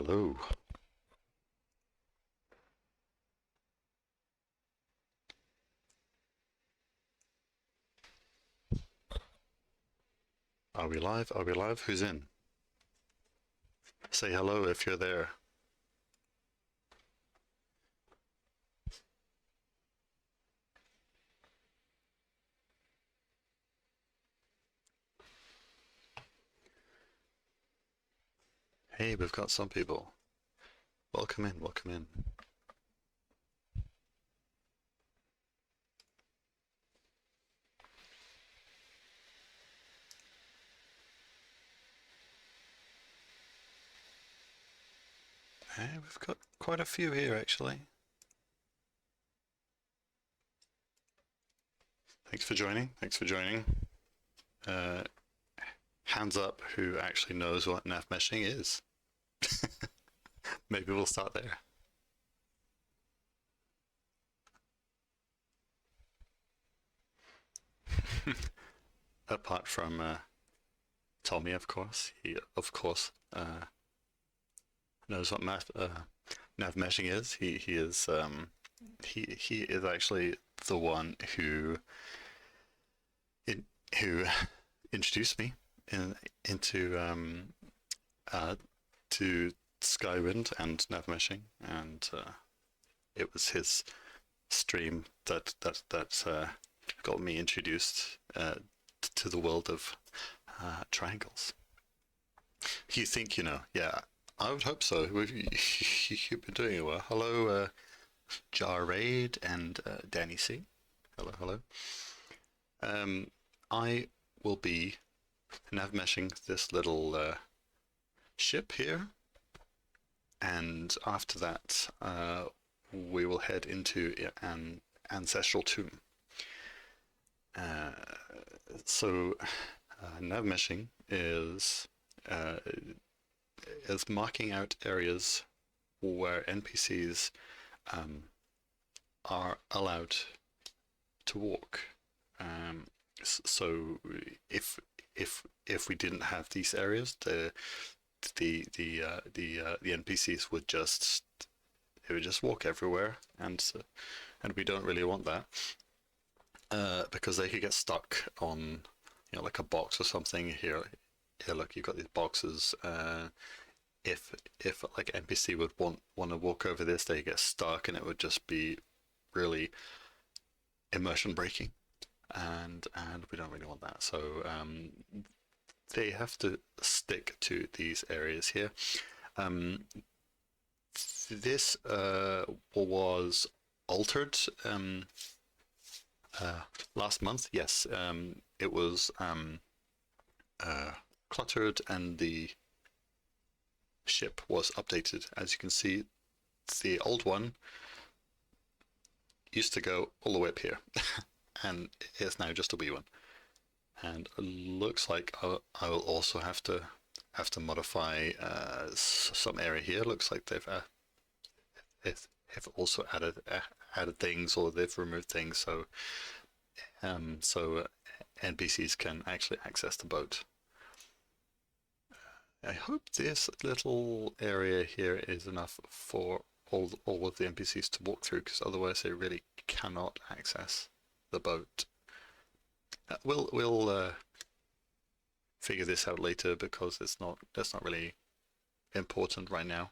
Hello. Are we live? Are we live? Who's in? Say hello if you're there. Hey, we've got some people. Welcome in, welcome in. Hey, we've got quite a few here actually. Thanks for joining, thanks for joining. Hands up who actually knows what navmeshing is. Maybe we'll start there. Apart from Tommy, of course. He, of course, knows what navmeshing is. He is he is actually the one who introduced me into to Skywind and navmeshing, and it was his stream that got me introduced to the world of triangles. You think you know? Yeah, I would hope so. You've been doing it well. Hello, Jarade and Danny C. Hello, hello. I will be navmeshing this little ship here, and after that, we will head into an ancestral tomb. So, navmeshing is marking out areas where NPCs are allowed to walk. So if we didn't have these areas, the NPCs would just walk everywhere, and we don't really want that, because they could get stuck on like a box or something. Here look, you've got these boxes. If like NPC would want to walk over this, they get stuck, and it would just be really immersion breaking, and we don't really want that. So they have to stick to these areas here. This was altered last month. Yes, it was cluttered, and the ship was updated. As you can see, the old one used to go all the way up here, and it's now just a wee one. And it looks like I will also have to modify some area here. Looks like they've also added things, or they've removed things, so NPCs can actually access the boat. I hope this little area here is enough for all of the NPCs to walk through, because otherwise they really cannot access the boat. We'll figure this out later, because that's not really important right now.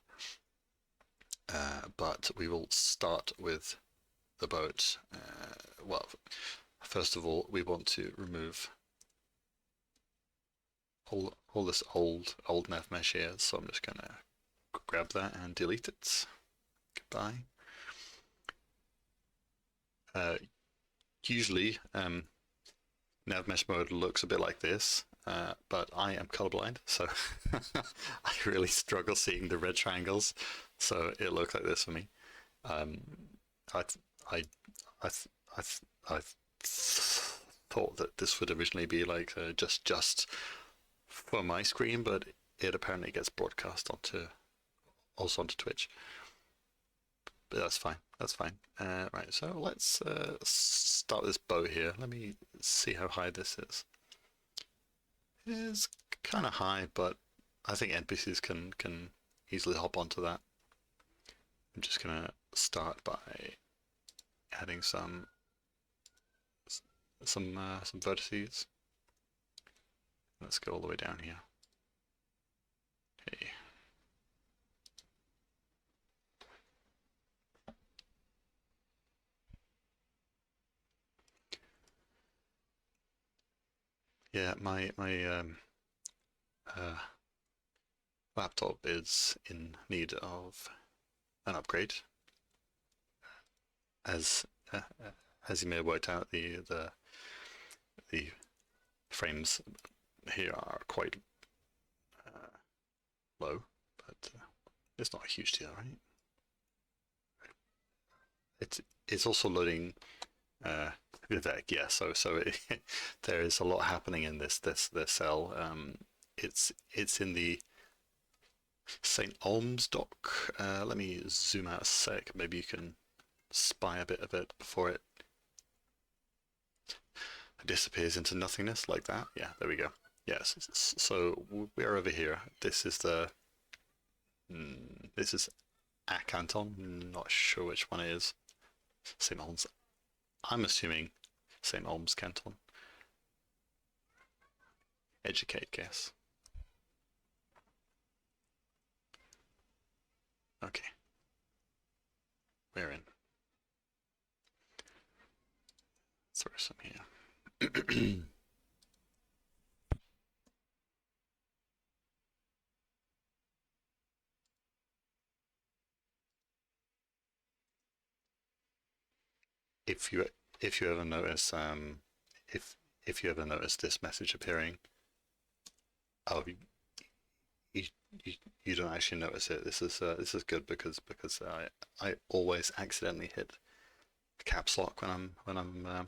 But we will start with the boat. Well, first of all, we want to remove all this old navmesh here, so I'm just gonna grab that and delete it. Goodbye. Usually, navmesh mode looks a bit like this, but I am colorblind, so I really struggle seeing the red triangles. So it looks like this for me. I thought that this would originally be like just for my screen, but it apparently gets broadcast also onto Twitch. But that's fine. That's fine. Right. So let's start this boat here. Let me see how high this is. It's kind of high, but I think NPCs can easily hop onto that. I'm just gonna start by adding some vertices. Let's go all the way down here. Okay. Yeah, my laptop is in need of an upgrade, as you may have worked out, the frames here are quite low, but it's not a huge deal, right? It's also loading Vivek, yeah. So there is a lot happening in this cell. It's in the St. Olms dock. Let me zoom out a sec. Maybe you can spy a bit of it before it disappears into nothingness like that. Yeah, there we go. Yes, so we're over here. This is the this is a canton. Not sure which one it is. St. Olms. I'm assuming St. Olms Canton. Educate, guess. Okay. We're in. Throw some here. If you ever notice if you ever notice this message appearing, oh, you don't actually notice it. This is good because I always accidentally hit caps lock when I'm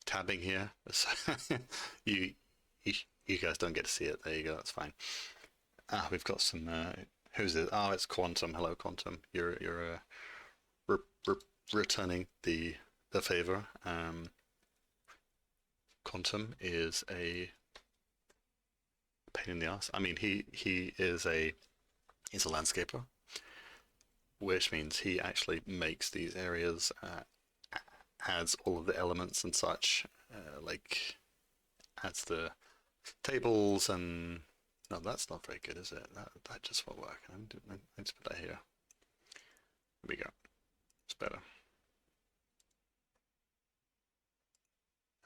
tabbing here. So you guys don't get to see it. There you go. That's fine. Ah, we've got some. Who's it? Oh, it's Quantum. Hello, Quantum. You're returning the favor. Quantum is a pain in the ass. I mean, he's a landscaper, which means he actually makes these areas, adds all of the elements and such, like adds the tables and no, that's not very good, is it? That just won't work. Let's put that here. Here we go. It's better.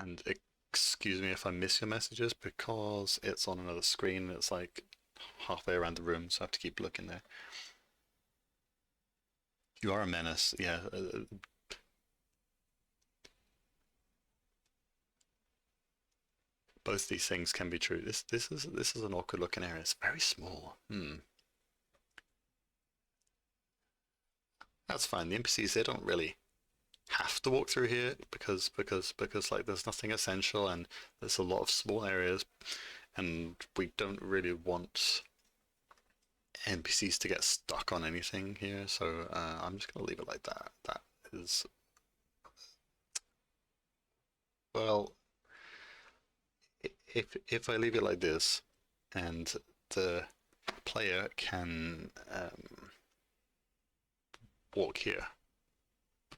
And excuse me if I miss your messages because it's on another screen. It's like halfway around the room, so I have to keep looking there. You are a menace, yeah. Both these things can be true. This is an awkward looking area. It's very small. That's fine. The NPCs, they don't really have to walk through here because like there's nothing essential and there's a lot of small areas and we don't really want NPCs to get stuck on anything here, so I'm just gonna leave it like that. That is, well, if I leave it like this and the player can walk here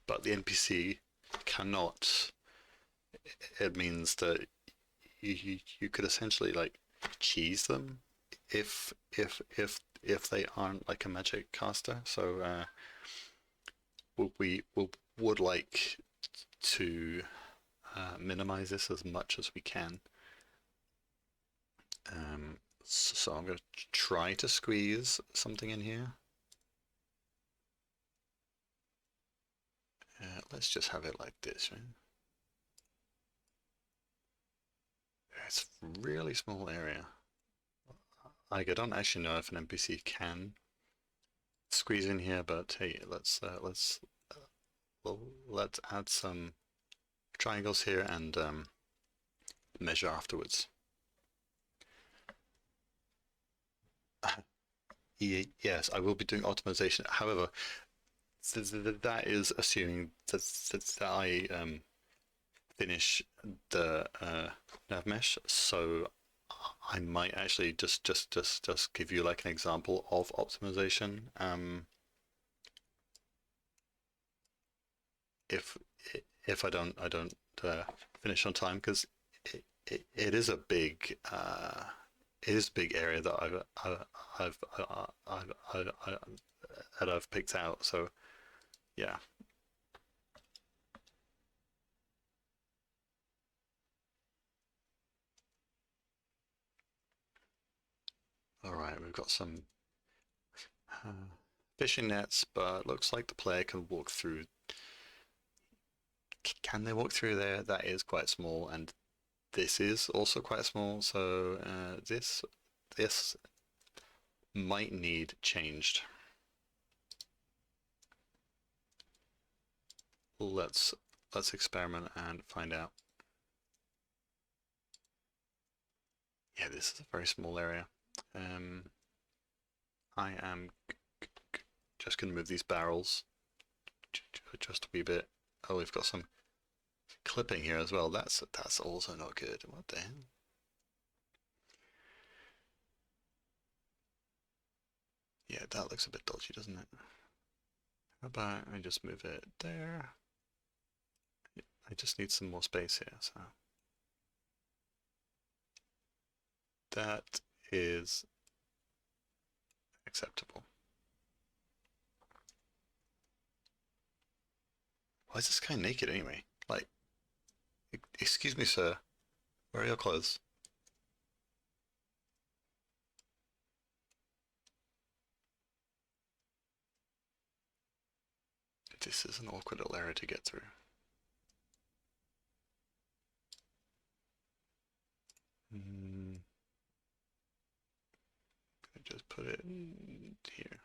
but the NPC cannot, it means that you could essentially like cheese them if they aren't like a magic caster. So we would like to minimize this as much as we can. So I'm going to try to squeeze something in here. Let's just have it like this, right? It's a really small area. Like, I don't actually know if an NPC can squeeze in here, but hey, let's add some triangles here and measure afterwards. Yes, I will be doing optimization. However, that is assuming that I finish the navmesh. So I might actually just give you like an example of optimization. If I don't finish on time, because it is a big area that I've picked out. So yeah. All right, we've got some fishing nets, but looks like the player can walk through. Can they walk through there? That is quite small, and this is also quite small. So this might need changed. Let's experiment and find out. Yeah, this is a very small area. I am just going to move these barrels just a wee bit. Oh, we've got some clipping here as well. That's also not good. What the hell? Yeah, that looks a bit dodgy, doesn't it? How about I just move it there? I just need some more space here, so that is acceptable. Why is this guy naked anyway? Like, excuse me, sir. Where are your clothes? This is an awkward little area to get through. Just put it here.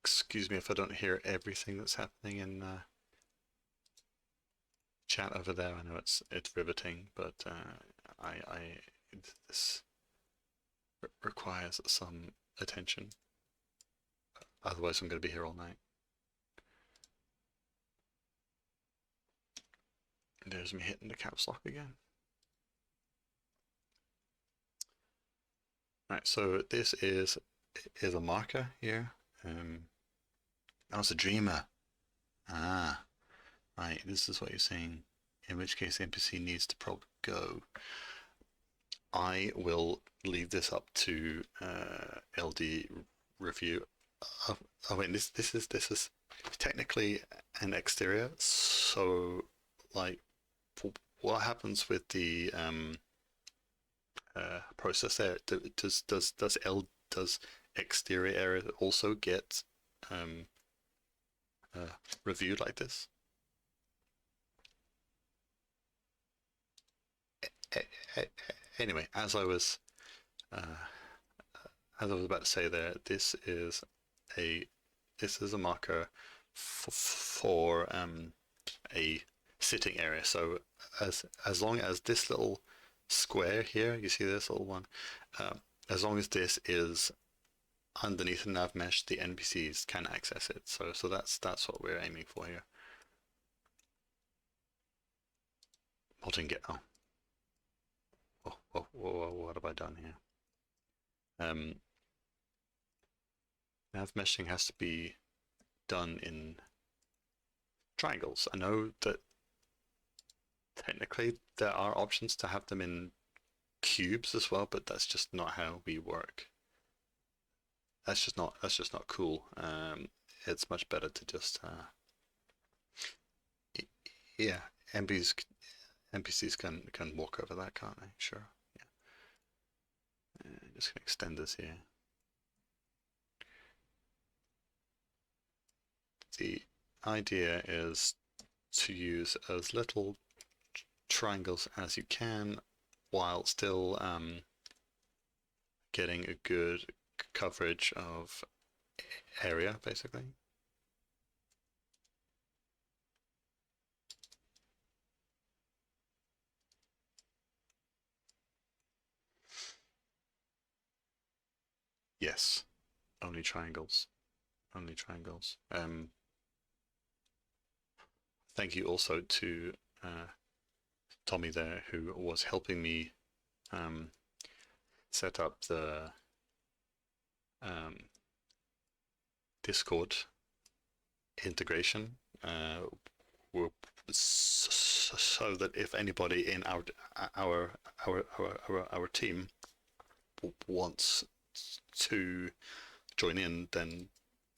Excuse me if I don't hear everything that's happening in chat over there. I know it's riveting, but this requires some attention. Otherwise, I'm going to be here all night. There's me hitting the caps lock again. Alright, so this is a marker here. I was a dreamer. Ah, right, this is what you're saying. In which case, the NPC needs to probably go. I will leave this up to LD review. Oh wait, this is technically an exterior. So, like, what happens with the process there? Does exterior area also get reviewed like this? Anyway, as I was about to say there, this is a marker for a sitting area. So as long as this little square here, you see this little one, as long as this is underneath the nav mesh, the NPCs can access it. So that's what we're aiming for here. Modding get what have I done here? Nav meshing has to be done in triangles. I know that technically there are options to have them in cubes as well, but that's just not how we work. That's just not cool. It's much better to just yeah, NPCs can walk over that, can't they? Sure. Yeah. Just gonna extend this here. The idea is to use as little triangles as you can while still getting a good coverage of area, basically. Yes, only triangles. Only triangles. thank you also to Tommy there, who was helping me set up the Discord integration, so that if anybody in our team wants to join in, then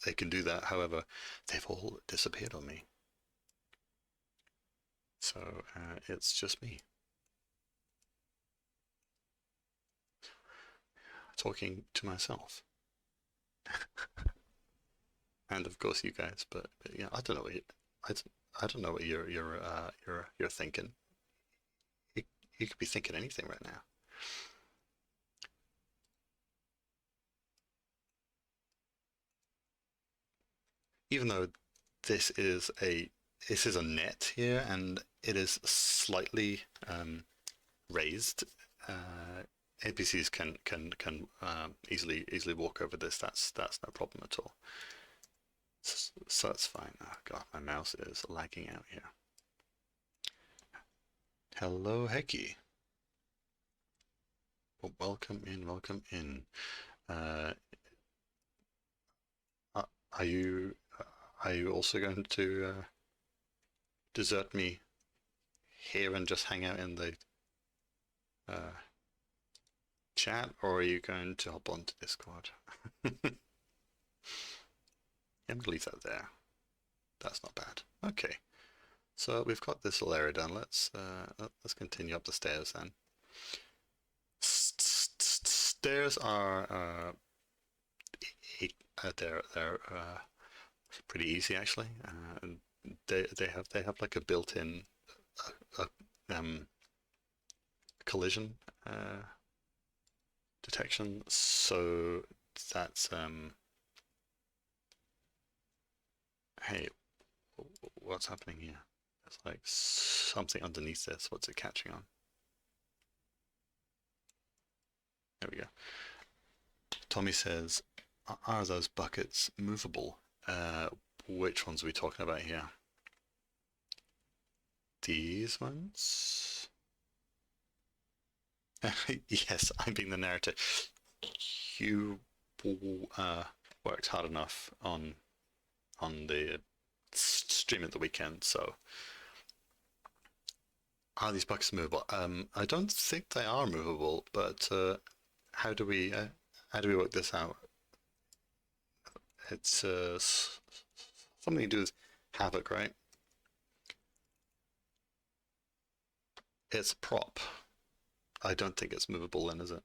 they can do that. However, they've all disappeared on me, so it's just me talking to myself, and of course you guys. But yeah, I don't know what I don't know what you're thinking. You could be thinking anything right now. Even though this is a net here, and it is slightly raised. NPCs can easily walk over this. That's no problem at all. So that's fine. Oh god, my mouse is lagging out here. Hello, Hecky. Well, welcome in, welcome in. Are you also going to desert me here and just hang out in the chat, or are you going to hop onto Discord? I'm gonna leave that there. That's not bad. Okay, so we've got this little area done. Let's continue up the stairs then. Stairs are they're pretty easy actually. They have like a built-in collision detection, so that's hey, what's happening here? There's like something underneath this. What's it catching on? There we go. Tommy says, are those buckets movable? Which ones are we talking about here? These ones? Yes, I'm being the narrator. You worked hard enough on the stream at the weekend, so are these buckets movable? I don't think they are movable, but how do we work this out? It's something to do with Havoc, right? It's a prop. I don't think it's movable then, is it?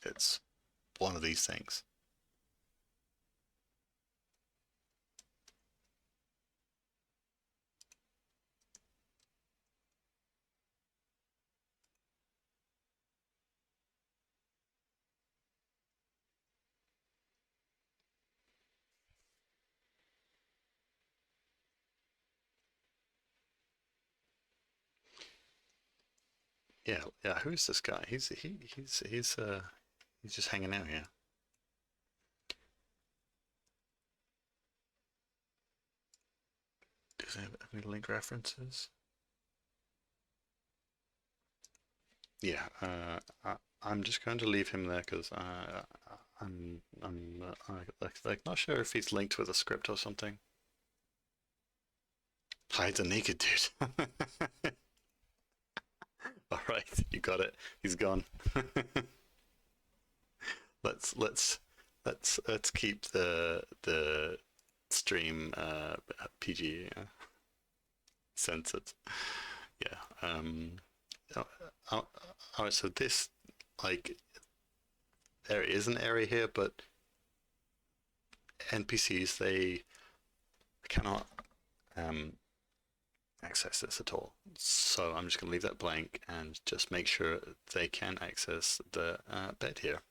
It's one of these things. Yeah. Who's this guy? He's just hanging out here. Does he have any link references? Yeah. I'm just going to leave him there because I'm like not sure if he's linked with a script or something. Hide the naked dude. All right, you got it. He's gone. let's keep the stream PG censored. Yeah. All right. So this, like, there is an area here, but NPCs, they cannot access this at all. So I'm just going to leave that blank and just make sure they can access the bed here.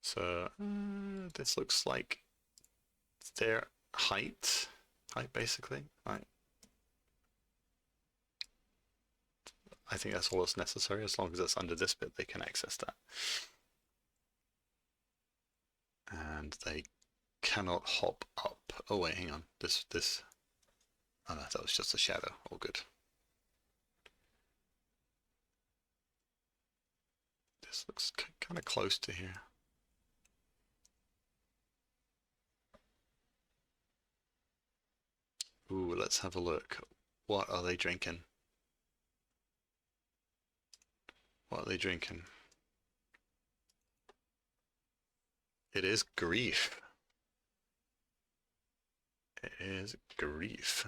So this looks like their height basically. Right. I think that's all that's necessary. As long as it's under this bit, they can access that. and they cannot hop up. Oh wait, hang on. This. Oh no, that was just a shadow. All good. This looks kind of close to here. Ooh, let's have a look. What are they drinking? What are they drinking? It is grief. It is grief.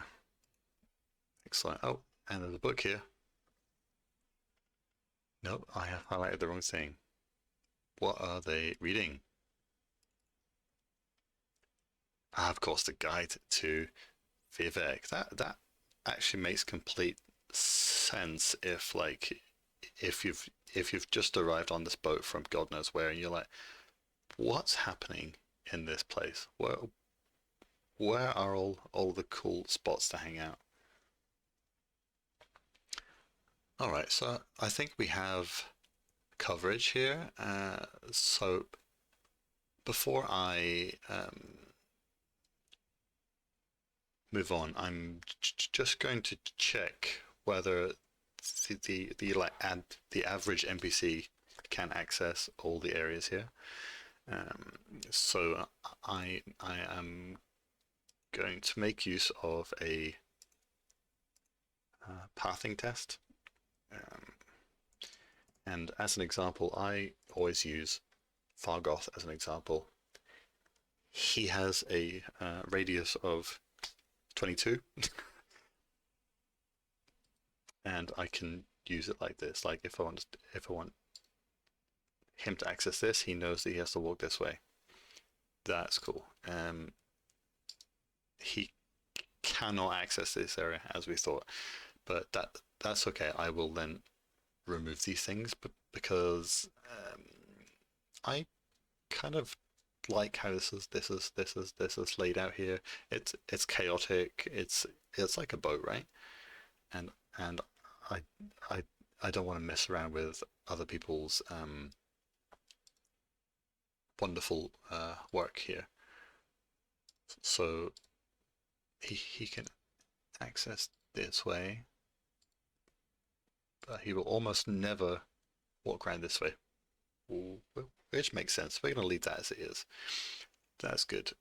Excellent. Oh, and there's a book here. Nope, I have highlighted the wrong thing. What are they reading? Ah, of course, the guide to Vivek. That actually makes complete sense if if you've just arrived on this boat from God knows where, and you're like, what's happening in this place? Where are all the cool spots to hang out? All right, so I think we have coverage here. So before I move on, I'm just going to check whether the average NPC can access all the areas here. So I am going to make use of a pathing test. And as an example, I always use Fargoth as an example. He has a radius of 22, and I can use it like this. Like if I want him to access this, he knows that he has to walk this way. That's cool. He cannot access this area as we thought, but that's okay. I will then remove these things, but because I kind of like how this is laid out here. It's chaotic. It's like a boat, right? And I I I don't want to mess around with other people's wonderful work here. So he can access this way, but he will almost never walk around this way, which makes sense. We're going to leave that as it is. That's good.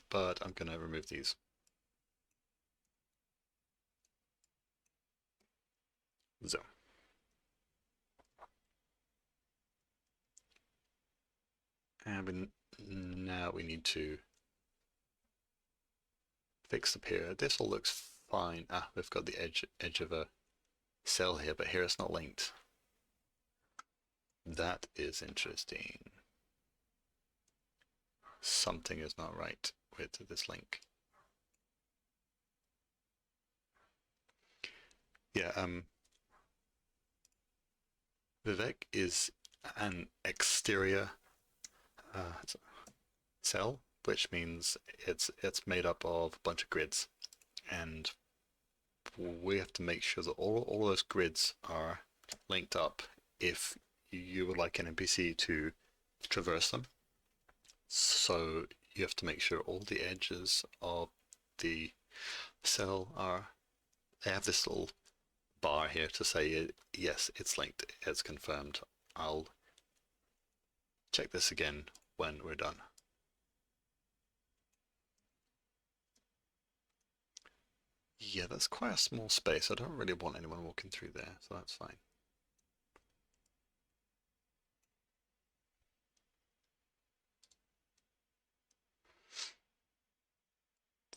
But I'm going to remove these. So. And now we need to fix the pier. This all looks fine. Ah, we've got the edge of a cell here, but here it's not linked. That is interesting. Something is not right with this link. Yeah, Vivek is an exterior cell, which means it's made up of a bunch of grids, and we have to make sure that all those grids are linked up if you would like an NPC to traverse them. So you have to make sure all the edges of the cell they have this little bar here to say, yes, it's linked, it's confirmed. I'll check this again when we're done. Yeah, that's quite a small space. I don't really want anyone walking through there, so that's fine.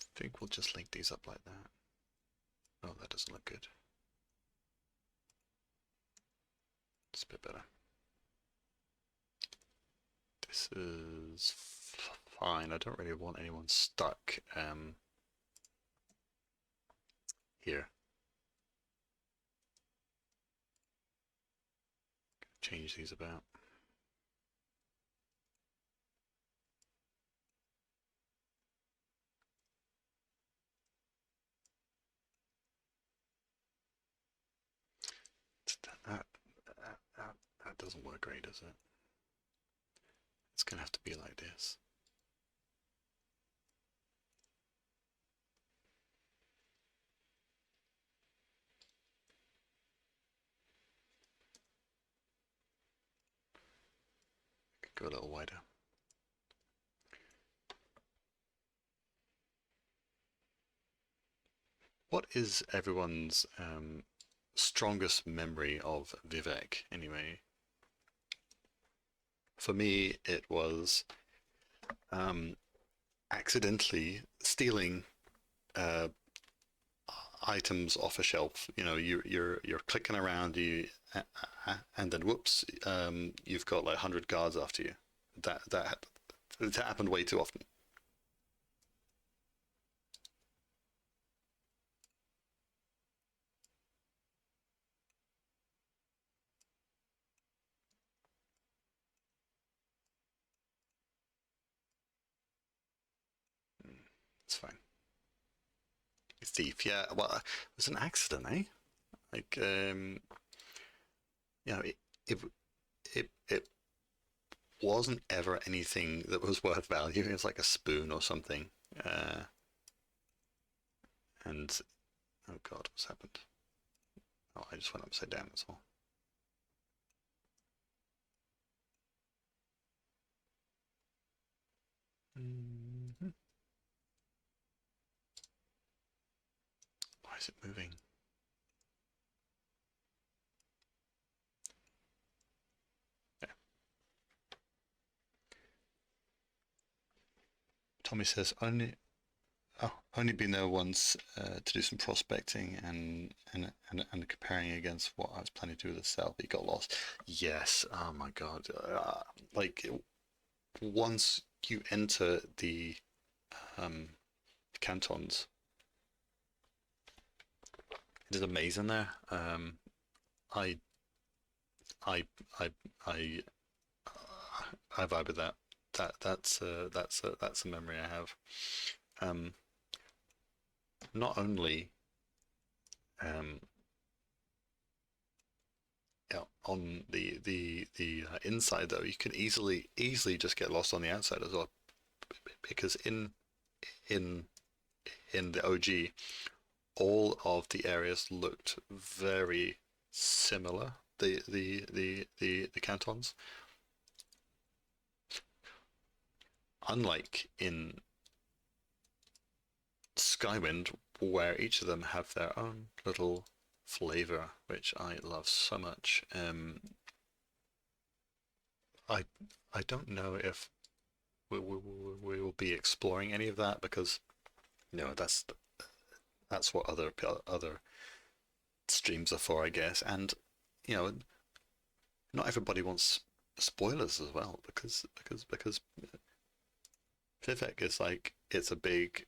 I think we'll just link these up like that. Oh, that doesn't look good. It's a bit better. This is fine. I don't really want anyone stuck here. Change these about. That doesn't work great, does it? It's gonna have to be like this. Go a little wider. What is everyone's strongest memory of Vivek, anyway? For me, it was accidentally stealing items off a shelf. You know, you're clicking around, and then whoops, you've got like 100 guards after you. That happened way too often. It's fine. Thief, yeah. Well, it was an accident, eh? Like, you know, it wasn't ever anything that was worth value. It was like a spoon or something. And oh god, what's happened? Oh, I just went upside down. That's all. Mm-hmm. Why is it moving? Yeah. Tommy says only been there once to do some prospecting and comparing against what I was planning to do with the south. He got lost. Yes. Oh my god. Like once you enter the cantons, it is amazing there. I I I I I vibe with that. That's a memory I have. Um, Not only um, yeah, on the inside though, you can easily just get lost on the outside as well, because in in the OG, all of the areas looked very similar. The cantons, unlike in Skywind, where each of them have their own little flavor, which I love so much. I I don't know if we will be exploring any of that, because you know that's what other streams are for, I guess. And you know, not everybody wants spoilers as well, because Vivek is like it's a big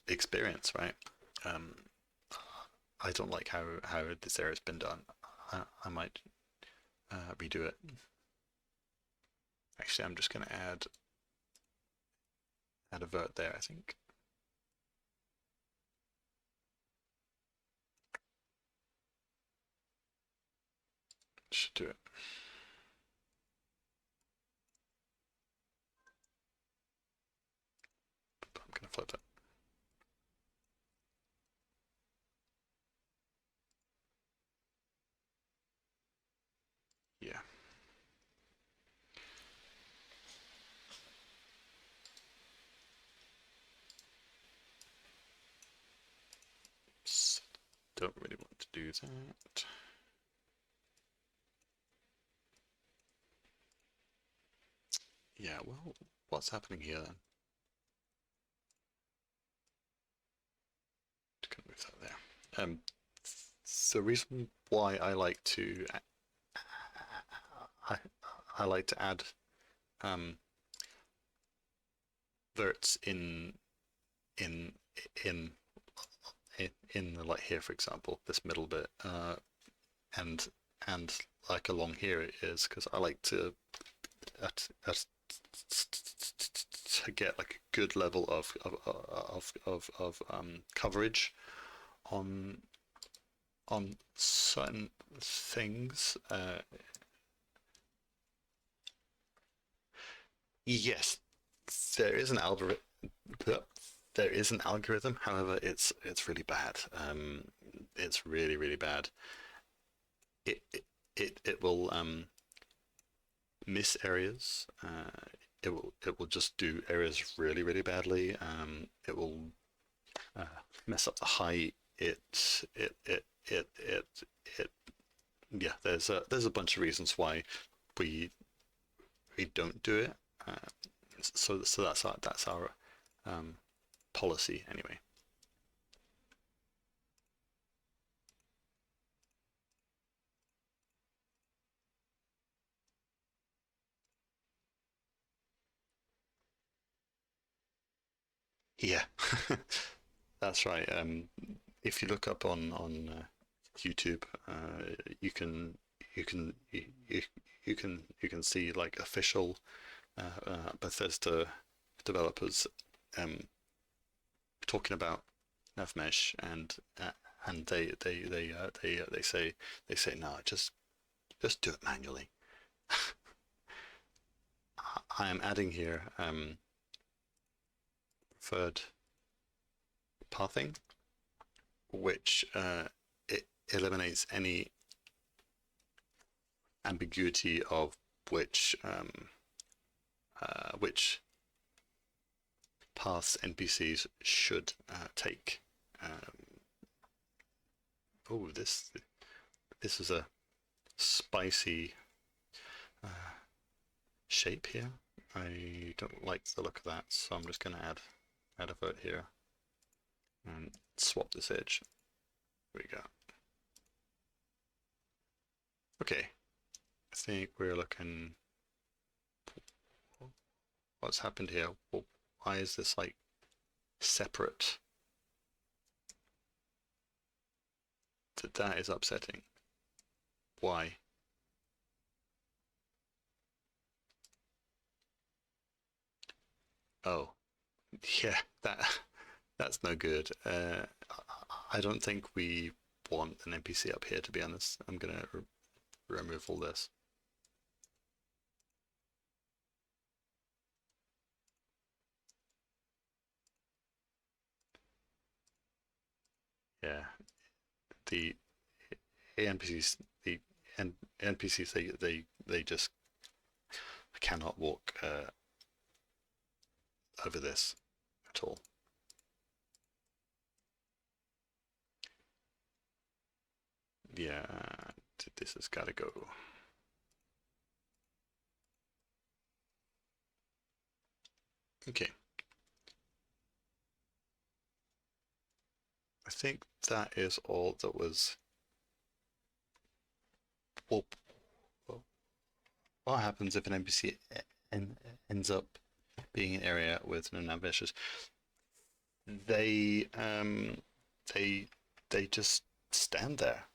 experience, right? Um, I don't like how this area's been done. I might redo it. Actually, I'm just gonna add a vert there, I think. Should do it. I'm gonna flip it. Yeah. Don't really want to do that. Yeah, well, what's happening here then? Just gonna move that there. The reason why I, I like to add um, verts in in in the, like here, for example, this middle bit, and and like along here is because I like to to get like a good level of coverage on certain things. Yes, there is an algorithm. There is an algorithm. However, it's really bad. It's really really bad. It will miss areas. It will just do areas really really badly. It will uh, mess up the height. It. Yeah. There's a bunch of reasons why we we don't do it. Uh, so that's our um, policy anyway. Yeah, that's right. If you look up on YouTube, you can you can you can see like official Bethesda developers um, talking about Navmesh, and they say no, just do it manually. I am adding here preferred pathing, which it eliminates any ambiguity of which paths NPCs should take. Oh, this is a spicy shape here. I don't like the look of that, so I'm just going to add a vert here and swap this edge. There we go. Okay, I think we're looking. What's happened here? Well, why is this like separate? That is upsetting. Why? Oh, yeah, that's no good. I don't think we want an NPC up here, to be honest. I'm gonna remove all this. Yeah, the NPCs, the NPCs, they just cannot walk over this at all. Yeah, this has got to go. Okay. I think that is all that was. Well, what happens if an NPC ends up being an area with no ambitious? They they they just stand there.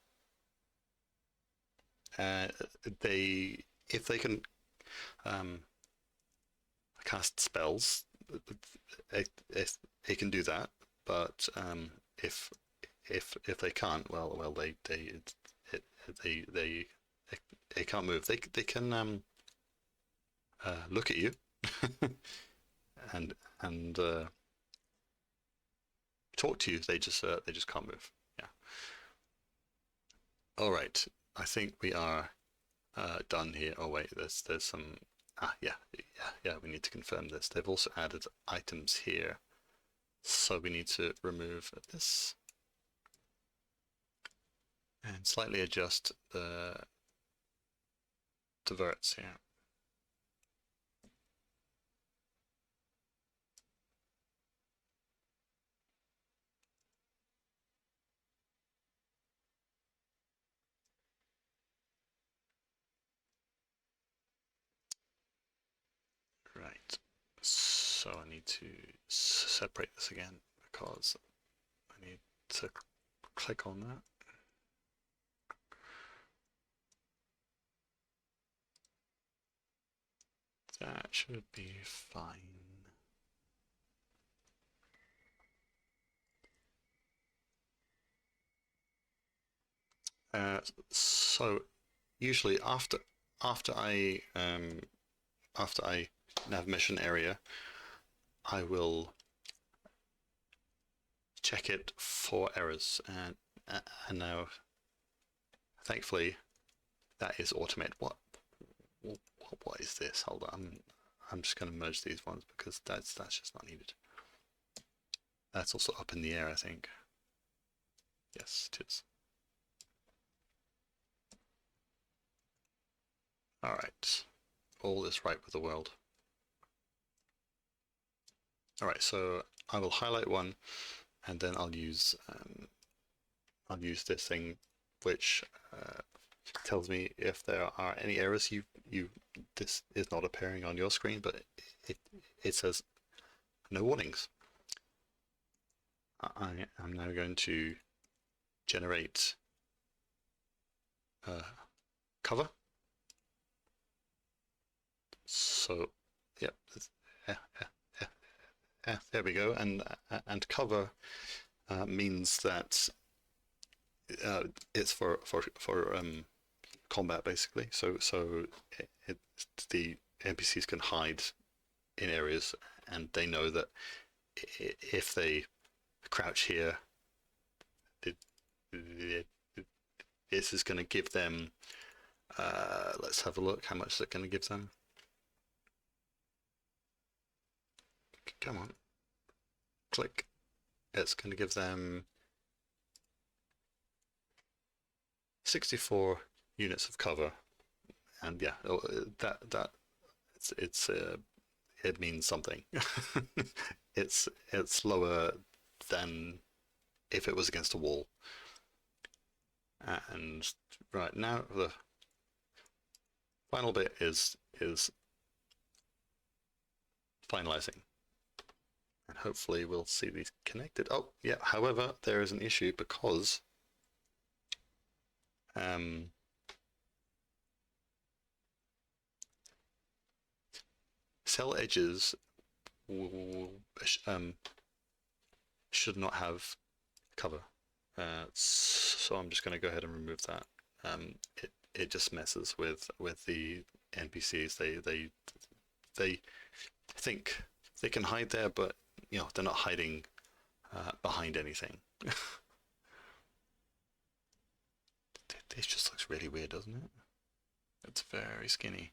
Uh, they if they can um, cast spells, they can do that. But if they can't, well, it, they they they can't move. They can look at you and and talk to you. They just can't move. Yeah. All right. I think we are done here. Oh wait, there's some. Yeah, yeah. We need to confirm this. They've also added items here, so we need to remove this and slightly adjust the verts here. Right. So I need to separate this again because I need to click on that. That should be fine. So usually after I Navmeshing area, I will check it for errors, and now, thankfully, that is automated. What is this? Hold on, I'm just going to merge these ones because that's just not needed. That's also up in the air, I think. Yes, it is. All right, all is right with the world. All right, so I will highlight one, and then I'll use this thing, which tells me if there are any errors. This is not appearing on your screen, but it says no warnings. I'm now going to generate cover. So, yep, there we go. And cover means that it's for combat, basically. So the NPCs can hide in areas, and they know that if they crouch here, this is going to give them. Let's have a look. How much is it going to give them? Come on. Click. It's going to give them 64 units of cover, and yeah, it means something. It's lower than if it was against a wall. And right now the final bit is finalizing, and hopefully we'll see these connected. Oh yeah, however, there is an issue because cell edges should not have cover. So I'm just going to go ahead and remove that. It just messes with the NPCs. They think they can hide there, but they're not hiding behind anything. This just looks really weird, doesn't it? It's very skinny.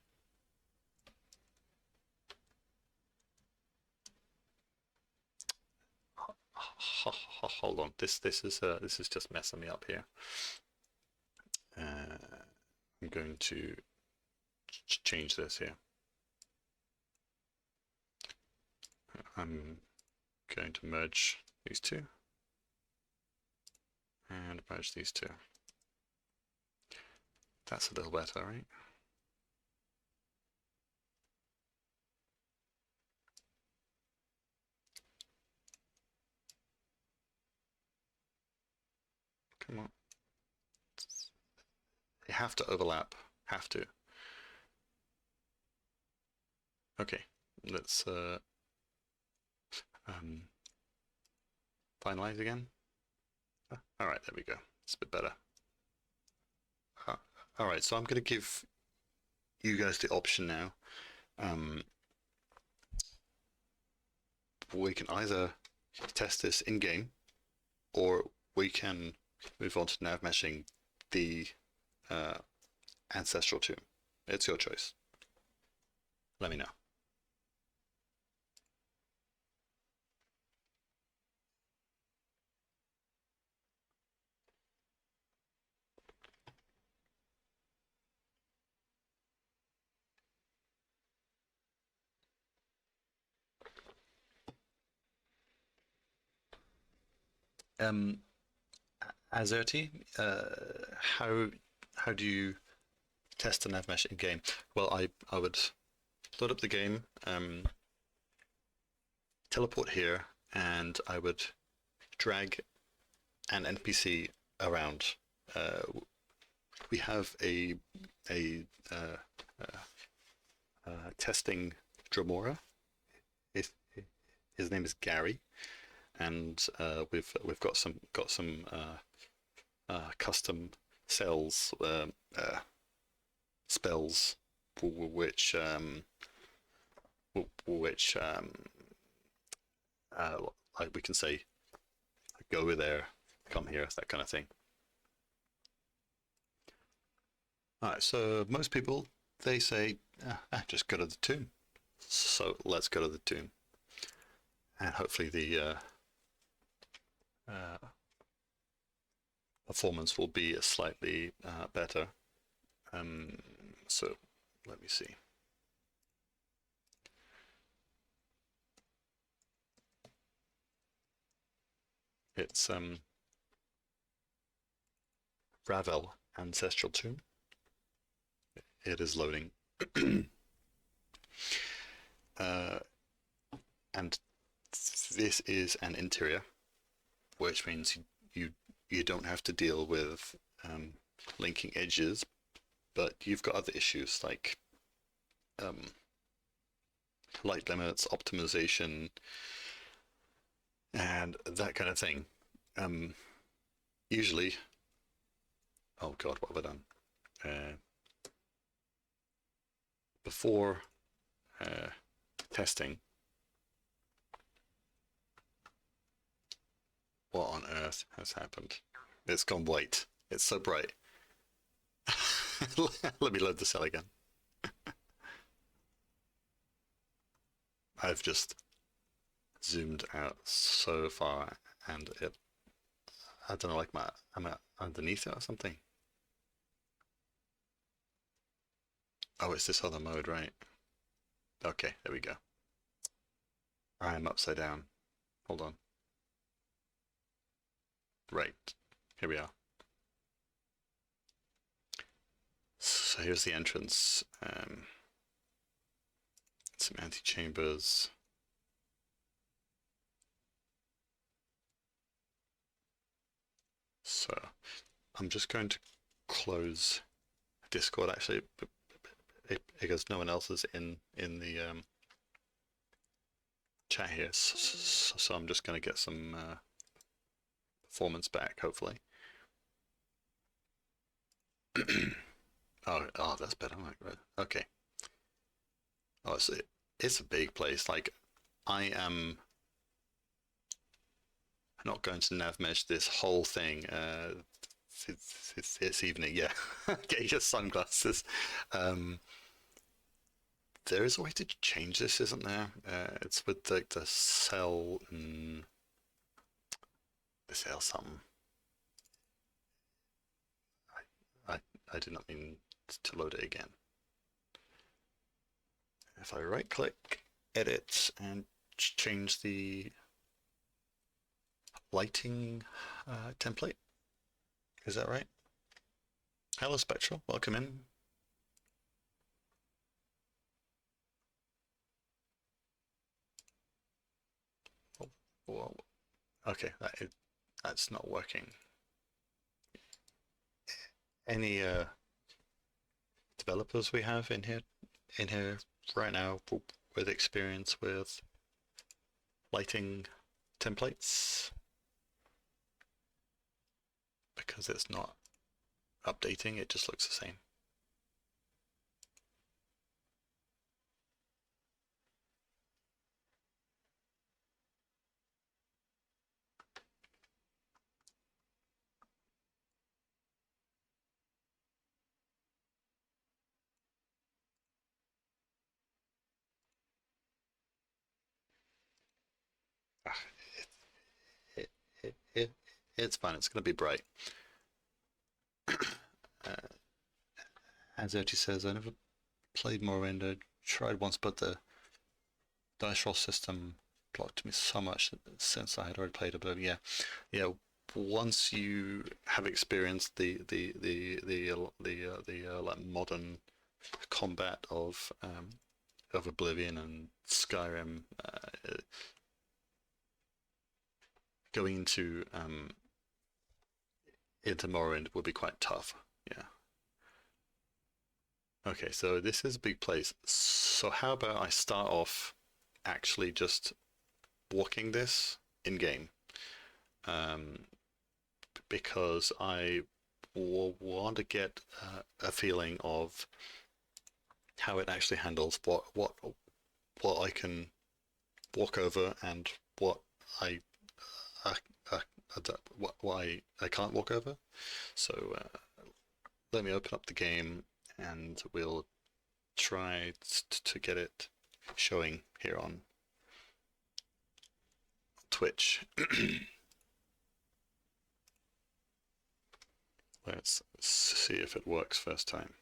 Hold on, this is just messing me up here. I'm going to change this here. I'm going to merge these two and merge these two. That's a little better, right? Come on. They have to overlap. Have to. Okay, let's finalize again. All right, there we go. It's a bit better. All right, so I'm going to give you guys the option now. We can either test this in game, or we can move on to navmeshing the ancestral tomb. It's your choice. Let me know. Azerty, how do you test the navmesh in game? Well, I would load up the game, teleport here, and I would drag an NPC around. We have a testing Dromora. His name is Gary, and we've got some custom cells spells which which like we can say, go over there, come here, that kind of thing. All right, so most people, they say, just go to the tomb. So let's go to the tomb. And hopefully the performance will be slightly better. So let me see. It's Ravel Ancestral Tomb. It is loading. And this is an interior, which means you don't have to deal with linking edges, but you've got other issues like light limits, optimization, and that kind of thing. Usually, oh god, what have I done? Before testing, what on earth has happened? It's gone white. It's so bright. Let me load the cell again. I've just zoomed out so far, and I don't know, like I'm underneath it or something. Oh, it's this other mode, right? Okay, there we go. I'm upside down. Hold on. Right, here we are. So here's the entrance. Some antechambers. So I'm just going to close Discord actually, because no one else is in the chat here. So I'm just going to get some performance back, hopefully. oh, that's better. Okay. Oh, it's a big place. Like, I am not going to navmesh this whole thing this evening. Yeah, get your sunglasses. There is a way to change this, isn't there? It's with the cell. The cell something. I did not mean to load it again. If I right click, edit, and change the lighting template, is that right? Hello Spectral, welcome in. Oh, whoa. Okay, that's not working. Any developers we have in here right now with experience with lighting templates? Because it's not updating, it just looks the same. It's fine, it's going to be bright. As Oti says, I never played Morrowind. I tried once, but the dice roll system blocked me so much since I had already played it. But yeah, once you have experienced the like modern combat of Oblivion and Skyrim, going into Morrowind will be quite tough. Yeah. Okay, so this is a big place. So how about I start off actually just walking this in game, because I want to get a feeling of how it actually handles what what I can walk over and what I, I, I, what I can't walk over. So let me open up the game and we'll try to get it showing here on Twitch. Let's see if it works first time.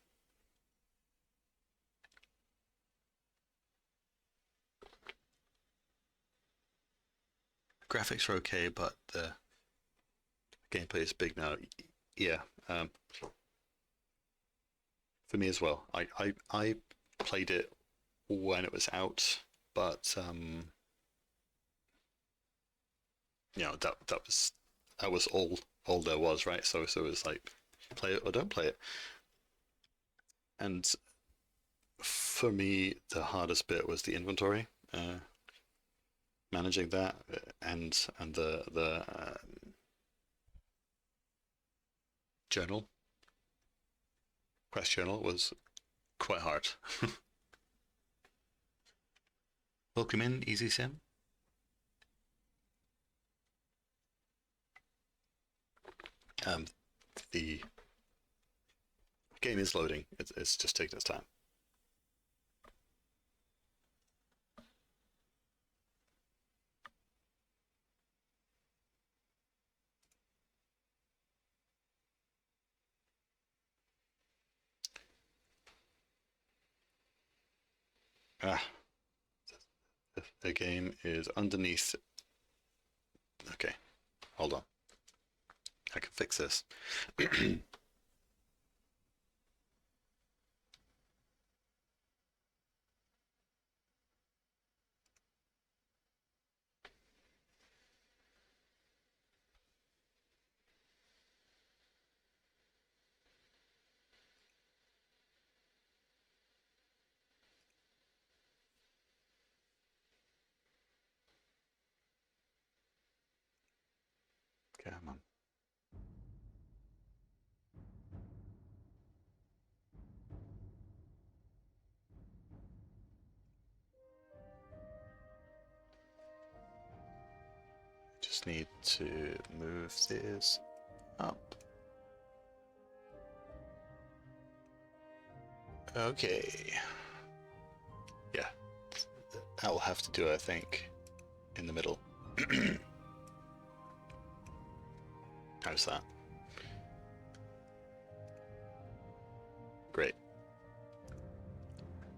Graphics are okay, but the gameplay is big now. Yeah, for me as well. I played it when it was out, but you know, that was all there was, right? So it was like, play it or don't play it. And for me, the hardest bit was the inventory, managing that, and the journal, quest journal was quite hard. Welcome in, Easy Sim. The game is loading. It's just taking its time. The game is underneath. Okay, hold on. I can fix this. Come on. Just need to move this up. Okay. Yeah. That will have to do, I think, in the middle. How's that? Great.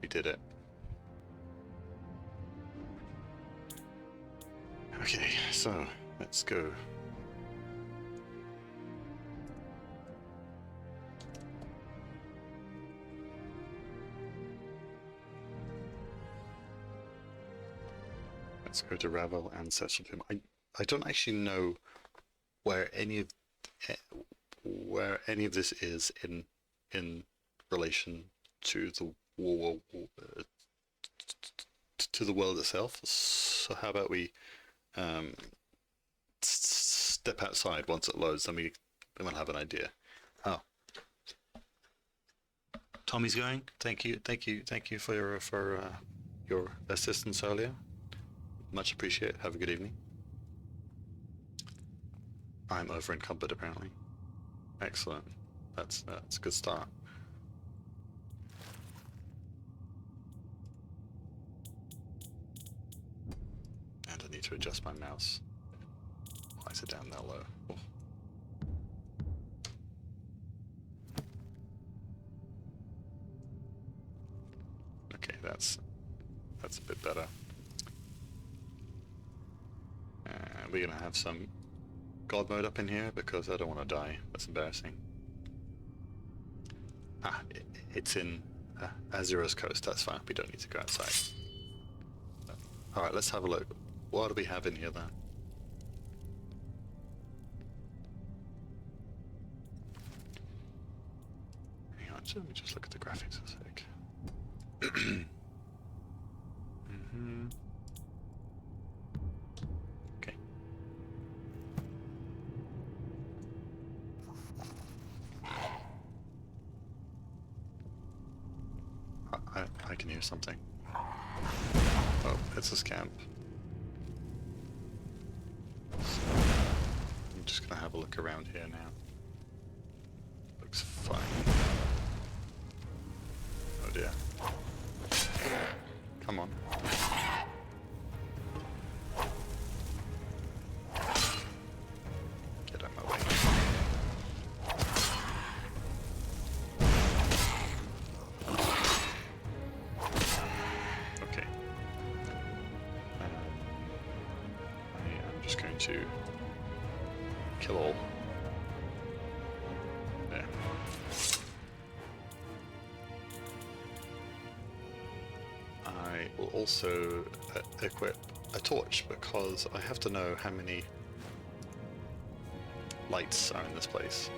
We did it. Okay, so let's go. Let's go to Ravel Ancestral. I don't actually know where any of this is in relation to the world itself. So how about we step outside once it loads, then we'll have an idea. Oh, Tommy's going. Thank you for your assistance earlier. Much appreciated. Have a good evening. I'm over encumbered apparently. Excellent. That's a good start. And I need to adjust my mouse. Why is it down that low? Oh. Okay, that's a bit better. We're gonna have some God mode up in here because I don't want to die. That's embarrassing. It's in Azuro's coast. That's fine. We don't need to go outside. All right, let's have a look. What do we have in here then? Hang on, let me just look at the graphics a sec. Okay. I can hear something. Oh, it's a scamp. So, I'm just gonna have a look around here now. Looks fine. Oh dear. Come on. Get out of my way. Okay. I'm just going to kill all. There. I will also equip a torch because I have to know how many lights are in this place.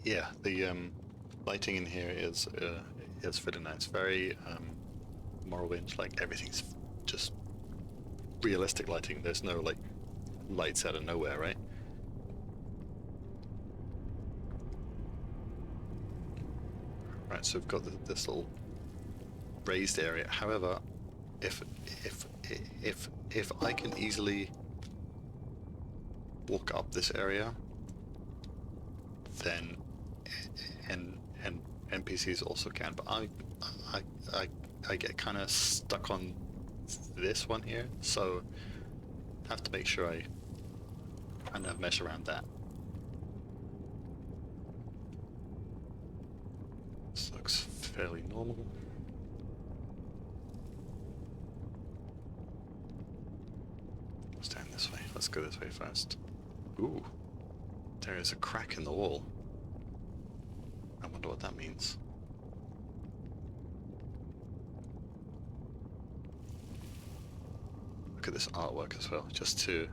Yeah, the lighting in here is really nice. Very Morrowind, like everything's just realistic lighting. There's no like lights out of nowhere, right? Right, so we've got this little raised area. However, if I can easily walk up this area, then and NPCs also can. But I get kind of stuck on this one here, so I have to make sure I navmesh around that. This looks fairly normal. Let's turn this way. Let's go this way first. Ooh, there is a crack in the wall. I wonder what that means. Look at this artwork as well, just to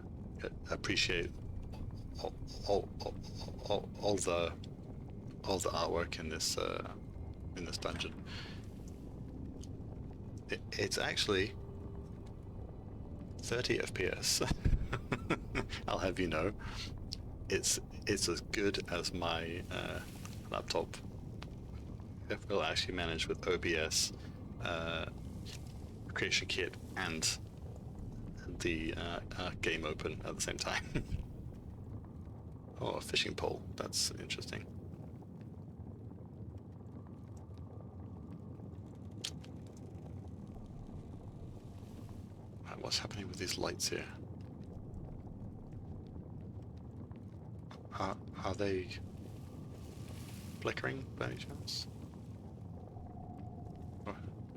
appreciate all the artwork in this dungeon. It's actually 30 FPS. I'll have you know, it's as good as my laptop will actually manage with OBS, creation kit, and the game open at the same time. Oh, a fishing pole. That's interesting. Right, what's happening with these lights here? Are they flickering by any chance?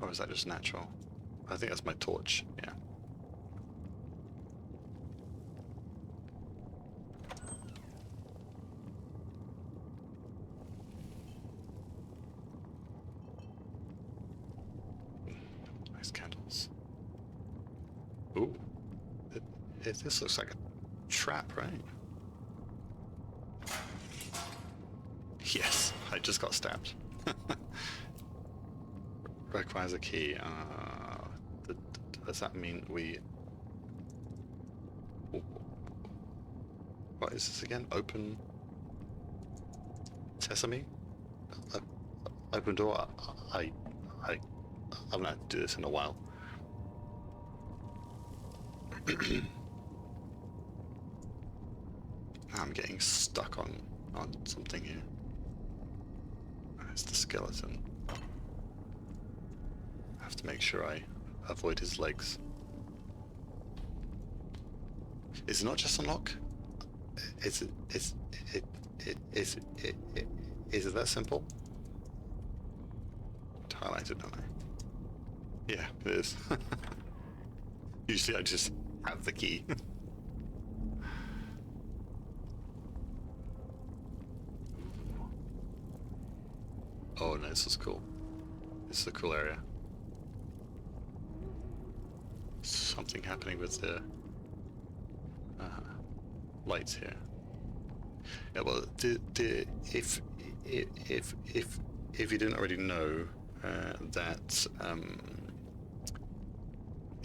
Or is that just natural? I think that's my torch, yeah. Nice candles. Ooh. This looks like a trap, right? Yes, I just got stabbed. Requires a key. Does that mean we... What is this again? Open... Sesame? Open door? I haven't had to do this in a while. I'm getting stuck on something here. It's the skeleton. I have to make sure I avoid his legs. Is it not just unlock? Is it that simple? To highlight it, don't I? Yeah, it is. Usually I just have the key. Oh no, this is cool. This is a cool area. Something happening with the lights here. Yeah, well, if you didn't already know that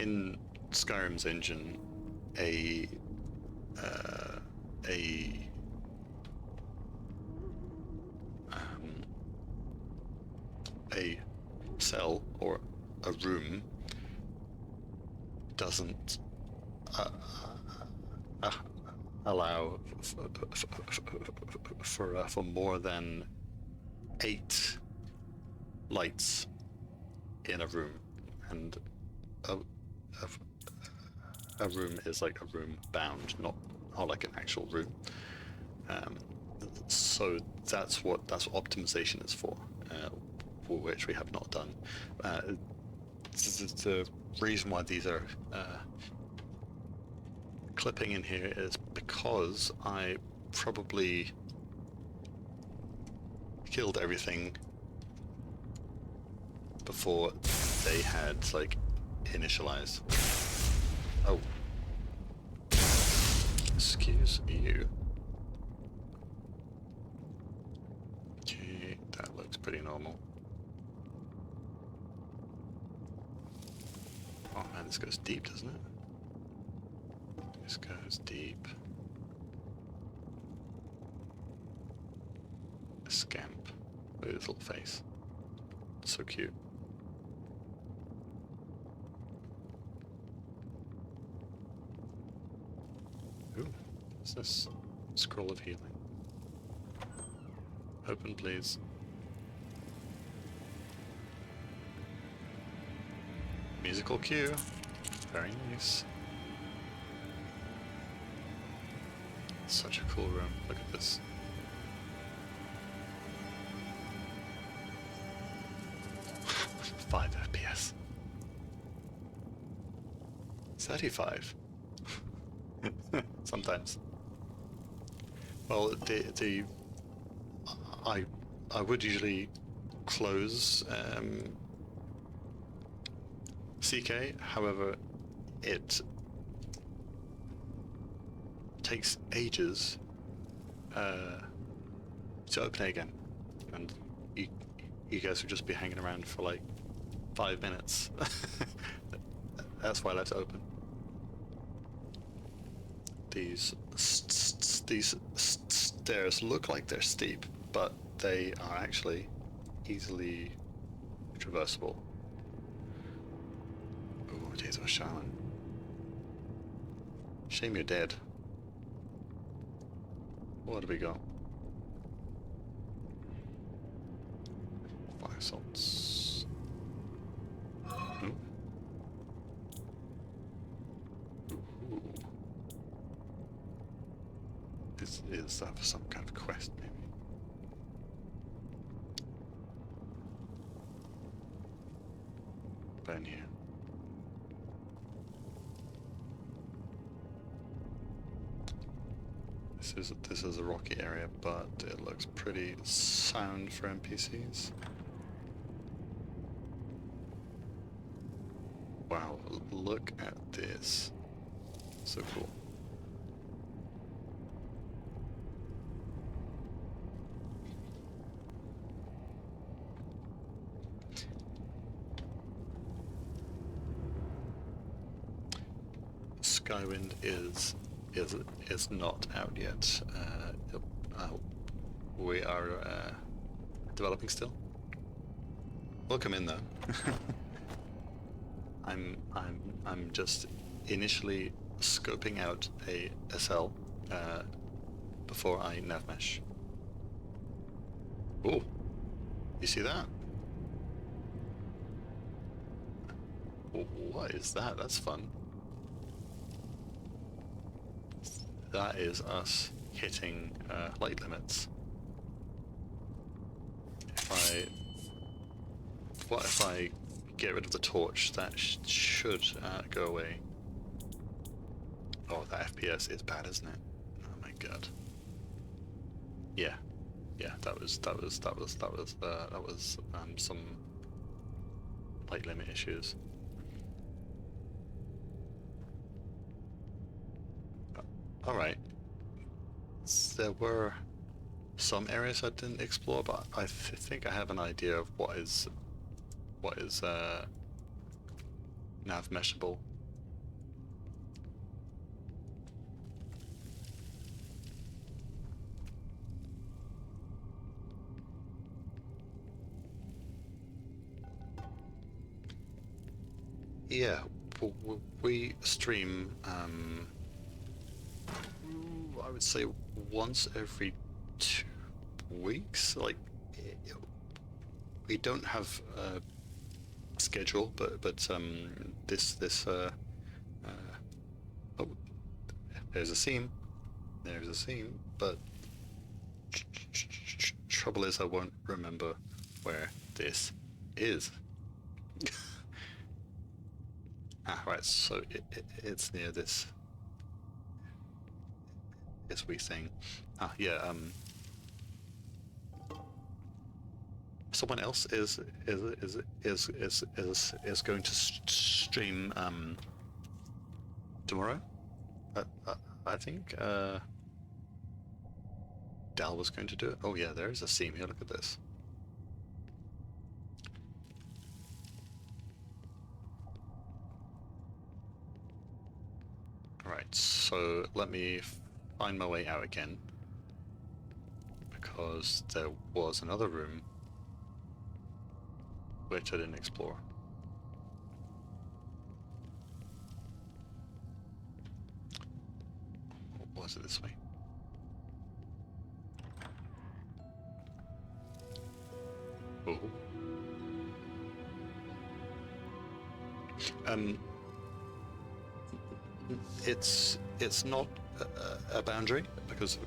in Skyrim's engine, a a cell or a room doesn't allow for more than 8 lights in a room, and a room is like a room bound, not like an actual room. So that's what optimization is for, which we have not done. The reason why these are clipping in here is because I probably killed everything before they had like initialized. Oh, excuse you. Okay, that looks pretty normal. Oh man, this goes deep, doesn't it? This goes deep. A scamp. Look at his little face. So cute. Ooh, what's this? Scroll of healing. Open, please. Musical cue. Very nice. Such a cool room. Look at this. Five FPS. 35. Sometimes. Well, I would usually close CK. However, it takes ages to open it again, and you guys would just be hanging around for like 5 minutes. That's why I left it open. These stairs look like they're steep, but they are actually easily traversable. Oh, days of a shaman. Shame you're dead. What do we got? Fire salts. Ooh. Ooh. This is for some kind of quest, maybe. Burn here. This is a rocky area, but it looks pretty sound for NPCs. Wow, look at this. So cool. Skywind is not out yet. We are developing still. Welcome in though. I'm just initially scoping out a cell before I navmesh. Oh, you see that? What is that? That's fun. That is us hitting light limits. What if I get rid of the torch? That should go away. Oh, that FPS is bad, isn't it? Oh my god. Yeah, that was some light limit issues. Alright. There were some areas I didn't explore, but I think I have an idea of what is navmeshable. Yeah, we stream, I would say once every 2 weeks. Like, we don't have a schedule, but this oh, there's a seam, but trouble is I won't remember where this is. Right, so it's near this wee thing. Yeah, someone else is going to stream tomorrow. I think Dal was going to do it. Oh yeah, there is a seam here. Look at this. Right, so let me find my way out again, because there was another room which I didn't explore. Or was it this way? Oh. It's not a boundary because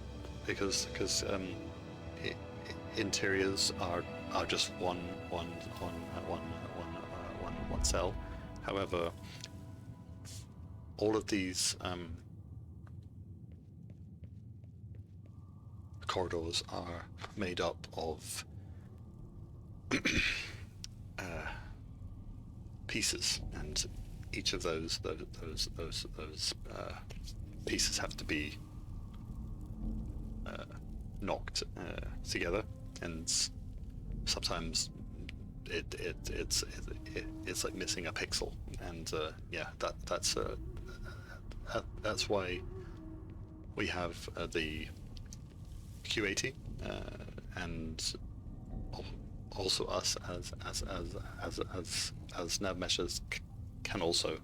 interiors are just one cell. However, all of these corridors are made up of pieces, and each of those pieces have to be knocked together, and sometimes it's like missing a pixel, and yeah, that's why we have the Q80, and also us as navmeshers can also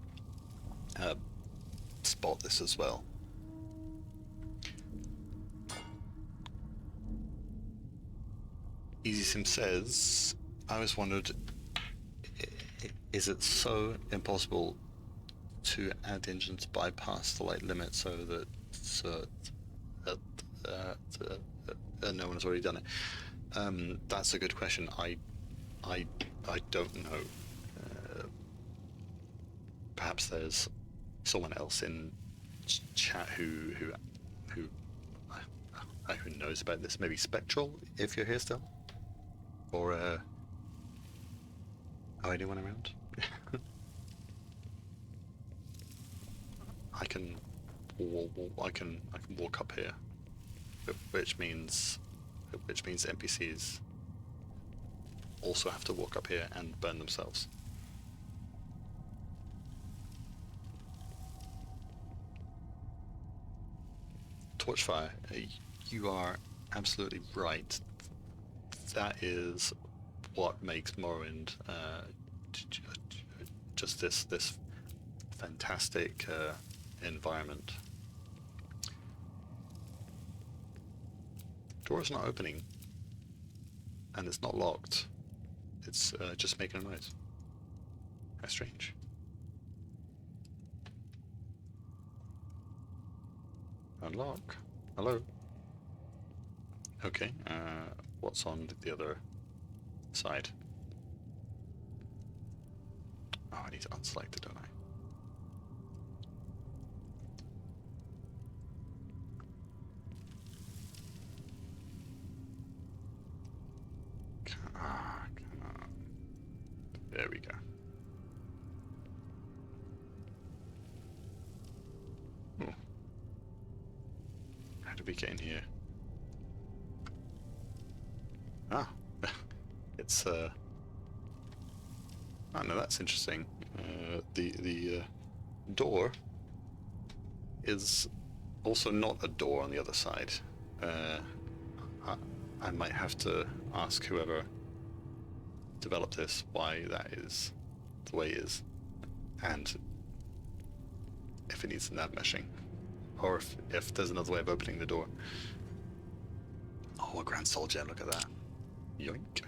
spot this as well. EasySim says, I always wondered, is it so impossible to add engines bypass the light limit so that no one's already done it? That's a good question. I don't know. Perhaps there's someone else in chat who knows about this. Maybe Spectral, if you're here still, or anyone around. I can walk up here, which means NPCs also have to walk up here and burn themselves. Torchfire, you are absolutely right. That is what makes Morrowind just this fantastic environment. Door's not opening, and it's not locked. It's just making a noise. How strange. Unlock. Hello. Okay, what's on the other side? Oh, I need to unselect it, don't I? Come on. There we go. Oh. How did we get in here? Ah, it's oh no, that's interesting. The door is also not a door on the other side. I might have to ask whoever developed this why that is the way it is. and if it needs navmeshing, or if there's another way of opening the door. Oh, a grand soul gem, look at that. Yoink.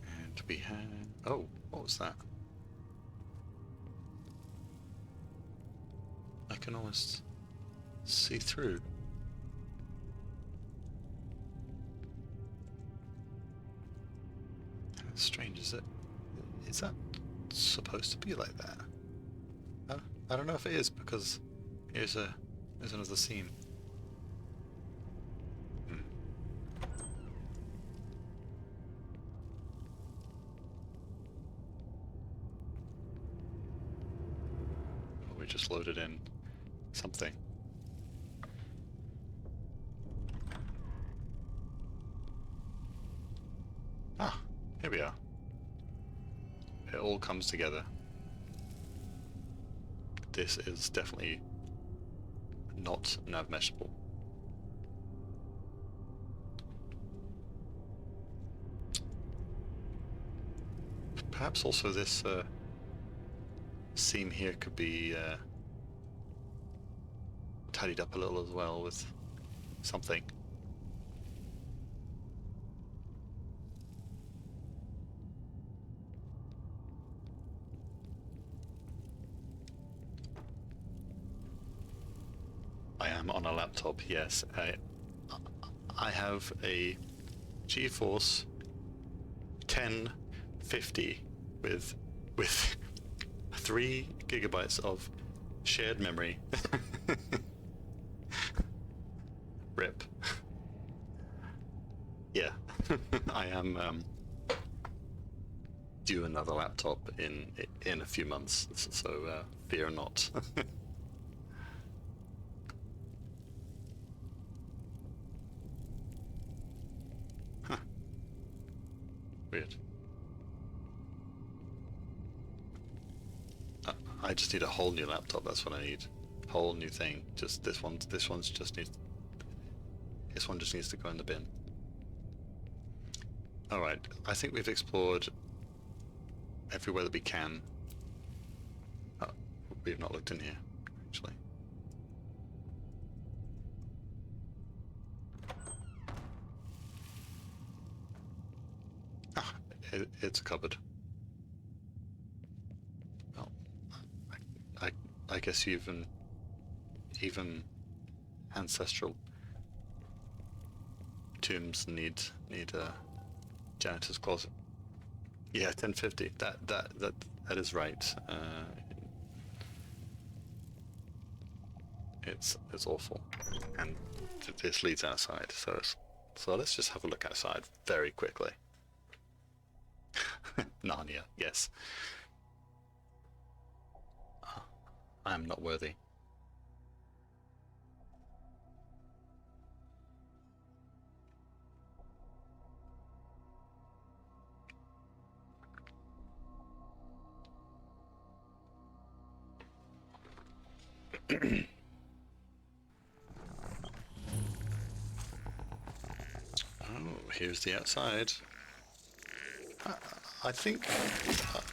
And we have... oh, what was that? I can almost see through. How strange is it? Is that supposed to be like that? I don't know if it is, because here's another scene. Oh, we just loaded in something. Ah, here we are. It all comes together. This is definitely not navmeshable. Perhaps also this seam here could be tidied up a little as well with something. I am on a laptop, yes. I have a GeForce 1050 with 3 gigabytes of shared memory. RIP. Yeah, I am due another laptop in a few months, so fear not. Huh. Weird. I just need a whole new laptop. That's what I need. Whole new thing. Just this one just needs to go in the bin. All right. I think we've explored everywhere that we can. Oh, we've not looked in here, actually. Ah, it's a cupboard. Well, I guess even ancestral tombs need a janitor's closet. Yeah, 1050. That is right. It's awful, and this leads outside. So let's just have a look outside very quickly. Narnia, yes. I'm not worthy. Oh, here's the outside. I think... oh,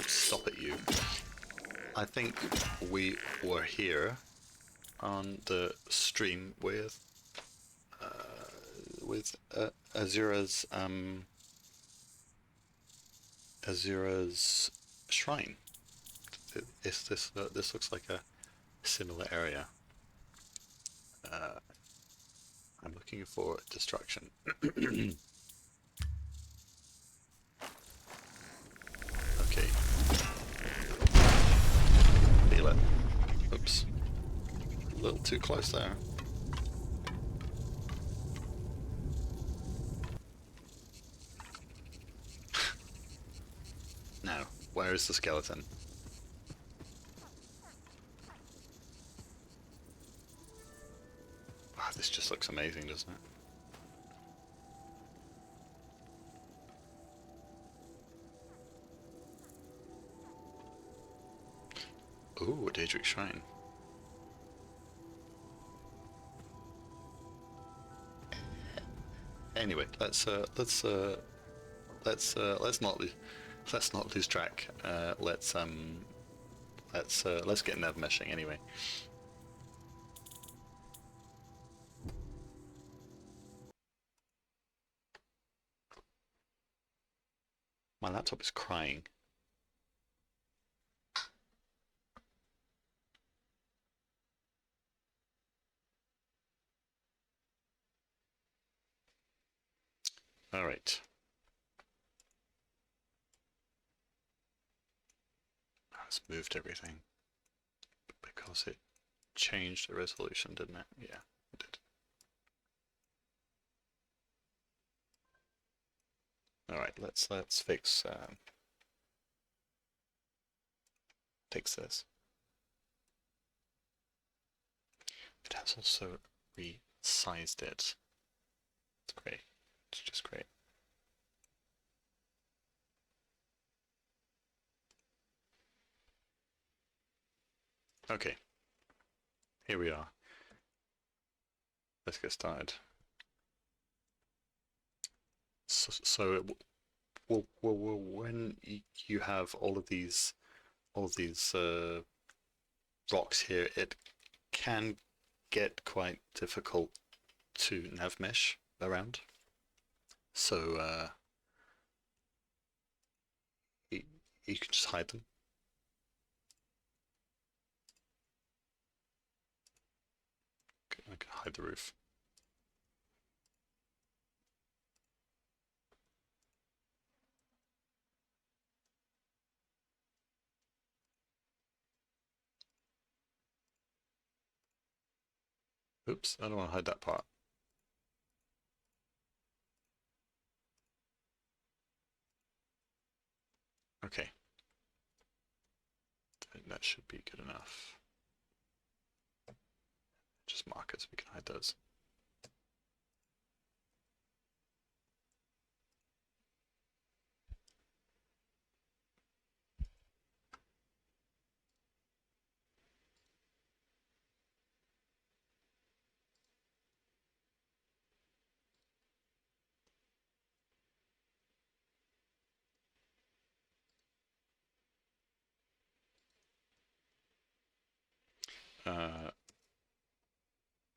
stop it, you. I think we were here on the stream with Azura's shrine. This looks like a similar area. I'm looking for destruction. Okay. Feel it. Oops. A little too close there. Now, where is the skeleton? Wow, this just looks amazing, doesn't it? Ooh, a Daedric Shrine. Anyway, let's not lose track. Let's get navmeshing anyway. My laptop is crying. All right. It's moved everything because it changed the resolution, didn't it? Yeah, it did. All right, let's fix this. It has also resized it. It's great. It's just great. Okay, here we are. Let's get started. So when you have all of these rocks here, it can get quite difficult to navmesh around. So you can just hide them. I can hide the roof. Oops, I don't want to hide that part. Okay. That should be good enough. Just markers, we can hide those.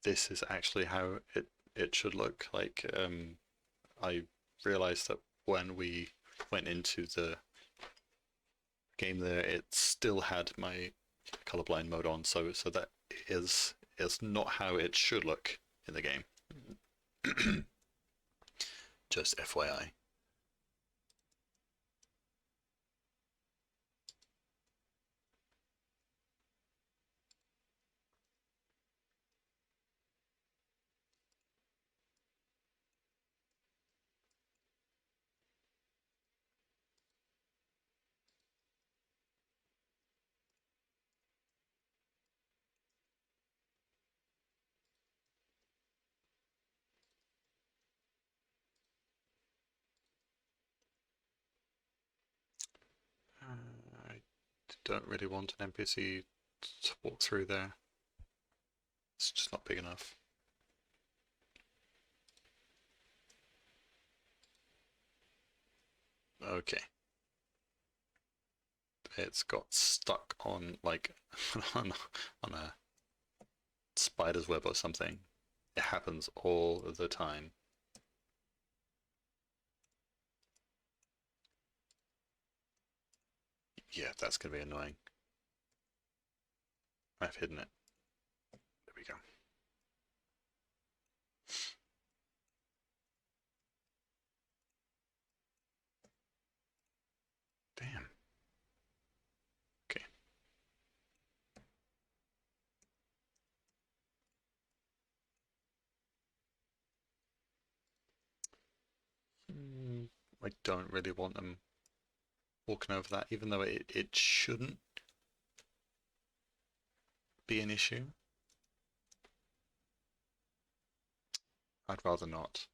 This is actually how it should look like. I realized that when we went into the game there, it still had my colorblind mode on, so that is not how it should look in the game. Just FYI. I don't really want an NPC to walk through there. It's just not big enough. Okay. It's got stuck on like on a spider's web or something. It happens all the time. Yeah, that's gonna be annoying. I've hidden it. There we go. Damn. Okay. I don't really want them walking over that, even though it shouldn't be an issue. I'd rather not.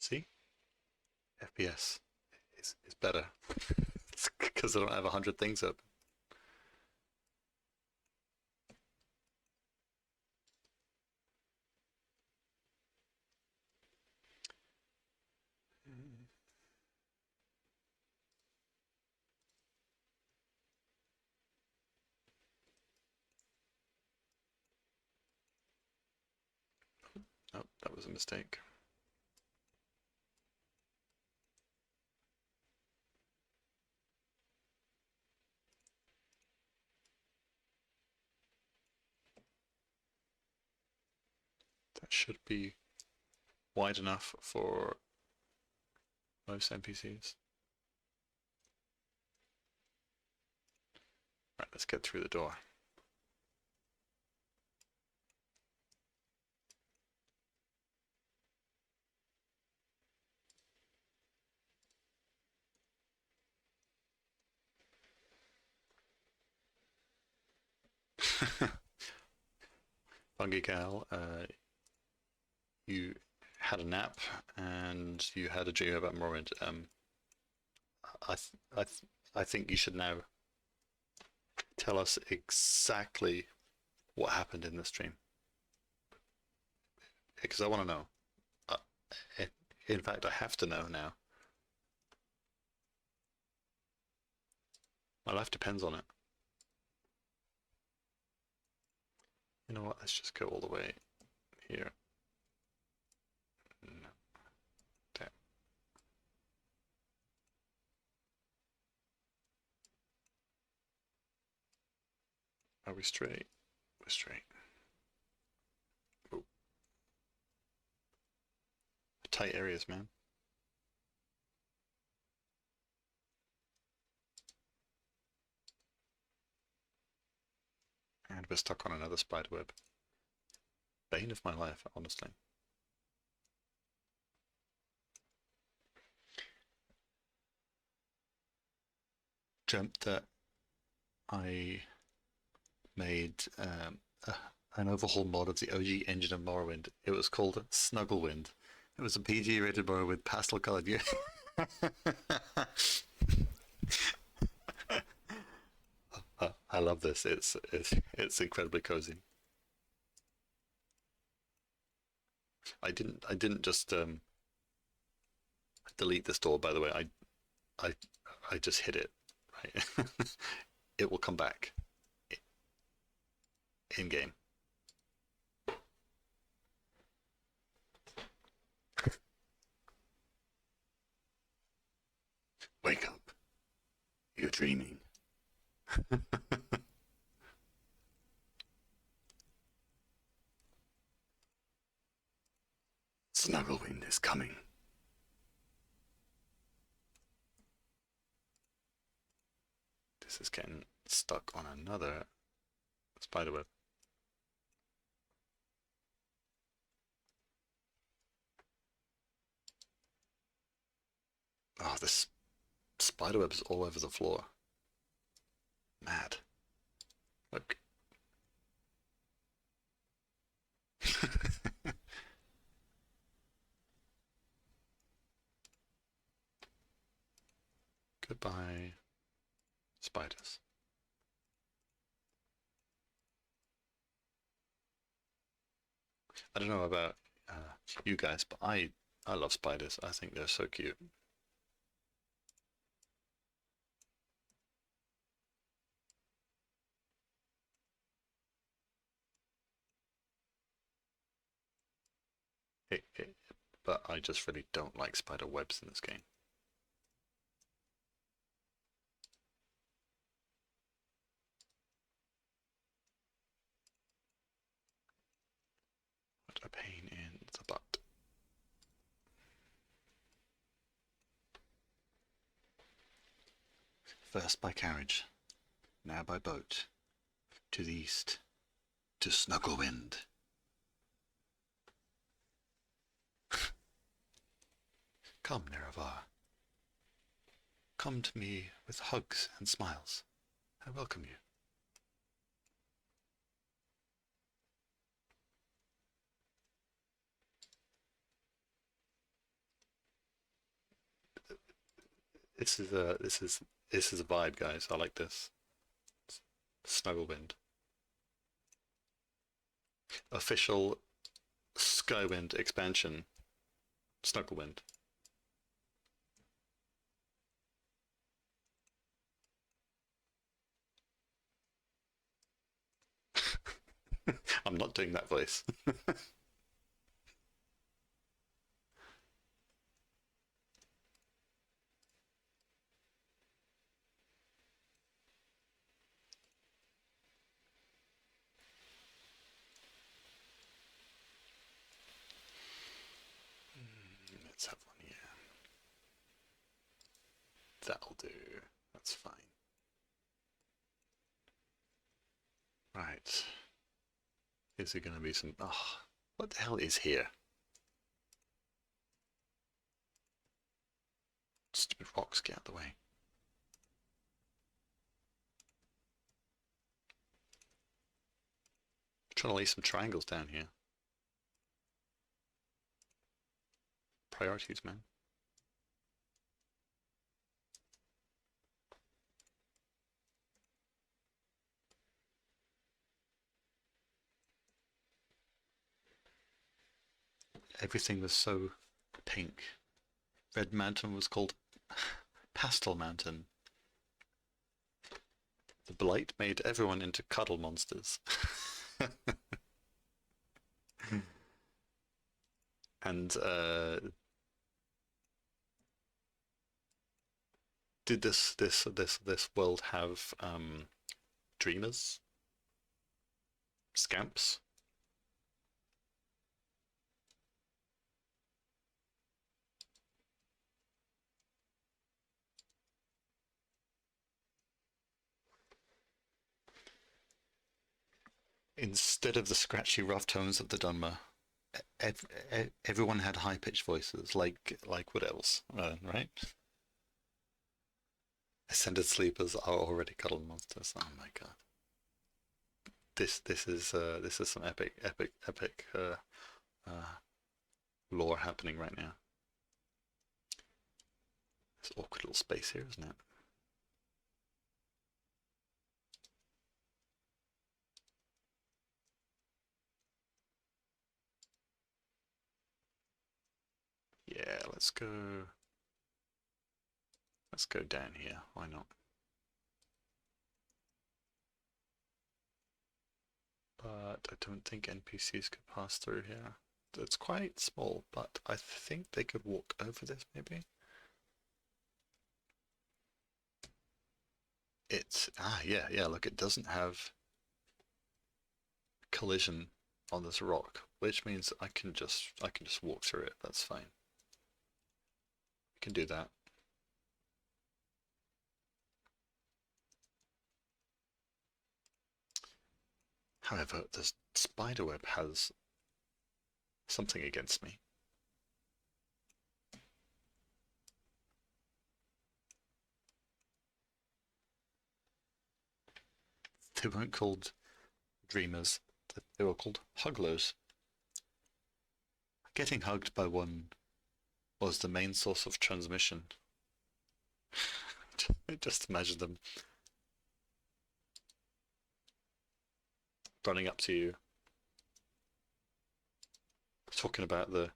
See? FPS is better. It's because I don't have 100 things up. Oh, that was a mistake. That should be wide enough for most NPCs. Right, let's get through the door. Fungi Gal, you had a nap and you had a dream about Morrowind. I, th I, th I think you should now tell us exactly what happened in this dream, because I want to know. Uh, in fact, I have to know now. My life depends on it. You know what? Let's just go all the way here. No. Damn. Are we straight? We're straight. Ooh. Tight areas, man. And we're stuck on another spider web. Bane of my life, honestly. Dreamt that I made an overhaul mod of the OG engine of Morrowind. It was called Snugglewind. It was a PG-rated Morrowind, pastel-colored. I love this. It's incredibly cozy. I didn't just delete this door. By the way, I just hit it. Right, it will come back in game. Wake up! You're dreaming. Snugglewind is coming. This is getting stuck on another spiderweb. Oh, this spiderweb is all over the floor. Mad. Look. Goodbye, spiders. I don't know about you guys, but I love spiders. I think they're so cute. But I just really don't like spider webs in this game. What a pain in the butt. First by carriage, now by boat, to the east, to Snugglewind. Come, Nerevar. Come to me with hugs and smiles. I welcome you. This is a vibe, guys. I like this. Snugglewind. Official Skywind expansion. Snugglewind. I'm not doing that voice. Let's have one here. That'll do. That's fine. Right. Is there going to be some... Oh, what the hell is here? Stupid rocks, get out of the way. I'm trying to lay some triangles down here. Priorities, man. Everything was so pink. Red Mountain was called Pastel Mountain. The blight made everyone into cuddle monsters. And did this world have dreamers? Scamps? Instead of the scratchy, rough tones of the Dunmer, everyone had high-pitched voices, like what else, right? Ascended sleepers are already cuddle monsters. Oh my god! This is some epic lore happening right now. This awkward little space here, isn't it? Yeah, let's go down here. Why not? But I don't think NPCs could pass through here. It's quite small, but I think they could walk over this maybe. It's yeah, look, it doesn't have collision on this rock, which means I can just walk through it. That's fine. I can do that. However, the spiderweb has something against me. They weren't called dreamers, they were called hugglers. Getting hugged by one was the main source of transmission. Just imagine them running up to you, talking about the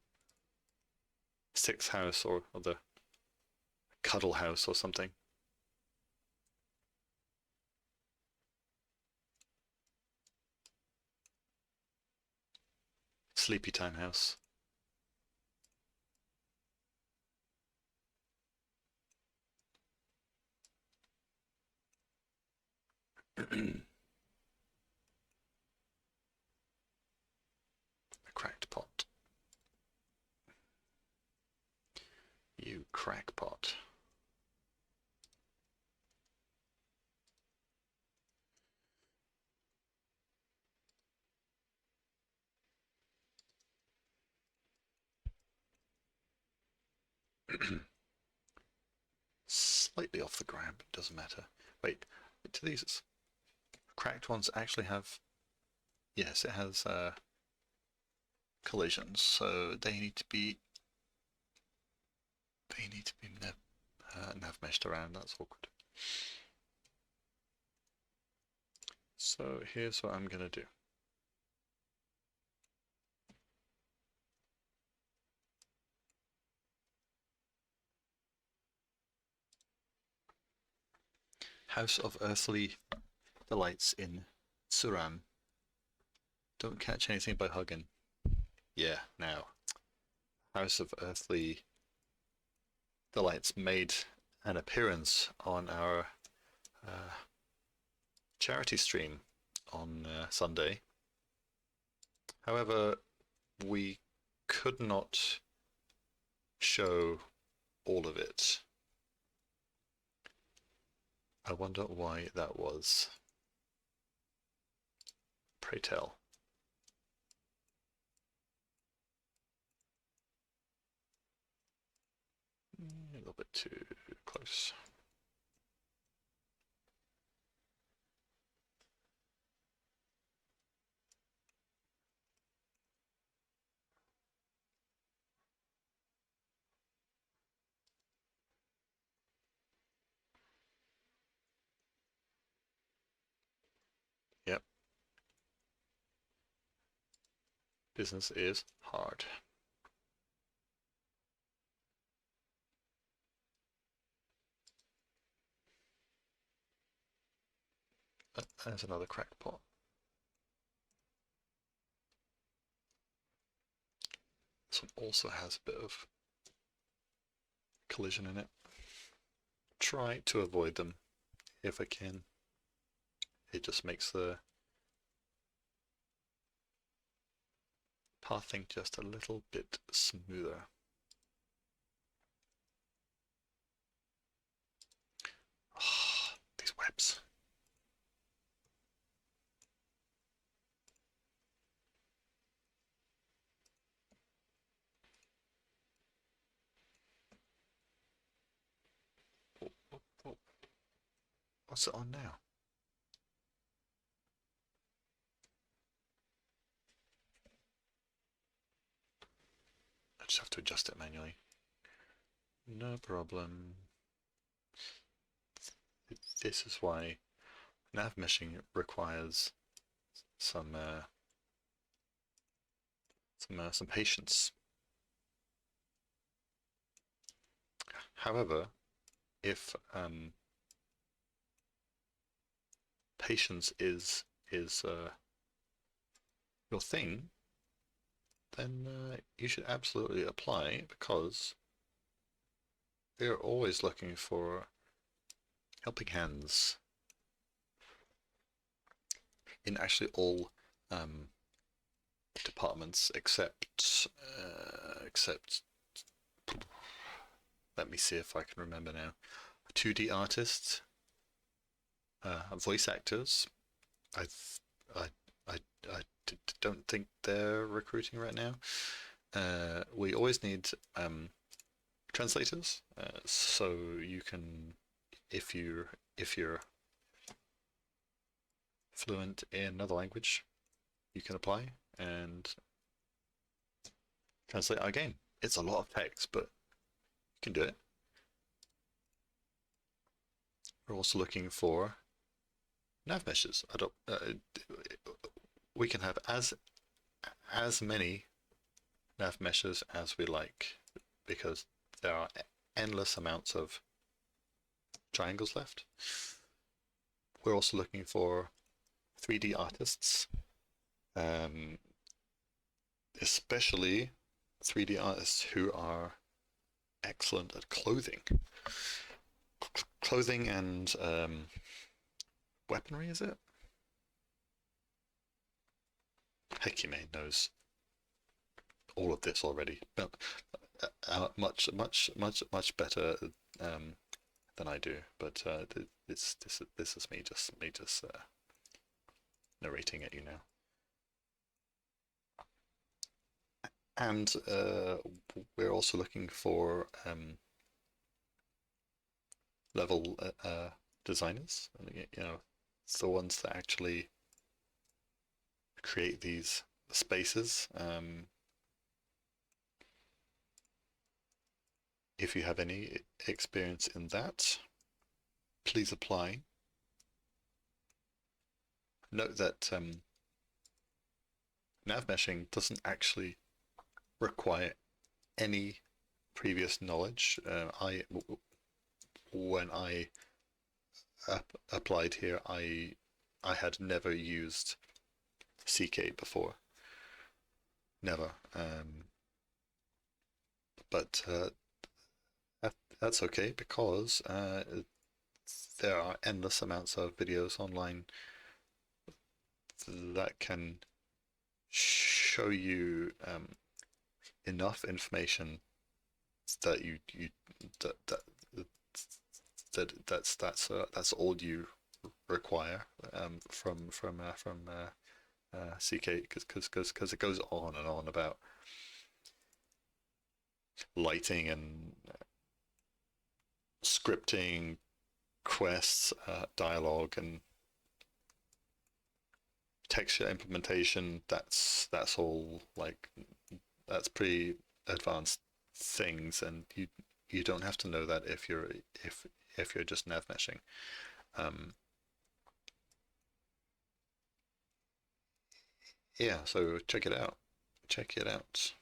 sixth house or the cuddle house or something. Sleepy time house. A cracked pot. You crackpot. Slightly off the ground, but it doesn't matter. Wait, do these cracked ones actually have... Yes, it has collisions, so they need to be nav meshed around. That's awkward. So here's what I'm gonna do. House of Earthly Delights in Suran. Don't catch anything by hugging. Yeah, now. House of Earthly Delights made an appearance on our charity stream on Sunday. However, we could not show all of it. I wonder why that was. Pray tell. A little bit too close. Yep. Business is hard. There's another crackpot. This one also has a bit of collision in it. Try to avoid them if I can. It just makes the pathing just a little bit smoother. Oh, these webs. Oh. What's it on now? I just have to adjust it manually. No problem. This is why navmeshing requires some patience. However, if patience is your thing, then you should absolutely apply, because we're always looking for helping hands in actually all departments except let me see if I can remember now. 2D artists, voice actors. I don't think they're recruiting right now. We always need translators, so you can, if you're fluent in another language, you can apply and translate our game. It's a lot of text, but you can do it. We're also looking for navmeshes. We can have as many navmeshes as we like, because there are endless amounts of triangles left. We're also looking for 3D artists, especially 3D artists who are excellent at clothing and weaponry, is it? Hekime knows all of this already, but much better than I do. But this is me just narrating at you now. And we're also looking for level designers. You know, it's the ones that actually create these spaces. If you have any experience in that, please apply. Note that navmeshing doesn't actually require any previous knowledge. When I applied here, I had never used CK before, never. But that's okay, because there are endless amounts of videos online that can show you enough information that that's all you require from CK, because it goes on and on about lighting and scripting, quests, dialogue, and texture implementation. That's all, like, that's pretty advanced things, and you don't have to know that if you're just navmeshing. Yeah, so check it out. Check it out.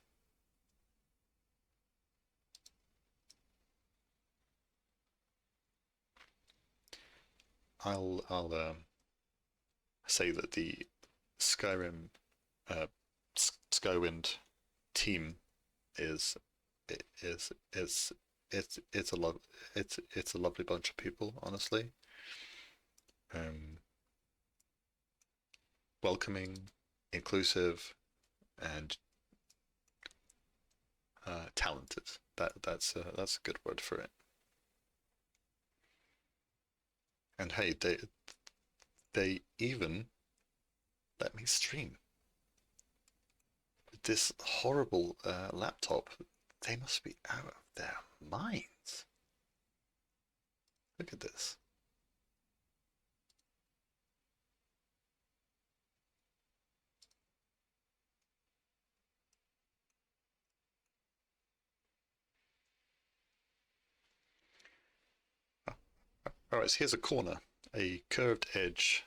I'll say that the Skyrim Skywind team is it's a lovely bunch of people, honestly. Welcoming, inclusive, and talented. That's a good word for it. And hey, they even let me stream. This horrible laptop. They must be out of their minds. Look at this. All right, so here's a corner, a curved edge.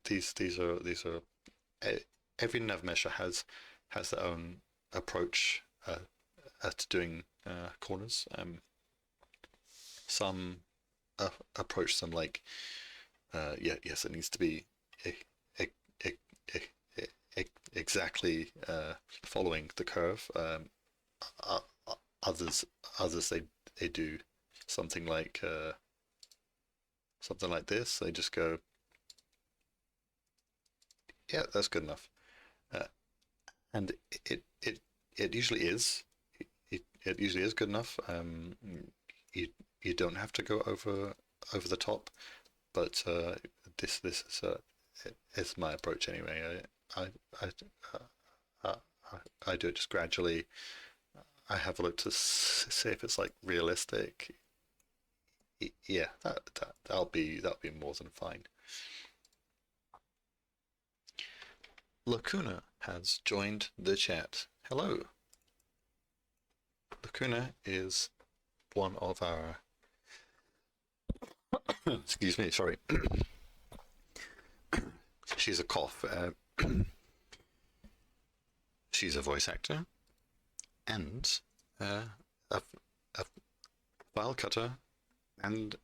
These are every navmesher has their own approach at doing corners. Some approach them like, yes, it needs to be exactly following the curve. Others they do something like this. They just go, yeah, that's good enough, and it usually is. It usually is good enough. You don't have to go over the top, but this is my approach anyway. I do it just gradually. I have a look to see if it's like realistic. Yeah, that'll be more than fine. Lacuna has joined the chat. Hello. Lacuna is one of our excuse me, sorry. She's a cough. She's a voice actor and a file cutter, and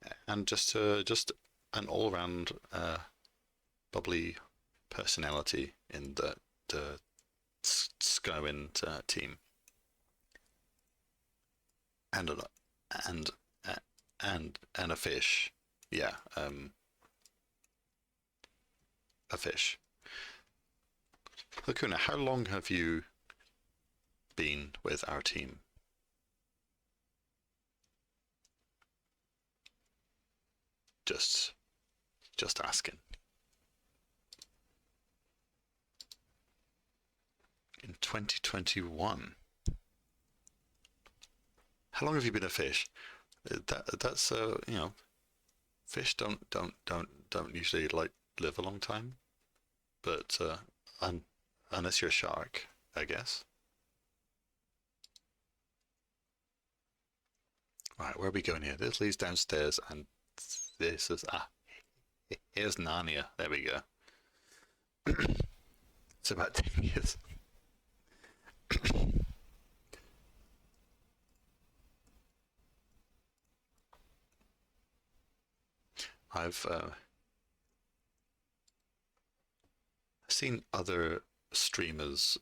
just an all-round bubbly personality in the Skywind team, and a fish. Yeah, a fish. Lacuna, how long have you been with our team? Just asking. In 2021. How long have you been a fish? that's you know, fish don't usually like live a long time, but unless you're a shark, I guess. Right, where are we going here? This leads downstairs, and this is here's Narnia. There we go. It's about 10 years. I've seen other streamers.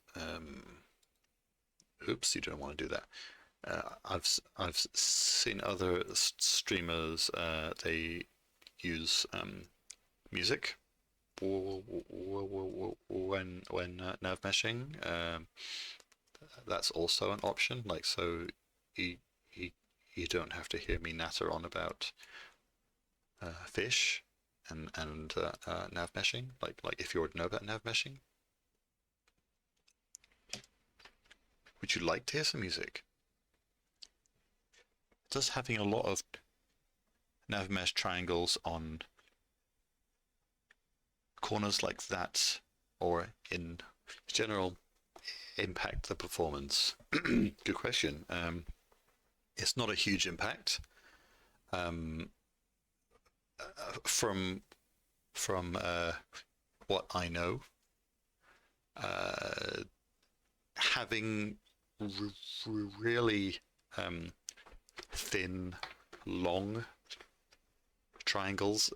Oops, you don't want to do that. I've seen other streamers. They use music when navmeshing. That's also an option. Like so, you, you you don't have to hear me natter on about fish and navmeshing. Like if you already know about navmeshing, would you like to hear some music? Does having a lot of navmesh triangles on corners like that, or in general, impact the performance? Good question. It's not a huge impact. Um, from what I know, having really thin, long triangles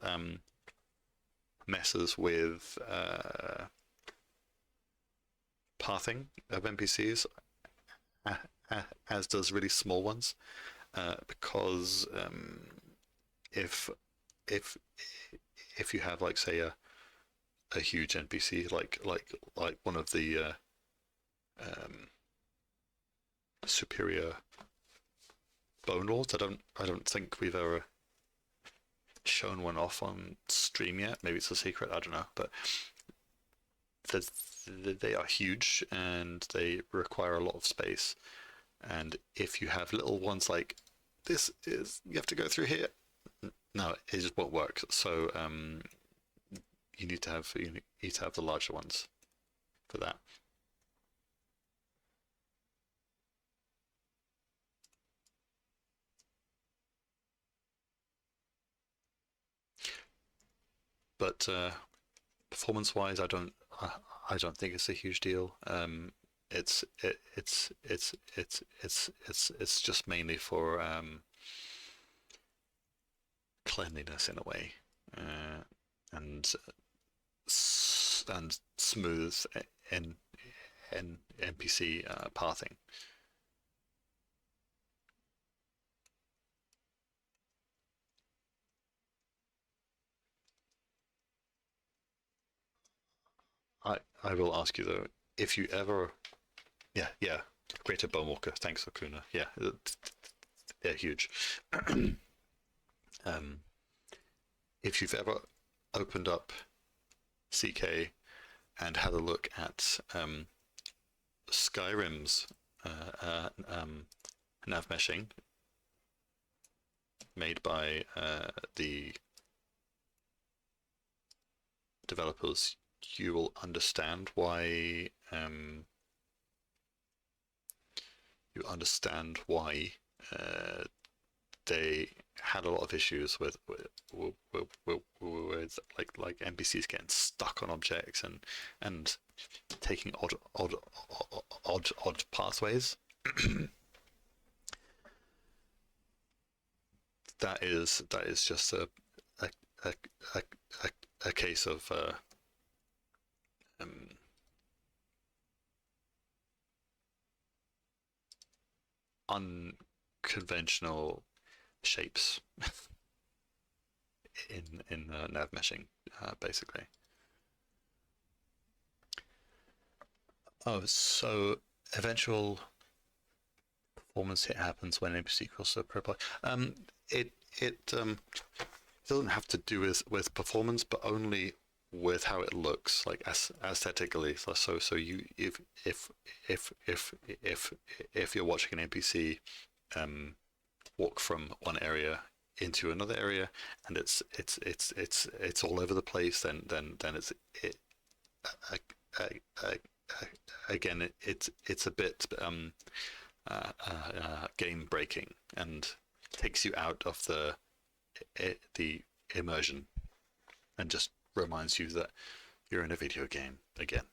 messes with pathing of NPCs, as does really small ones, because if if if you have like say a huge NPC like one of the um, superior bone lords, I don't think we've ever shown one off on stream yet. Maybe it's a secret, I don't know, but they are huge and they require a lot of space. And if you have little ones like this, is you have to go through here. No, it just won't work. So you need to have the larger ones for that. But performance-wise, I don't think it's a huge deal. It's just mainly for cleanliness in a way, and and smooth N, NPC pathing. I will ask you though, if you ever, yeah, Greater Bonewalker. Thanks, Okuna. Yeah, they're huge. um, if you've ever opened up CK and had a look at Skyrim's navmeshing made by the developers, you will understand why they had a lot of issues with like NPCs getting stuck on objects and taking odd pathways. that is just a a, a case of um, unconventional shapes in nav meshing, basically. Oh, so eventual performance hit happens when NPC crosses a profile. It doesn't have to do with performance, but only with how it looks, like aesthetically. So you if you're watching an NPC walk from one area into another area, and it's all over the place, then it uh, uh, uh, again it's a bit game breaking and takes you out of the immersion and just reminds you that you're in a video game again.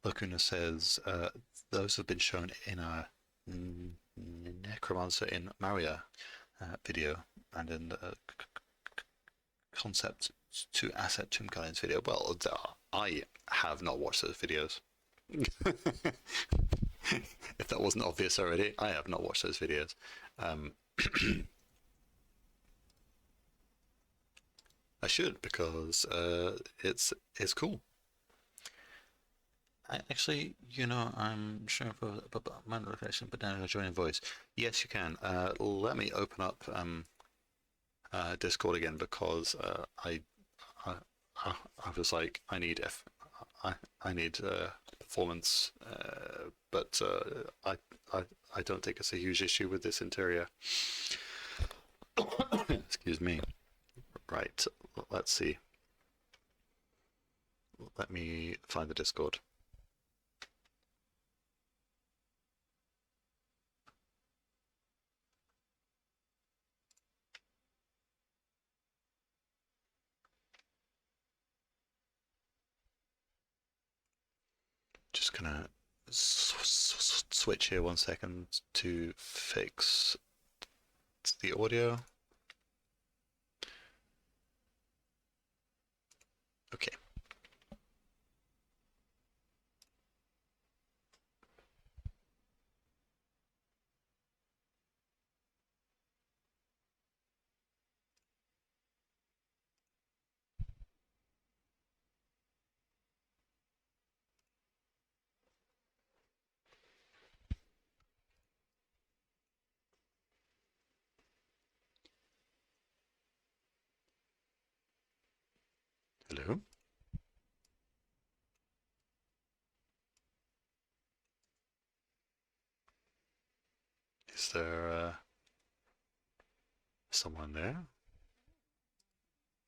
Lacuna says, those have been shown in a Necromancer in Maria video and in the concept to asset Tomb Guardians video. Well, I have not watched those videos. If that wasn't obvious already, I have not watched those videos. I should, because it's cool. Actually, I'm showing for my location, but now joining voice. Yes, you can. Let me open up Discord again, because I was like, I need performance, but I don't think it's a huge issue with this interior. Excuse me. Right, let's see. Let me find the Discord. Just gonna switch here 1 second to fix the audio. Okay. Hello? Is there someone there?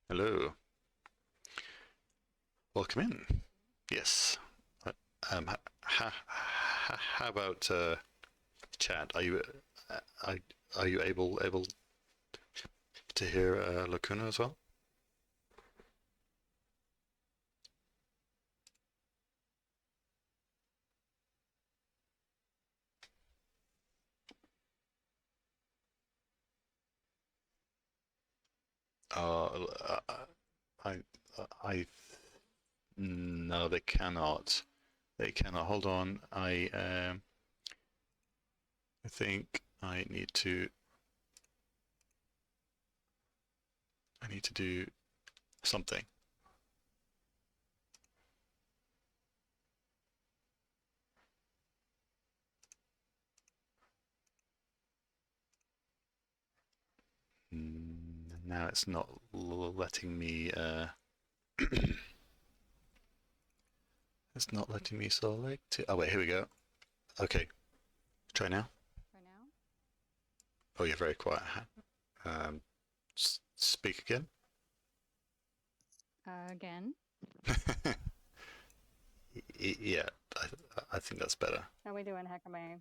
Hello. Welcome in. Yes. How about chat? Are you able to hear Lacuna as well? I no, they cannot. They cannot. Hold on. I think I need to do something. Now it's not letting me it's not letting me select it. Oh wait, here we go. Okay, try now. For now? Oh, you're very quiet. Speak again. Again. Yeah, I think that's better. How we doing, Hekame?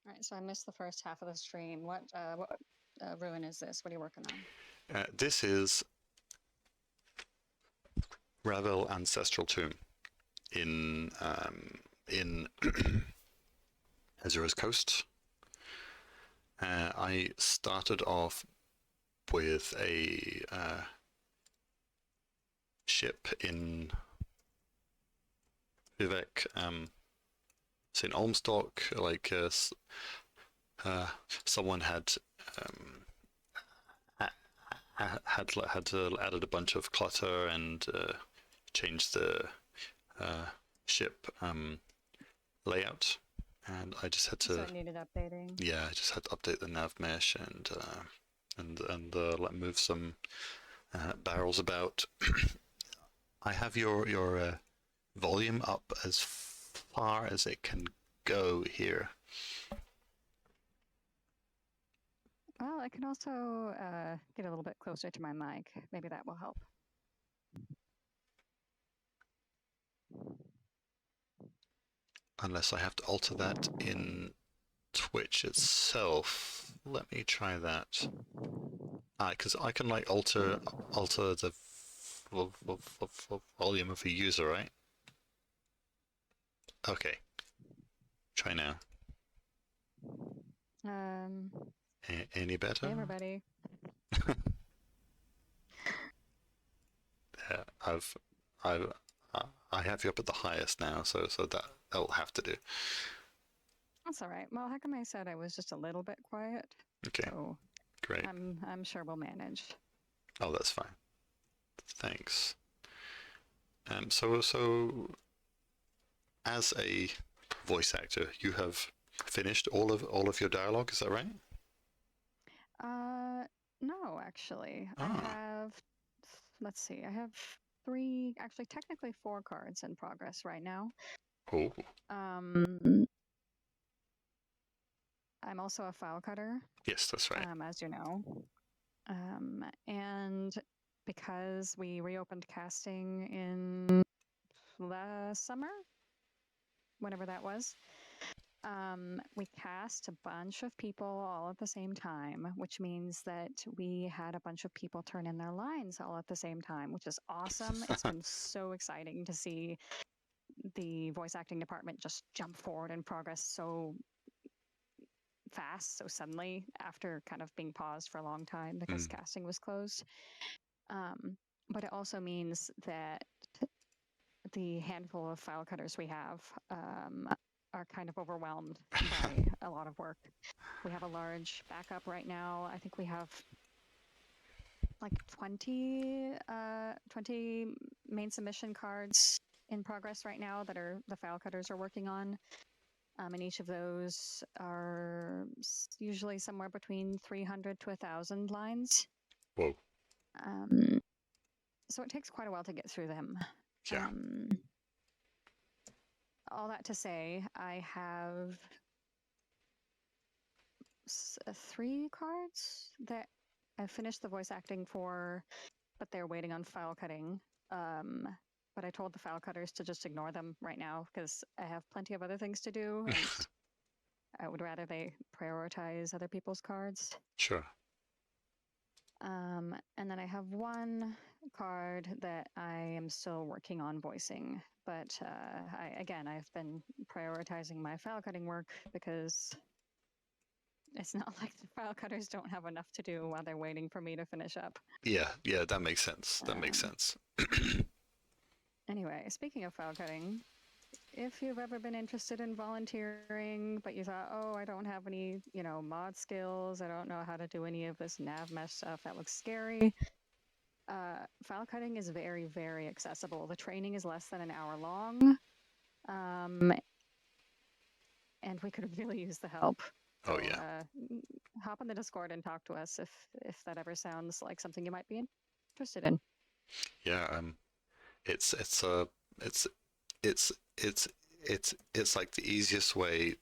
All right, so I missed the first half of the stream. What ruin is this? What are you working on? This is Ravel Ancestral Tomb in Ezra's Coast. I started off with a ship in Vivek, St. Olmstock, like someone had had to added a bunch of clutter and changed the ship layout, and I just had So to it needed updating. I just had to update the nav mesh and like move some barrels about. I have your volume up as far as it can go here. Well, I can also get a little bit closer to my mic. Maybe that will help. Unless I have to alter that in Twitch itself. Let me try that. Because I can like alter the volume of a user, right? Okay. Try now. Um, Any better? Hey, everybody. Yeah, I've I have you up at the highest now, so that'll have to do. That's all right. Well, how come I said I was just a little bit quiet? Okay, So great. I'm sure we'll manage. Oh, that's fine. Thanks. So as a voice actor, you have finished all of your dialogue. Is that right? No, actually, I Ah, have. Let's see. I have three, actually, technically four cards in progress right now. oh, Um, I'm also a file cutter, yes, that's right. as you know. And because we reopened casting in last summer, whenever that was, we cast a bunch of people all at the same time, which means that we had a bunch of people turn in their lines all at the same time, which is awesome. It's been so exciting to see the voice acting department just jump forward and progress so fast, so suddenly after kind of being paused for a long time because casting was closed. But it also means that the handful of file cutters we have are kind of overwhelmed by a lot of work. We have a large backup right now. I think we have like 20 main submission cards in progress right now that are the file cutters are working on. And each of those are usually somewhere between 300 to 1,000 lines. Whoa. So it takes quite a while to get through them. Yeah. All that to say, I have three cards that I finished the voice acting for, but they're waiting on file cutting. But I told the file cutters to just ignore them right now because I have plenty of other things to do, and I would rather they prioritize other people's cards. Sure. And then I have one card that I am still working on voicing, but I've been prioritizing my file cutting work because it's not like the file cutters don't have enough to do while they're waiting for me to finish up. Yeah, that makes sense. That makes sense. Anyway, speaking of file cutting, if you've ever been interested in volunteering, but you thought, oh, I don't have any, mod skills, I don't know how to do any of this navmesh stuff, that looks scary. File cutting is very, very accessible. The training is less than an hour long, and we could really use the help. Oh So yeah. hop on the Discord and talk to us if that ever sounds like something you might be interested in. Yeah. It's it's uh it's it's it's it's like the easiest way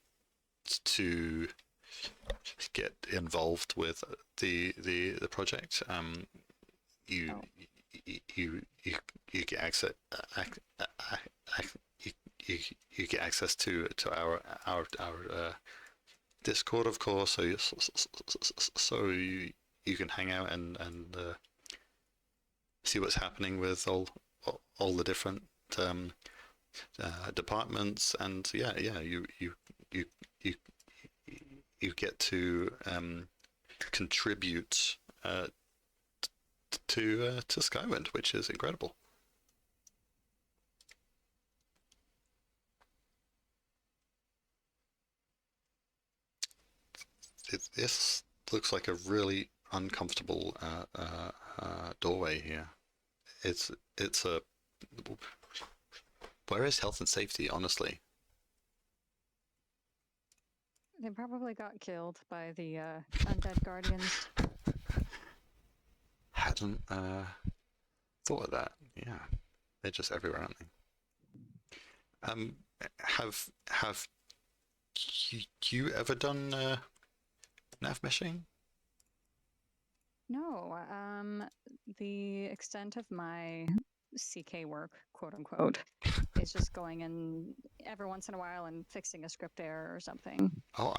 to get involved with the project. You Oh. you you you get access you, you get access to our Discord, of course, so you can hang out and see what's happening with all the different um, departments, and you you you get to contribute to Skywind, which is incredible. This looks like a really uncomfortable doorway here. It's a where is health and safety, honestly? They probably got killed by the undead guardians. Hadn't thought of that. Yeah, they're just everywhere, aren't they? Have you ever done navmeshing? No, the extent of my CK work, quote unquote, is just going in every once in a while and fixing a script error or something. Oh,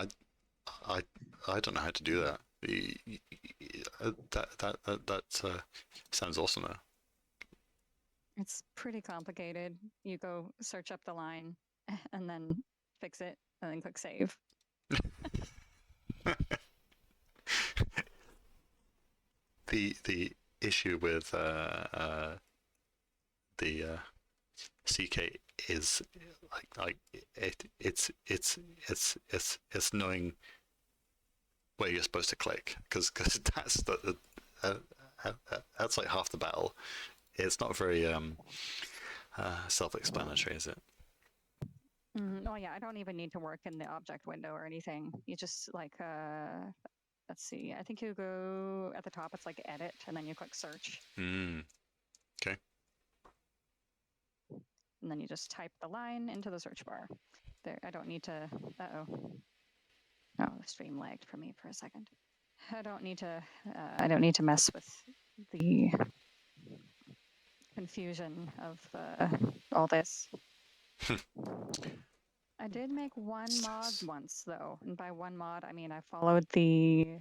I don't know how to do that. That sounds awesome though. It's pretty complicated. You go search up the line and then fix it and then click save. The issue with the CK is it's knowing where you're supposed to click, because that's that's like half the battle. It's not very self-explanatory, is it? Oh yeah, I don't even need to work in the object window or anything. You just like let's see. I think you go at the top. It's like edit, and then you click search. Okay. And then you just type the line into the search bar. There, I don't need to. Oh, the stream lagged for me for a second. I don't need to mess with the confusion of all this. I did make one mod once, though, and by one mod I mean I followed the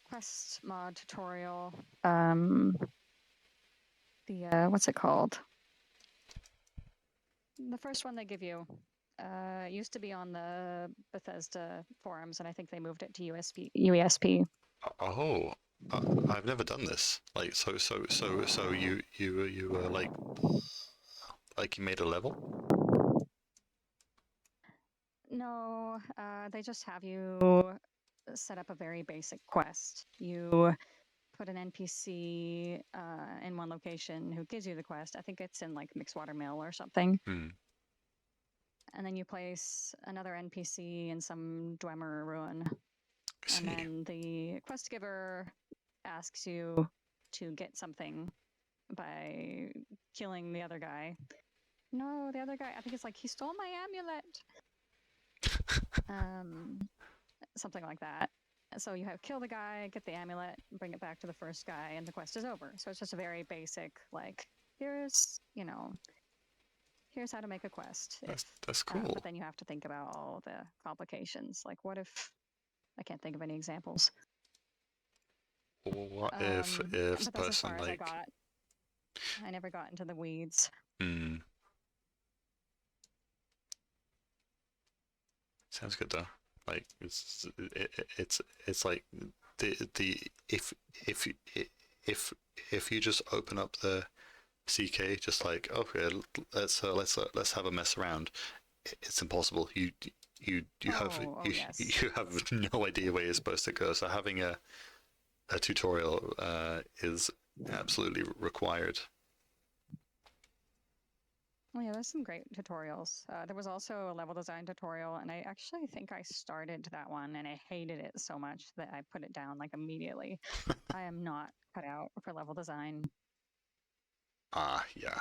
quest mod tutorial. What's it called? The first one they give you. Used to be on the Bethesda forums, and I think they moved it to UESP. Oh, I've never done this. Like, so you were like you made a level? No, they just have you set up a very basic quest. You put an NPC in one location who gives you the quest. I think it's in like Mixwater Mill or something. And then you place another NPC in some Dwemer ruin. And then the quest giver asks you to get something by killing the other guy. No, the other guy, I think it's like, he stole my amulet. Something like that. So you have kill the guy, get the amulet, bring it back to the first guy, and the quest is over. So it's just a very basic, like, here's how to make a quest. That's cool. But then you have to think about all the complications. Like, what if I can't think of any examples? What if the but that's as person far as like I never got into the weeds. Sounds good though. Like it's like the if you just open up the CK, just like, okay, let's have a mess around. It's impossible. You have no idea where you're supposed to go. So having a tutorial is absolutely required. Oh yeah, there's some great tutorials. There was also a level design tutorial, and I actually think I started that one, and I hated it so much that I put it down like immediately. I am not cut out for level design. Yeah.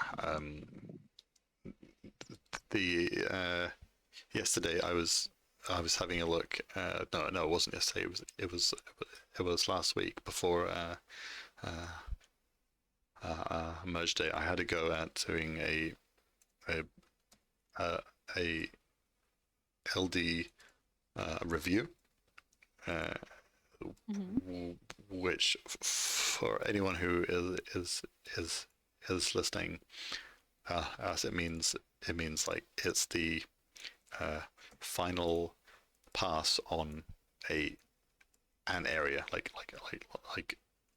The yesterday I was having a look. No, it wasn't yesterday. It was last week before merge day. I had to go at doing a LD review, which for anyone who is listening, as it means like it's the final pass on an area, like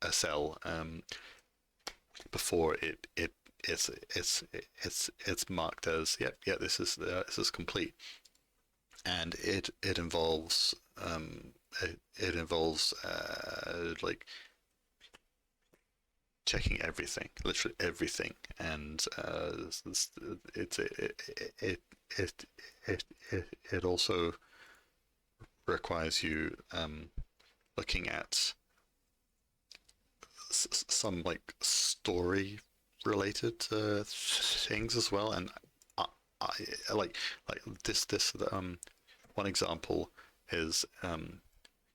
a cell, before it's marked as this is complete, and it involves it involves like checking everything, literally everything, and it it it also requires you looking at some like story related things as well, and I like this one example is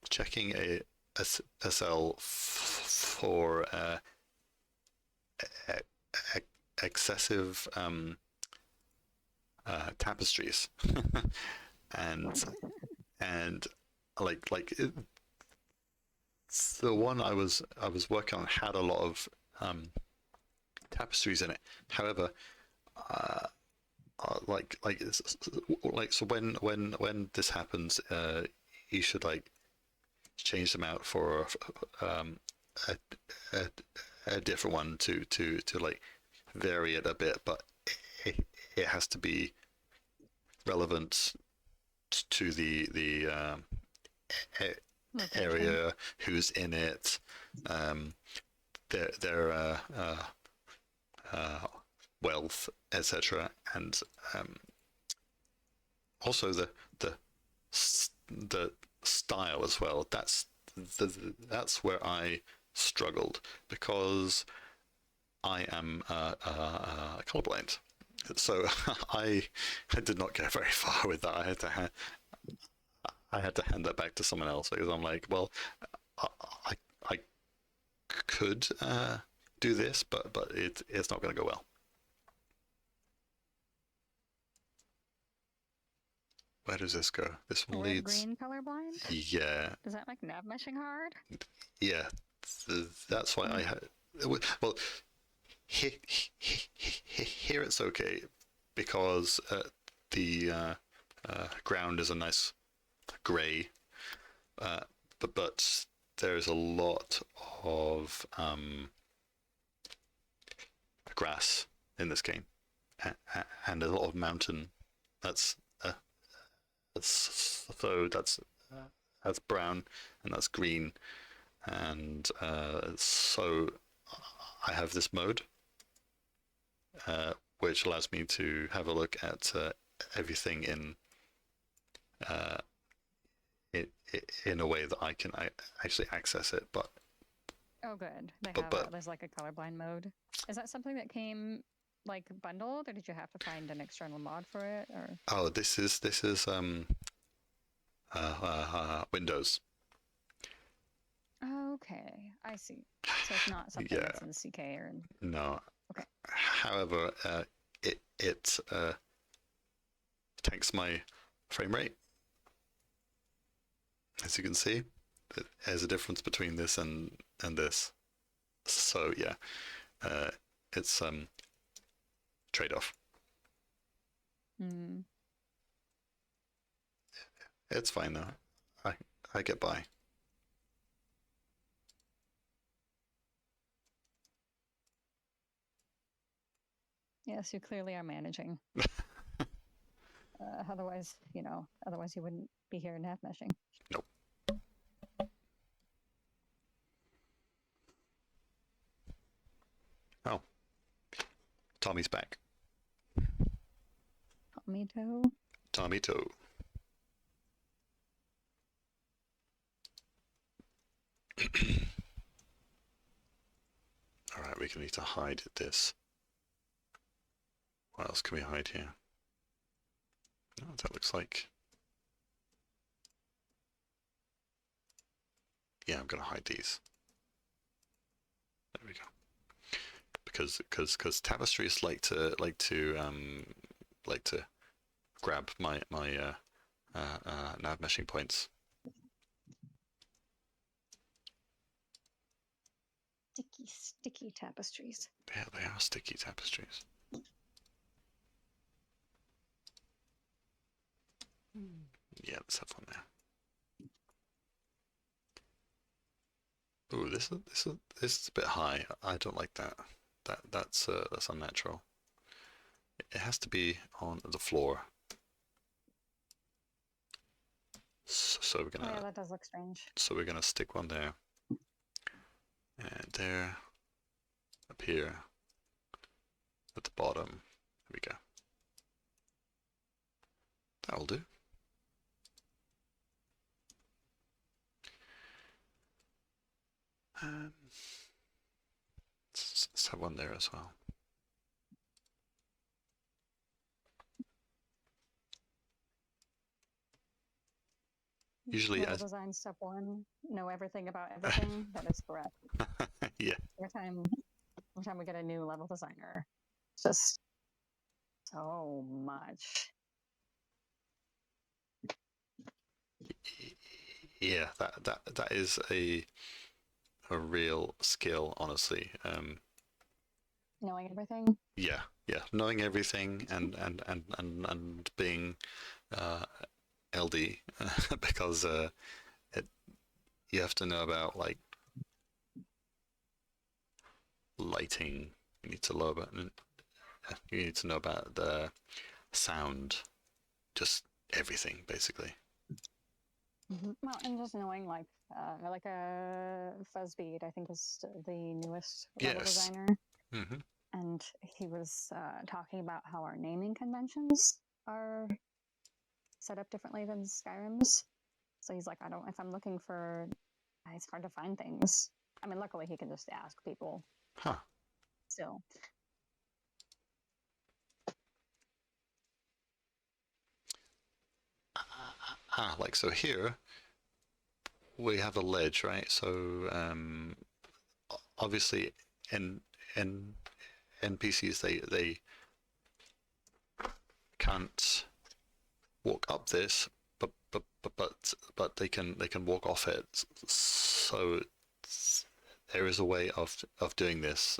checking a SL for excessive tapestries and and the one I was working on had a lot of tapestries in it. However, so when this happens, you should like change them out for a, a, a different one to like vary it a bit, but it has to be relevant to the area, who's in it, their wealth, etc., and also the style as well. That's where I struggled because I am colorblind, so I did not get very far with that. I had to hand that back to someone else because I'm like, well, I could do this, but it's not going to go well. Where does this go? This one leads. Green colorblind? Yeah. Does that make navmeshing hard? Yeah, that's why I had. Well, here it's okay because the ground is a nice grey, but there's a lot of grass in this game, and a lot of mountain. That's brown and that's green, and so I have this mode which allows me to have a look at everything in a way that I can actually access it. But oh, good. There's like a colorblind mode. Is that something that came like bundled, or did you have to find an external mod for it? Or this is Windows. oh, okay, I see. So it's not something that's in the CK or in... No. Okay. However, it takes my frame rate. As you can see, there's a difference between this and this. So yeah, it's trade-off. Mm. It's fine though. I get by. Yes, you clearly are managing. Otherwise you wouldn't be here navmeshing. Nope. Oh, Tommy's back. Tommy Toe. Tommy Toe. All right, we can need to hide this. What else can we hide here? No, that looks like. Yeah, I'm gonna hide these. There we go. Because tapestries like to grab my navmeshing points. Sticky tapestries. Yeah, they are sticky tapestries. Yeah, let's have one there. Ooh, this is a bit high. I don't like that. That's unnatural. It has to be on the floor. So we're Oh yeah, gonna that does look strange. stick one there, and there, up here, at the bottom. There we go. That'll do. Let's have one there as well. Usually, Level design step 1: know everything about everything. That is correct. yeah. Every time we get a new level designer, it's just so much. Yeah, that is a real skill, honestly. Knowing everything. Yeah, knowing everything and being LD because you have to know about like lighting. You need to know about the sound, just everything basically. Well, and just knowing like a Fuzzbeat, I think is the newest level designer. Mm-hmm. And he was talking about how our naming conventions are set up differently than Skyrim's. So he's like, if I'm looking for, it's hard to find things. I mean, luckily he can just ask people. Huh. Still. Like so here we have a ledge, right? So obviously in NPCs they can't walk up this, but they can walk off it. So there is a way of doing this,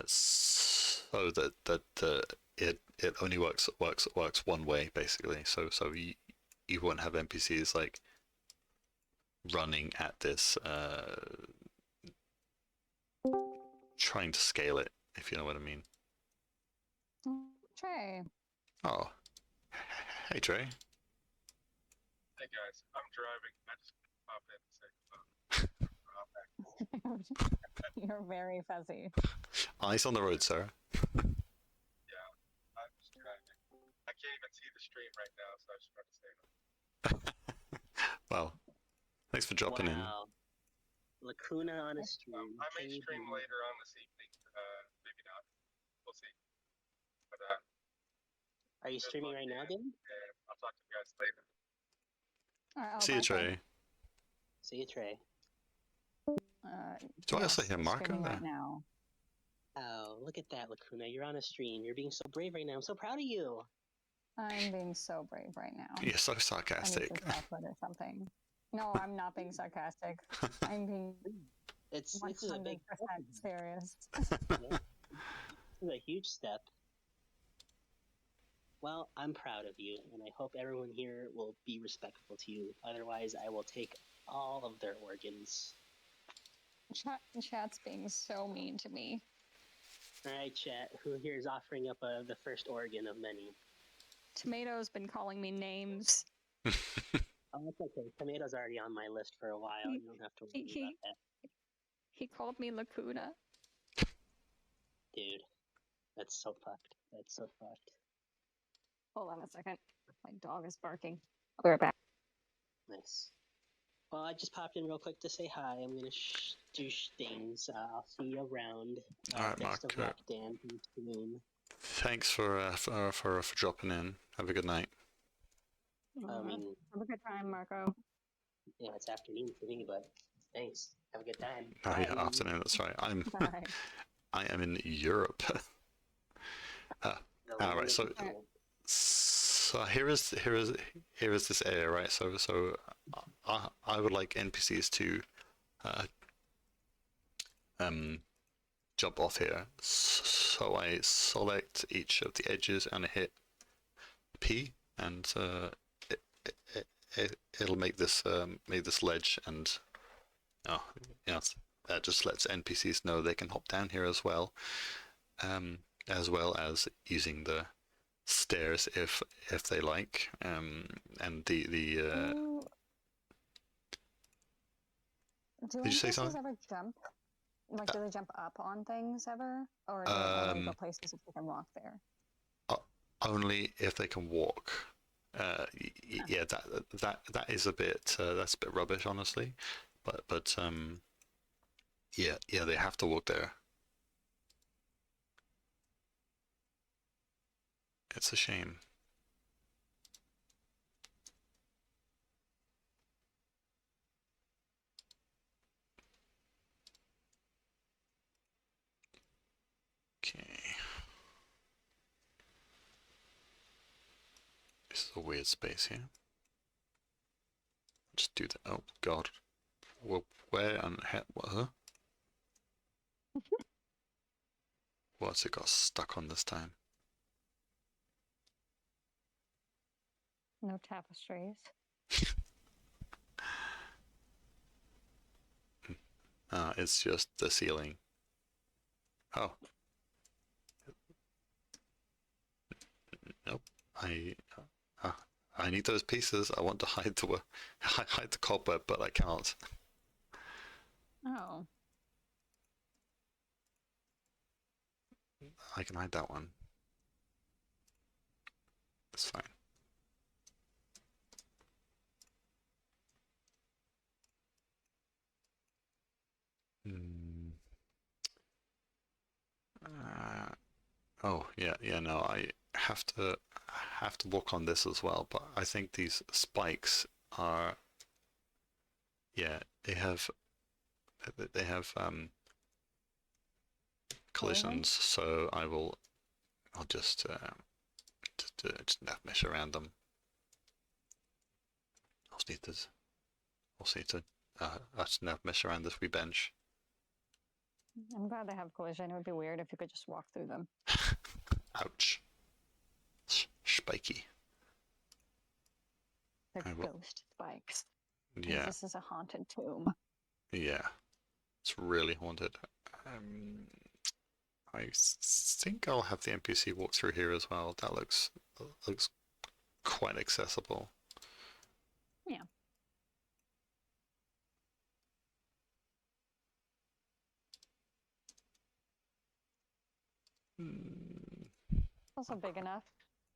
so that it only works one way basically. So you won't have NPCs like running at this, trying to scale it, if you know what I mean. Trey. Oh, hey Trey. Hey guys, I'm driving. I just pop in and say You're very fuzzy. Eyes on the road, sir. Yeah, I'm just driving. I can't even see the stream right now, so I just want to say that. Well, thanks for dropping in. Lacuna on a stream. I may stream later on this evening. Maybe not. We'll see. But are you streaming right now, Dan? Yeah, I'll talk to you guys later. See you, Trey. See you, Trey. Do I also hear Marco there? Right now. Oh, look at that, Lacuna. You're on a stream. You're being so brave right now. I'm so proud of you. I'm being so brave right now. You're so sarcastic. I need to or something. No, I'm not being sarcastic. I'm being This 100% is a big serious. Yeah. This is a huge step. Well, I'm proud of you, and I hope everyone here will be respectful to you. Otherwise, I will take all of their organs. Chat's being so mean to me. All right, chat. Who here is offering up the first organ of many? Tomato's been calling me names. Oh, that's okay. Tomato's already on my list for a while. You don't have to worry about that. He called me Lacuna. Dude, that's so fucked. That's so fucked. Hold on a second. My dog is barking. I'll be right back. Nice. Well, I just popped in real quick to say hi. I'm gonna do things. I'll see you around. All right, best Mark. of luck, Dan. Thanks for dropping in. Have a good night. I mean, have a good time, Marco. Yeah, it's afternoon for me, but thanks. Have a good time. Oh yeah, afternoon. That's right. I am in Europe. All right. So here is this area, right? So I would like NPCs to jump off here. So I select each of the edges and I hit P, and it'll make this ledge, and that just lets NPCs know they can hop down here as well as using the stairs if they like. And the Do Did you say NPCs something? ever jump? Like, do they jump up on things ever, or do they only go places if they can walk there? Only if they can walk. Yeah, that is a bit that's a bit rubbish, honestly. But yeah, they have to walk there. It's a shame. Okay. This is a weird space here. Just do that. Oh God. Well, where and what? Huh? What's it got stuck on this time? No tapestries. It's just the ceiling. Oh. Nope. I need those pieces. I want to hide the cobweb, but I can't. Oh. I can hide that one. It's fine. Oh yeah, no, I have to walk on this as well, but I think these spikes are, yeah, they have collisions, so I'll just navmesh around them. I'll need to navmesh around this wee bench. I'm glad they have collision. It would be weird if you could just walk through them. Ouch. Spiky. They're ghost spikes. Yeah. This is a haunted tomb. Yeah. It's really haunted. I think I'll have the NPC walk through here as well. That looks quite accessible. Yeah. Also big enough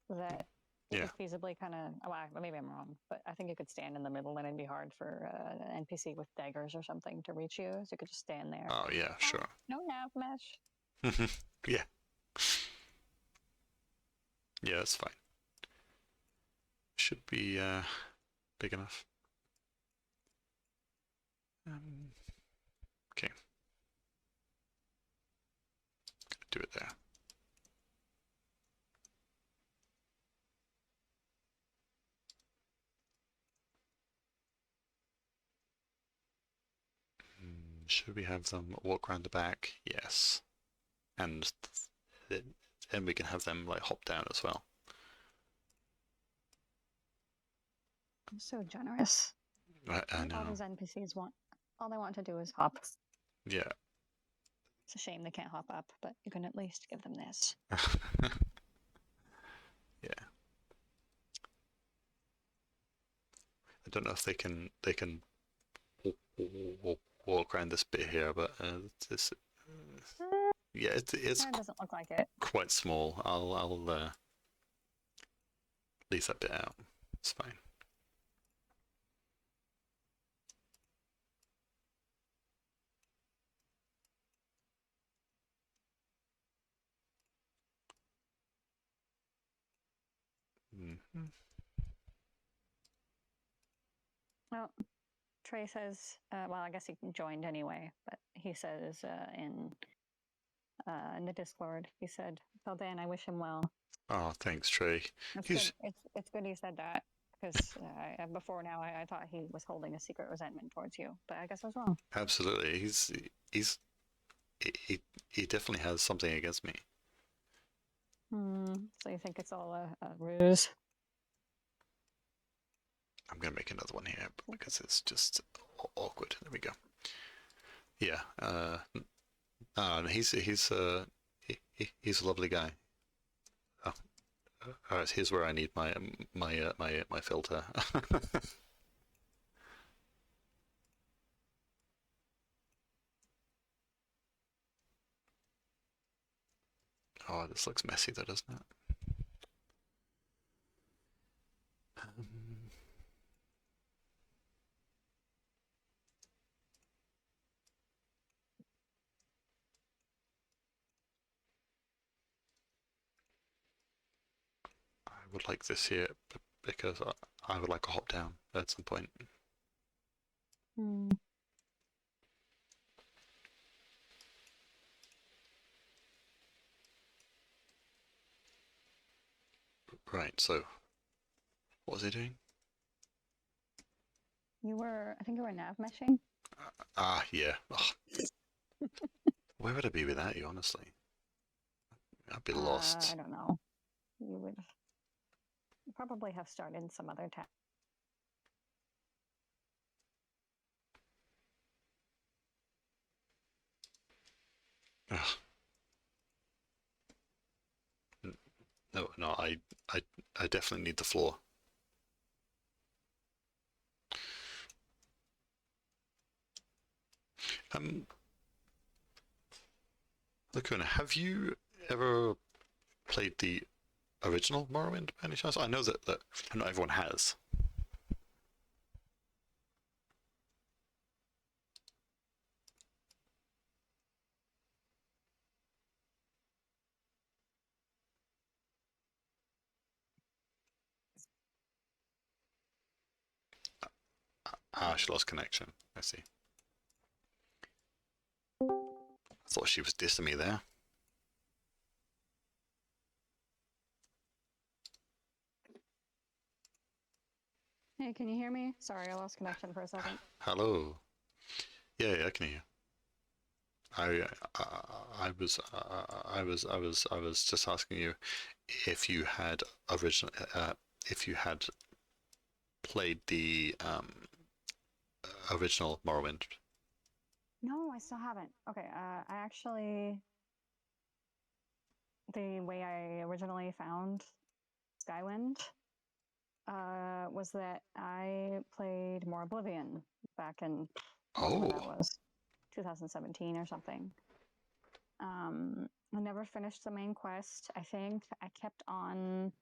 that you could feasibly kind of, well, maybe I'm wrong, but I think you could stand in the middle and it'd be hard for an NPC with daggers or something to reach you. So you could just stand there. Oh yeah, sure. No nav mesh. Yeah. Yeah, that's fine. Should be big enough. Okay. Gonna do it there. Should we have them walk around the back? Yes. And then we can have them like hop down as well. I'm so generous. I know. All these NPCs all they want to do is hop. Yeah. It's a shame they can't hop up, but you can at least give them this. Yeah. I don't know if they can walk around this bit here, but this yeah, it's It doesn't look like it. quite small. I'll leave that bit out. It's fine. Mm-hmm. Well, Trey says, well, I guess he joined anyway, but he says in the Discord, he said, "Tell Dan I wish him well." Oh, thanks, Trey. It's good he said that, because before now I thought he was holding a secret resentment towards you, but I guess I was wrong. Absolutely, he definitely has something against me. So you think it's all a ruse? I'm gonna make another one here because it's just awkward. There we go. Yeah. He's a lovely guy. Oh, Alright, here's where I need my my filter. Oh, this looks messy though, doesn't it? I would like this here because I would like a hop down at some point. Hmm. Right, so what was he doing? I think you were navmeshing. Yeah. Ugh. Where would I be without you, honestly? I'd be lost. I don't know. You would probably have started some other task. Ugh. No, I definitely need the floor. Lacuna, have you ever played the original Morrowind by any chance? I know that not everyone has. She lost connection. I see. I thought she was dissing me there. Hey, can you hear me? Sorry, I lost connection for a second. Hello. Yeah, I can hear you. I was just asking you if you had if you had played the original Morrowind. No, I still haven't. Okay, I actually, the way I originally found Skywind was that I played more Oblivion back in whenever that Oh, was, 2017 or something. I never finished the main quest. I think I kept on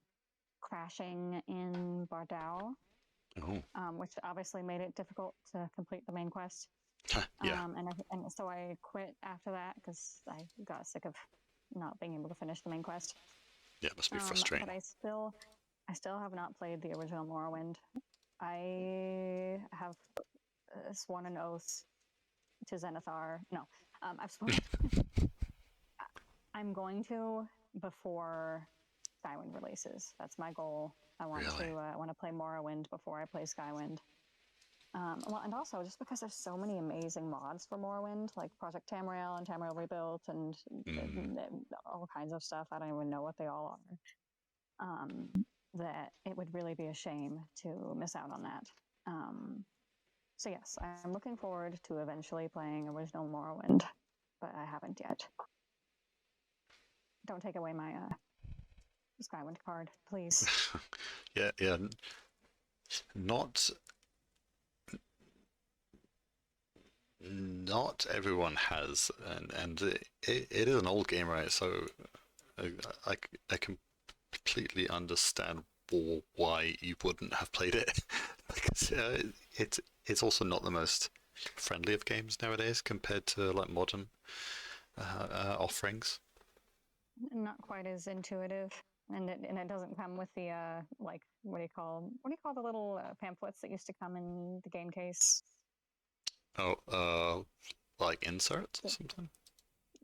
crashing in Bardal, oh, which obviously made it difficult to complete the main quest. yeah, And so I quit after that because I got sick of not being able to finish the main quest. yeah. It must be frustrating. But I still have not played the original Morrowind. I have sworn an oath to Zenithar. No, I've sworn. I'm going to before Skywind releases. That's my goal. I want Really? to play Morrowind before I play Skywind. Well, and also just because there's so many amazing mods for Morrowind, like Project Tamriel and Tamriel Rebuilt, and all kinds of stuff. I don't even know what they all are. That it would really be a shame to miss out on that. So yes, I'm looking forward to eventually playing original Morrowind, but I haven't yet. Don't take away my Skywind card, please. Yeah. Not not everyone has, and it is an old game, right? So I can completely understand why you wouldn't have played it. Because it's also not the most friendly of games nowadays compared to like modern offerings. Not quite as intuitive, and it doesn't come with the like what do you call the little pamphlets that used to come in the game case? Oh, like inserts or something.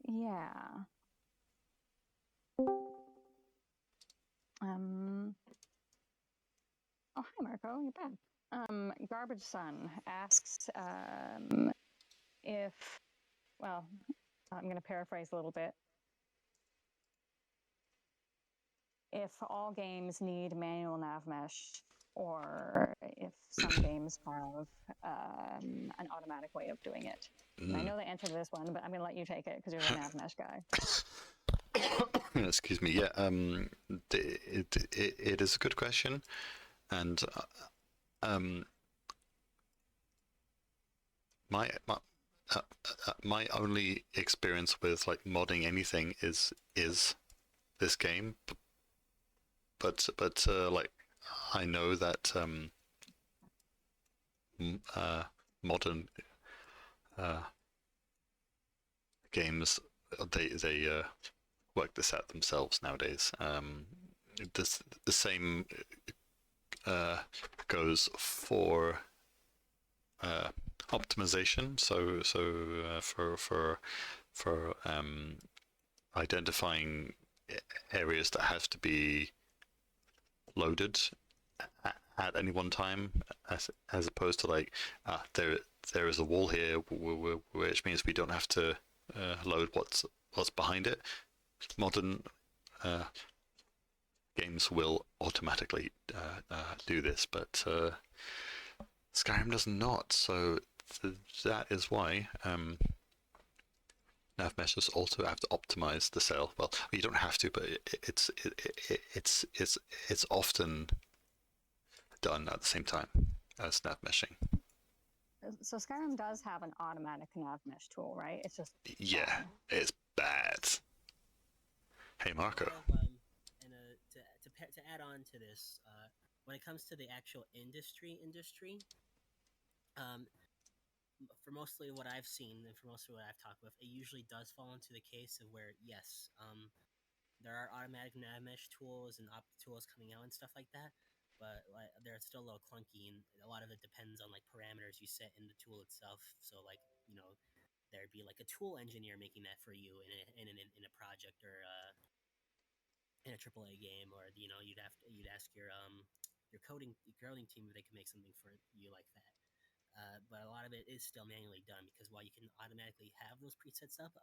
Yeah. Oh, hi, Marco. You're back. Garbage Son asks if, well, I'm going to paraphrase a little bit. If all games need manual navmesh, or if some games have an automatic way of doing it. And I know the answer to this one, but I'm going to let you take it because you're the navmesh guy. Excuse me. Yeah. It is a good question, and um, my my my only experience with like modding anything is this game, but like I know that modern games they work this out themselves nowadays. The same goes for optimization. So for identifying areas that have to be loaded at any one time, as opposed to like there is a wall here, which means we don't have to load what's behind it. Modern games will automatically do this, but Skyrim does not. So that is why Navmeshers also have to optimize the cell. Well, you don't have to, but it's often done at the same time as Navmeshing. So Skyrim does have an automatic navmesh tool, right? It's just Yeah, bad. it's bad. Hey, Marco. And to add on to this, when it comes to the actual industry, for mostly what I've seen and for mostly what I've talked with, it usually does fall into the case of where yes, there are automatic navmesh tools and opt tools coming out and stuff like that, but like they're still a little clunky, and a lot of it depends on like parameters you set in the tool itself. So like there'd be like a tool engineer making that for you in a project or in a AAA game, or you'd ask your coding team if they could make something for you like that. But a lot of it is still manually done because while you can automatically have those presets up,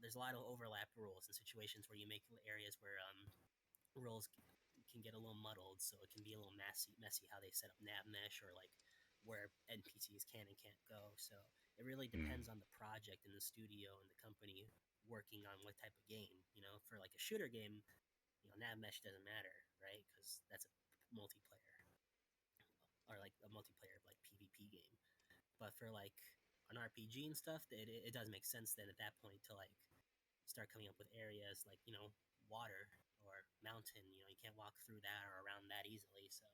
there's a lot of overlap rules and situations where you make areas where rules can get a little muddled, so it can be a little messy how they set up navmesh or like where NPCs can and can't go. So it really depends on the project and the studio and the company working on what type of game. For like a shooter game, navmesh doesn't matter, right? Because that's a multiplayer or like a multiplayer like PvP game. But for like an RPG and stuff, it does make sense then at that point to like start coming up with areas like water or mountain. You can't walk through that or around that easily. So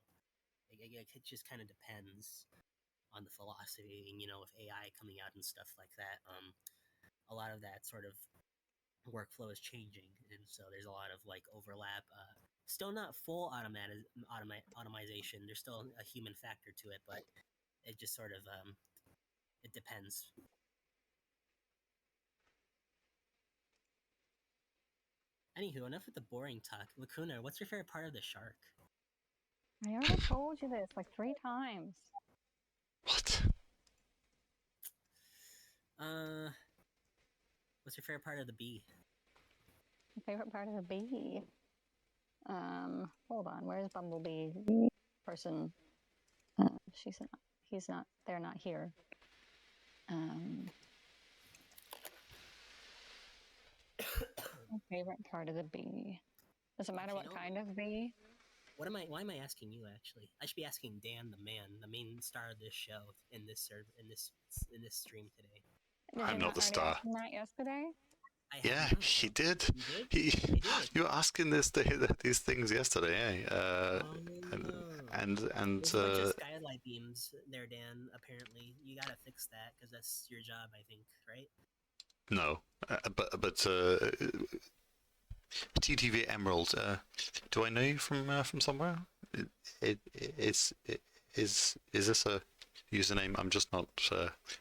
it just kind of depends on the philosophy. And with AI coming out and stuff like that, a lot of that sort of workflow is changing, and so there's a lot of like overlap. Still not full automation. There's still a human factor to it, but it just sort of it depends. Anywho, enough with the boring talk. Lacuna, what's your favorite part of the shark? I already told you this like 3 times. What? What's your favorite part of the bee? My favorite part of the bee. Hold on. Where's Bumblebee? Person. She's not. He's not. They're not here. My favorite part of the bee. Does it matter what kind of bee? Why am I asking you? Actually, I should be asking Dan, the main star of this show in this stream today. Did I'm not the star. Not yesterday. Yeah, he did. He did. You were asking these things yesterday, eh? And There's a bunch of skylight beams there, Dan. Apparently, you gotta fix that because that's your job, I think, right? No, but TTV Emerald. Do I know you from somewhere? Is this a username I'm just not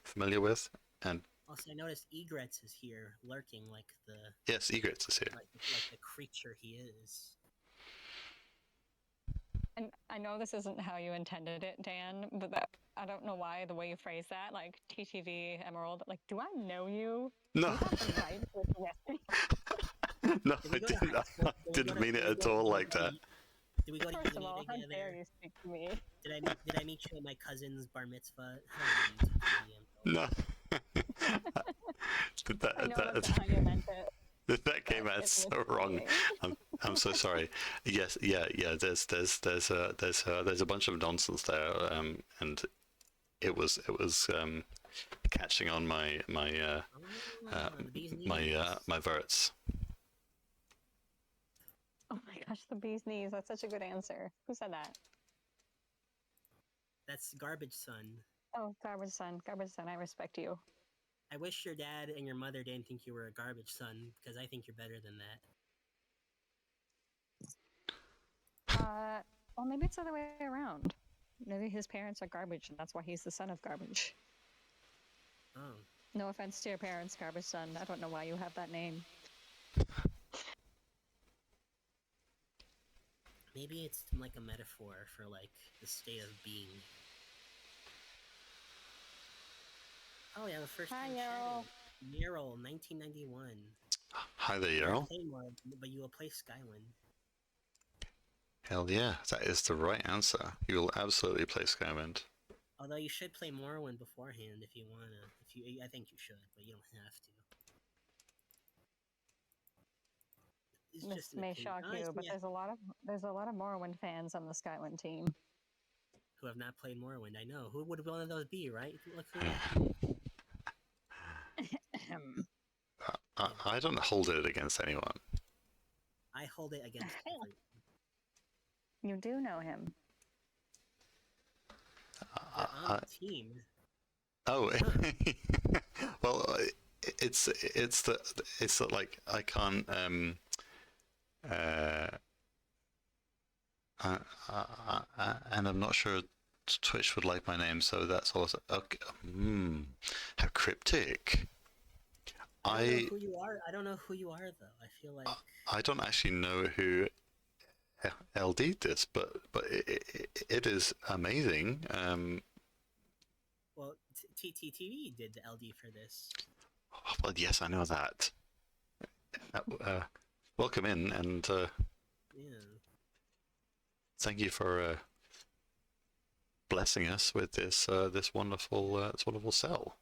familiar with? And also, I noticed Egrets is here, lurking like the. Yes, Egrets is here. Like the creature he is. And I know this isn't how you intended it, Dan, but I don't know why the way you phrase that, like TTV Emerald. Like, do I know you? No. You have the right to yes. No, I didn't mean it at all like that. Did we go to First of uni all, how together? dare you speak to me? Did I meet you at my cousin's bar mitzvah? No. I know that's not how you meant it. That came out It so was wrong. funny. I'm so sorry. Yes, yeah. There's a bunch of nonsense there, and it was catching on The bee's knees. my verts. Oh my gosh, the bee's knees. That's such a good answer. Who said that? That's garbage, son. Oh, garbage son. Garbage son. I respect you. I wish your dad and your mother didn't think you were a garbage son, because I think you're better than that. Well, maybe it's the other way around. Maybe his parents are garbage, and that's why he's the son of garbage. Oh. No offense to your parents, garbage son. I don't know why you have that name. Maybe it's like a metaphor for like the state of being. Oh yeah, the first Hi, time Yarrow. chatting. Yarrow, 1991. Hi there, You Yarrow. play more, but you will play Skywind. Hell yeah, that is the right answer. You will absolutely play Skywind. Although you should play Morrowind beforehand if you wanna. I think you should, but you don't have to. It's This just an may opinion. shock you, Honestly, but yeah, there's a lot of Morrowind fans on the Skywind team. who have not played Morrowind. I know. Who would one of those be, right? Look who. I don't hold it against anyone. I hold it against everyone. You do know him. They're on the team. Oh, well, it's the like I can't and I'm not sure Twitch would like my name, so that's also okay. How cryptic. I don't know who you are. I don't know who you are though. I feel like I don't actually know who LD this, but it is amazing. well, TTTV did the LD for this. Well, yes, I know that. Welcome in, and Yeah. thank you for blessing us with this this wonderful cell.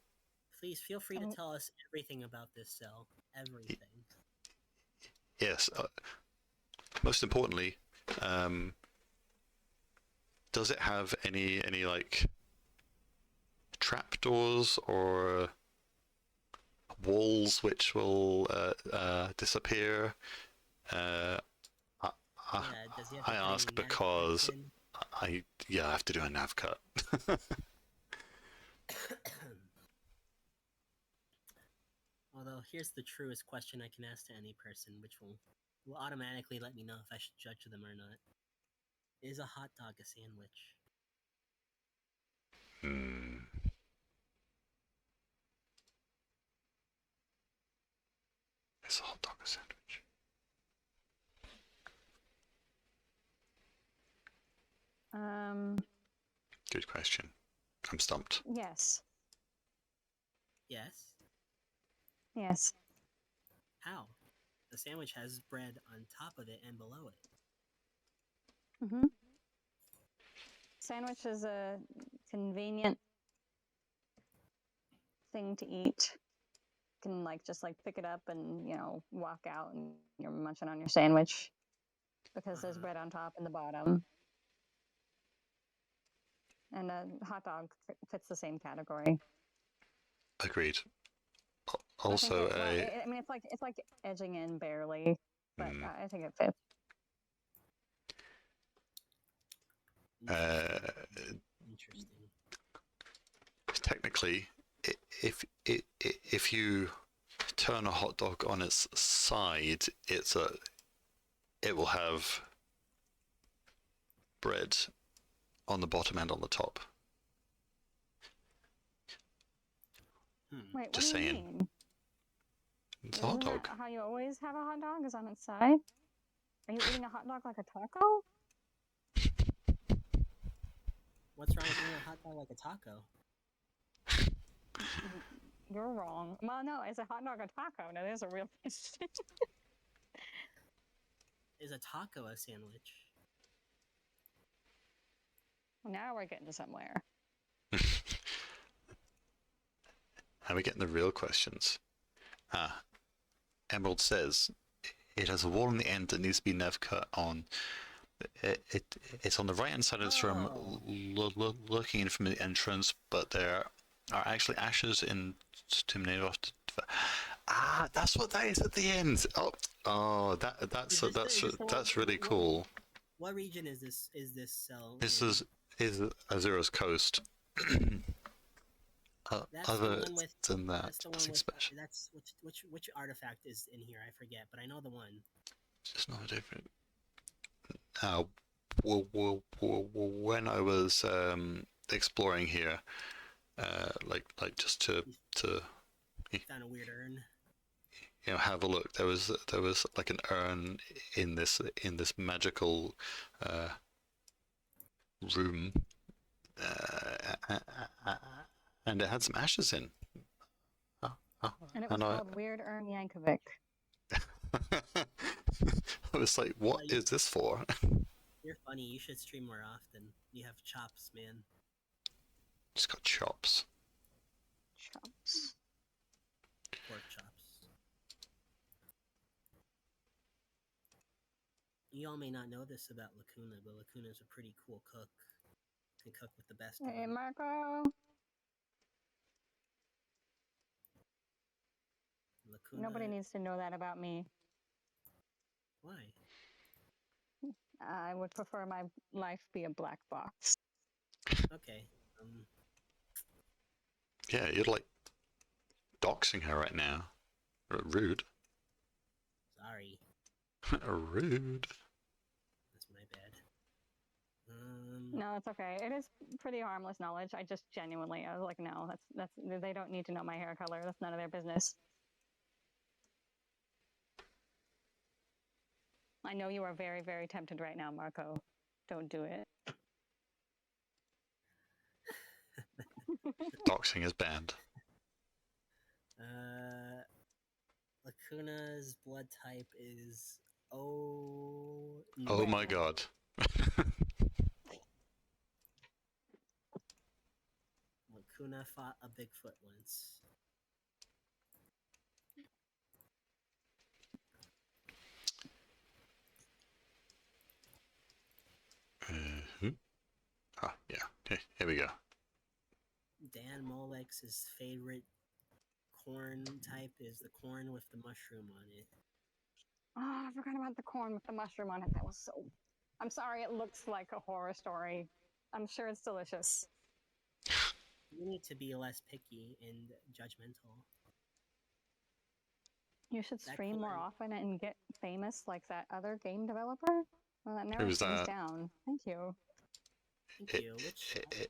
Please feel free to tell us everything about this cell. Everything. Yes. Most importantly, does it have any like trapdoors or walls which will disappear? Does he have I any ask nav because connection? I have to do a nav cut. Although here's the truest question I can ask to any person, which will automatically let me know if I should judge them or not. Is a hot dog a sandwich? It's a hot dog sandwich. Good question. I'm stumped. Yes. Yes. Yes. How? The sandwich has bread on top of it and below it. Mm-hmm. Sandwich is a convenient thing to eat. You can just pick it up and walk out and you're munching on your sandwich because there's bread on top and the bottom. And a hot dog fits the same category. Agreed. Also, I mean, it's like edging in barely, but I think it fits. Interesting. Technically, if you turn a hot dog on its side, it will have bread on the bottom and on the top. Wait, just what do you saying. mean? It's a hot Isn't dog. that how you always have a hot dog? Is on its side? Are you eating a hot dog like a taco? What's wrong with eating a hot dog like a taco? You're wrong. Well, no, is a hot dog a taco? No, there's a real question. Is a taco a sandwich? Now we're getting somewhere. Are we getting the real questions? Emerald says, it has a wall on the end that needs to be nav cut on. It's on the right hand side of this room, looking in from the entrance, but there are actually ashes in Stimnator. Ah, that's what that is at the end. That's really cool. What region is this cell? This is Azura's coast. That's Other the one with. than that, That's the one nothing with. special. That's which artifact is in here? I forget, but I know the one. Just not different. When I was exploring here, like just to Found a weird urn. have a look. There was like an urn in this magical room, and it had some ashes in. And it was called Weird Urn Yankovic. I was like, what is this for? You're funny. You should stream more often. You have chops, man. Just got chops. Chops. Pork chops. You all may not know this about Lacuna, but Lacuna's a pretty cool cook. Can cook with the best. Hey, Marco. Lacuna... Nobody needs to know that about me. Why? I would prefer my life be a black box. Okay. Yeah, you're like doxing her right now. Rude. Sorry. Rude. That's my bad. No, it's okay. It is pretty harmless knowledge. I just genuinely, I was like, no, that's they don't need to know my hair color. That's none of their business. I know you are very, very tempted right now, Marco. Don't do it. Doxing is banned. Lacuna's blood type is O. Oh my god. Lacuna fought a Bigfoot once. Yeah. Okay, here we go. Dan Molex's favorite corn type is the corn with the mushroom on it. Oh, I forgot about the corn with the mushroom on it. That was so... I'm sorry, it looks like a horror story. I'm sure it's delicious. You need to be less picky and judgmental. You should stream more often and get famous like that other game developer. Well, that narrows things down. Thank you. Thank you.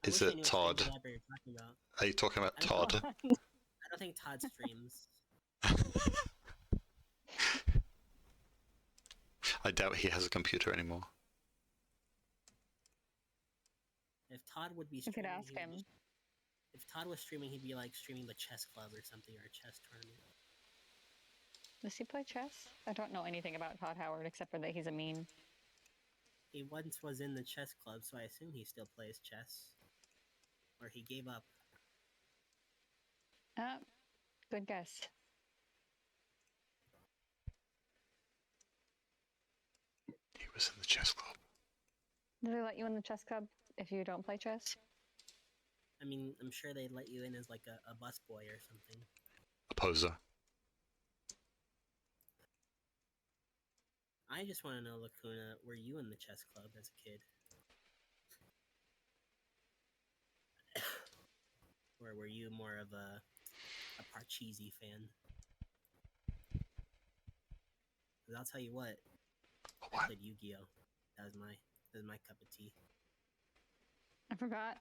Is it Todd? Are you talking about Todd? I don't think Todd streams. I doubt he has a computer anymore. If Todd would be streaming, you could ask him. If Todd was streaming, he'd be like streaming the chess club or something, or a chess tournament. Does he play chess? I don't know anything about Todd Howard except for that he's a meme. He once was in the chess club, so I assume he still plays chess. Or he gave up. Good guess. He was in the chess club. Do they let you in the chess club if you don't play chess? I mean, I'm sure they'd let you in as like a busboy or something. A poser. I just want to know, Lacuna, were you in the chess club as a kid? Or were you more of a Parcheesi fan? Because I'll tell you what, I played Yu-Gi-Oh! That was my cup of tea. I forgot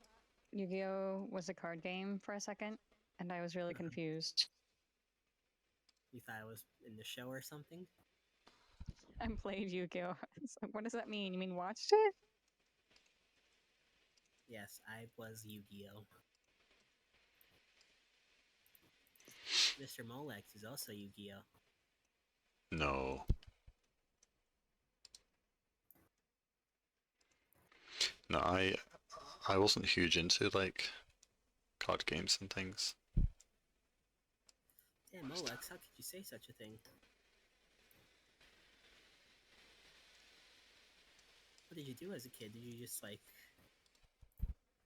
Yu-Gi-Oh! Was a card game for a second, and I was really confused. You thought I was in the show or something? I played Yu-Gi-Oh! What does that mean? You mean watched it? Yes, I was Yu-Gi-Oh! Mr. Molex is also Yu-Gi-Oh! No. No, I wasn't huge into like card games and things. Damn, Molex, how could you say such a thing? did you do as a kid? Did you just like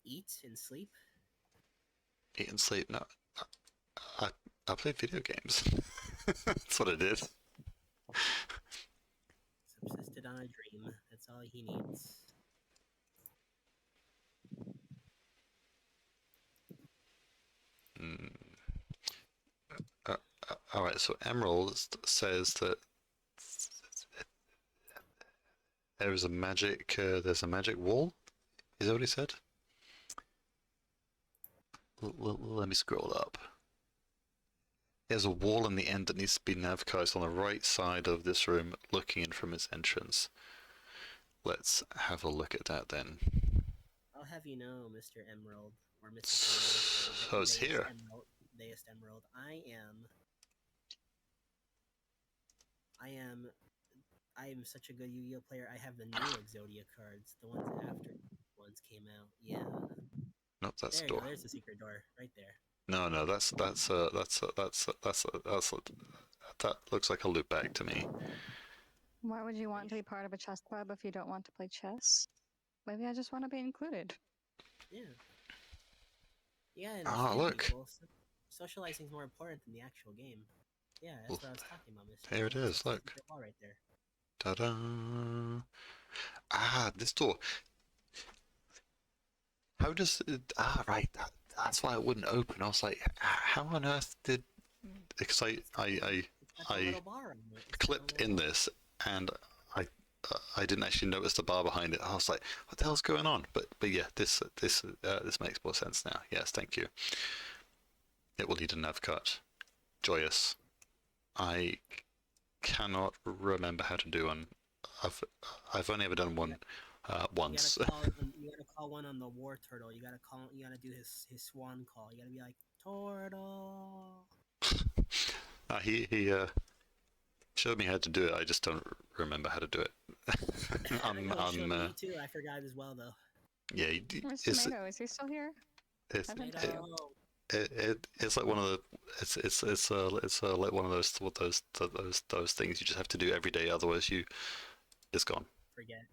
eat and sleep? Eat and sleep. No, I I played video games. That's what I did. Subsisted on a dream. That's all he needs. Mm. All right. So Emerald says that there's a magic wall. Is that what he said? Let me scroll up. There's a wall in the end that needs to be navcast on the right side of this room, looking in from its entrance. Let's have a look at that then. I'll have you know, Mr. Emerald, or Mr. Emerald, So it's here. Deist Emerald. I am such a good Yu-Gi-Oh player. I have the new Exodia cards, the ones after ones came out. Yeah. Nope, that's There the you door. go. There's the secret door right there. No, that looks like a loop back to me. Why would you want to be part of a chess club if you don't want to play chess? Maybe I just want to be included. Yeah. Yeah. Ah, look. People. Socializing is more important than the actual game. Yeah, that's what I was talking about, Mr. There it Emerald. is, look. Secret wall right there. Ta-da! Ah, this door. How does it... Ah, right. That's why it wouldn't open. I was like, how on earth did... Because I It's got the I little bar on it. It's got the clipped little in bar. this, and I didn't actually notice the bar behind it. I was like, what the hell's going on? But yeah, this makes more sense now. Yes, thank you. It will need a nav cut. Joyous. I cannot remember how to do one. I've only ever done one once. You gotta call one on the war turtle. You gotta do his swan call. You gotta be like, turtle. He showed me how to do it. I just don't remember how to do it. I know he showed me too. I forgot as well though. Yeah, Where's it's Tomato? Is he still here? Tomato. it's like one of the it's like one of those things you just have to do every day. Otherwise, it's gone. Forget.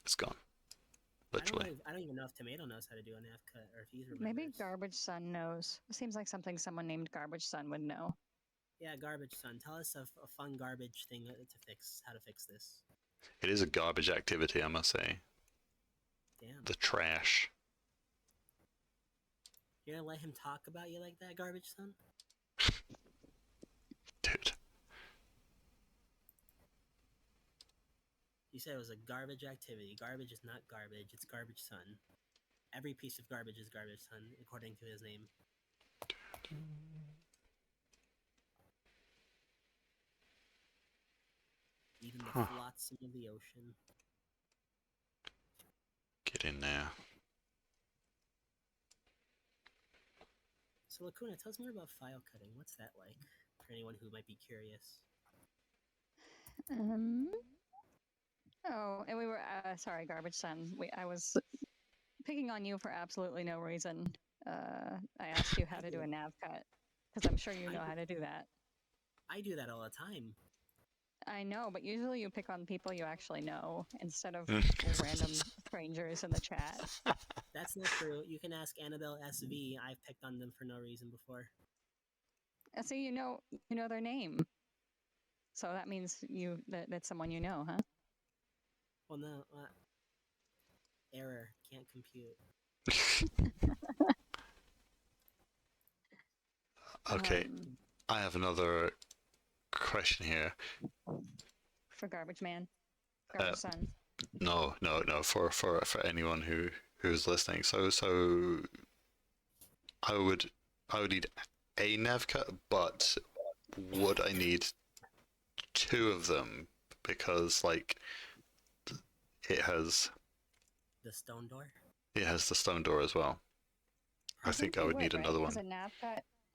It's gone. Literally. I don't even know if Tomato knows how to do an F cut or if he's remembers. Maybe Garbage Son knows. It seems like something someone named Garbage Son would know. Yeah, Garbage Son. Tell us a fun garbage thing to fix. How to fix this? It is a garbage activity, I must say. Damn. The trash. You're gonna let him talk about you like that, Garbage Son? Dude. You said it was a garbage activity. Garbage is not garbage. It's Garbage Son. Every piece of garbage is Garbage Son, according to his name. Even the flotsam of the ocean. Get in there. So, Lacuna, tell us more about file cutting. What's that like? For anyone who might be curious. Oh, and we were sorry, Garbage Son. I was picking on you for absolutely no reason. I asked you how to do a nav cut because I'm sure you know how to do that. I do that all the time. I know, but usually you pick on people you actually know instead of random strangers in the chat. That's not true. You can ask Annabelle SV. I've picked on them for no reason before. See, you know their name, so that means that's someone you know, huh? Well, no. Error. Can't compute. Okay, I have another question here. For Garbage Man, Garbage Son. No. For anyone who's listening. So I would need a nav cut, but would I need two of them because like it has The stone door? It has the stone door as well. I think I would need another one. Because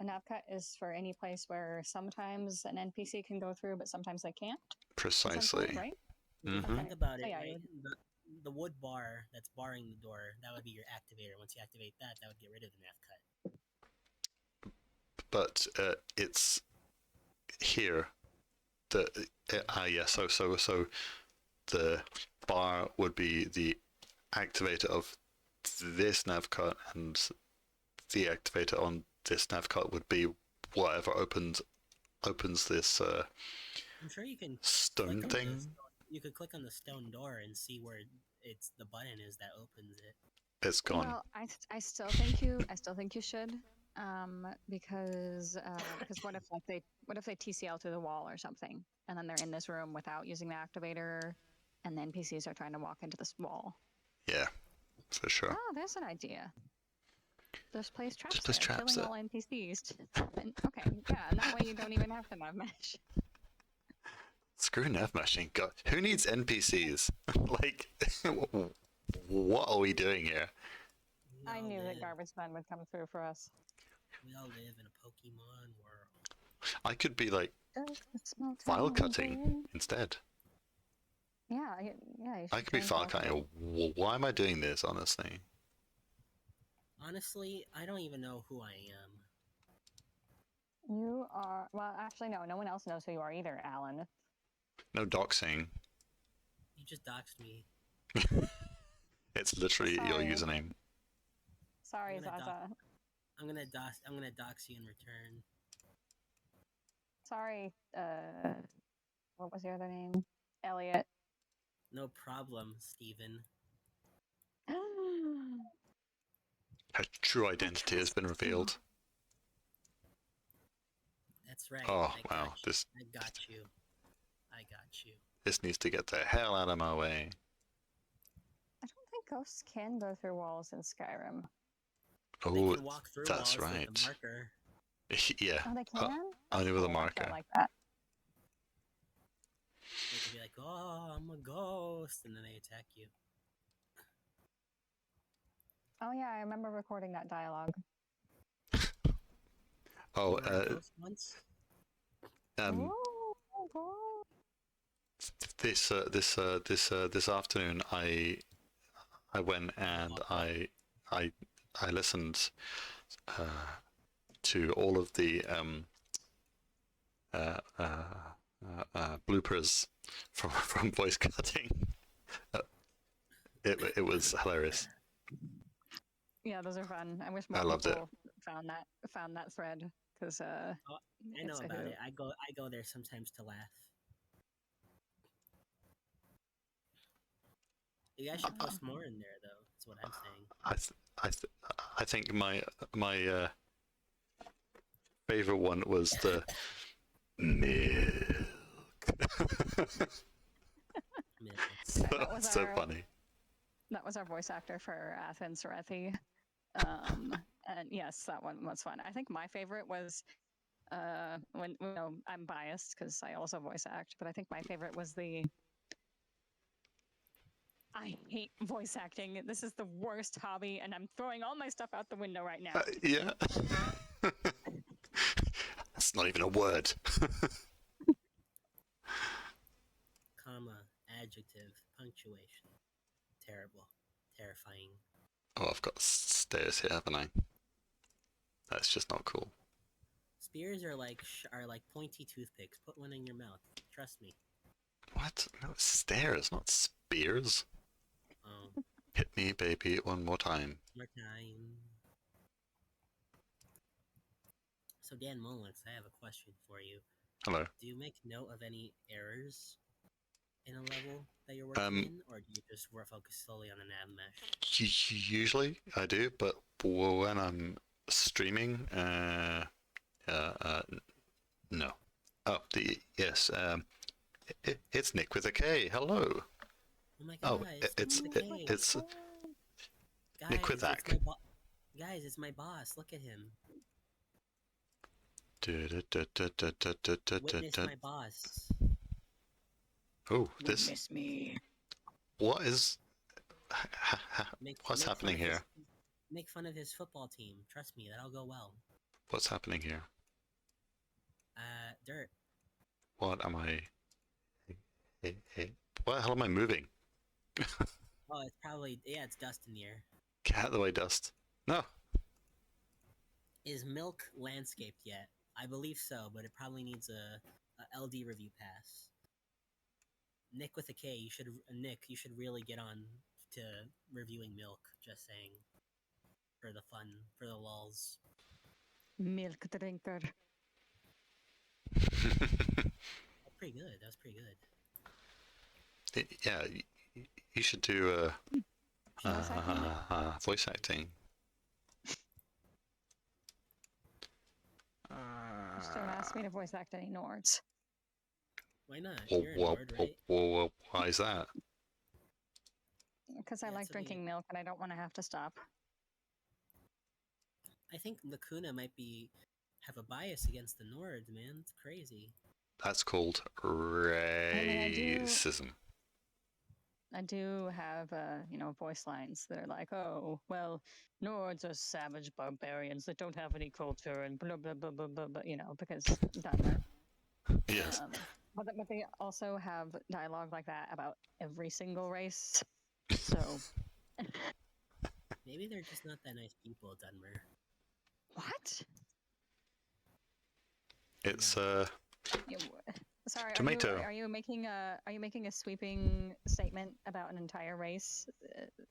a nav cut is for any place where sometimes an NPC can go through, but sometimes they can't. Precisely. Right? Mm-hmm. Think about it, Yeah, right? The wood bar that's barring the door, that would be your activator. Once you activate that, that would get rid of the nav cut. But it's here. So the bar would be the activator of this nav cut, and the activator on this nav cut would be whatever opens this I'm sure you can stone click on thing. you could click on the stone door and see where it's the button is that opens it. It's gone. Well, I still think you should, because what if they TCL through the wall or something, and then they're in this room without using the activator, and then PCs are trying to walk into this wall. Yeah, for sure. Oh, there's an idea. Just place traps place there, traps killing all NPCs. Okay, yeah, and that way you don't even have to navmesh. Screw navmeshing. God, who needs NPCs? Like, what are we doing here? We I all knew that live- garbage men would come through for us. We all live in a Pokemon world. I could be like Small file town cutting boy. instead. Yeah, yeah. You I should could be try file and cutting. Why am I doing this, honestly? Honestly, I don't even know who I am. You are, well, actually, no one else knows who you are either, Alan. No doxing. You just doxed me. It's literally your Sorry. username. Sorry, I'm gonna Zaza. I'm gonna dox you in return. Sorry, what was your other name? Elliot. No problem, Steven. Her true identity has been revealed. That's right. Oh, I got wow, you. this- I got you. I got you. This needs to get the hell out of my way. I don't think ghosts can go through walls in Skyrim. They Oh, can walk through that's walls with right. a marker. Yeah, Oh, they can? only with a Oh, I marker. don't like that. They can be like, "Oh, I'm a ghost," and then they attack you. Oh yeah, I remember recording that dialogue. Oh, You were a ghost once? um, Oh, this afternoon, I went and I listened to all of the bloopers from voice cutting. It was hilarious. yeah, those are fun. I wish I more loved it. people found that thread because I know it's a about hoot. it. I go there sometimes to laugh. You guys should post more in there, though. That's what I'm saying. I think my favorite one was the milk. Myths. That was so funny. That was our voice actor for Athens Rethi. And yes, that one was fun. I think my favorite was when I'm biased because I also voice act, but I think my favorite was the I hate voice acting. This is the worst hobby, and I'm throwing all my stuff out the window right now. Yeah. That's not even a word. Comma, adjective, punctuation. Terrible. Terrifying. Oh, I've got stairs here, haven't I? That's just not cool. Spears are like pointy toothpicks. Put one in your mouth. Trust me. What? No, it's stairs, not spears. Oh, Hit me, baby, one more time. more time. So Dan Mullins, I have a question for you. Hello. Do you make note of any errors in a level that you're working in, or do you just focus solely on the navmesh? Usually I do, but when I'm streaming, no. Oh, yes. It's Nick with a K. Hello. Oh my god! Oh, it's guys, Nick with that. Guys, it's my boss. Look at him. Witness my boss. Oh, this. Witness me. What is? What's Make happening fun of here? Make fun of his football team. Trust me, that'll go well. What's happening here? Dirt. What am I? What the hell am I moving? Oh, it's probably it's dust in the air. Get out of the way, dust. No. Is Milk landscaped yet? I believe so, but it probably needs a LD review pass. Nick with a K. You should Nick. You should really get on to reviewing milk. Just saying, for the fun, for the lulz. Milk drinker. That's pretty good. That was pretty good. Yeah, you should do Voice acting? voice acting. Just don't ask me to voice act any Nords. Why not? Well, You're a nerd, right? why is that? Because I Yeah, like it's drinking milk and I don't want to have to stop. I think Lacuna might have a bias against the Nords, man. It's crazy. That's called racism. I do have, voice lines that are like, oh, well, Nords are savage barbarians that don't have any culture and blah, blah, blah, blah, blah, blah, because Dunmer. Yes. But they also have dialogue like that about every single race. So. Maybe they're just not that nice people, Dunmer. What? It's Sorry, Tomato. Are you making a sweeping statement about an entire race?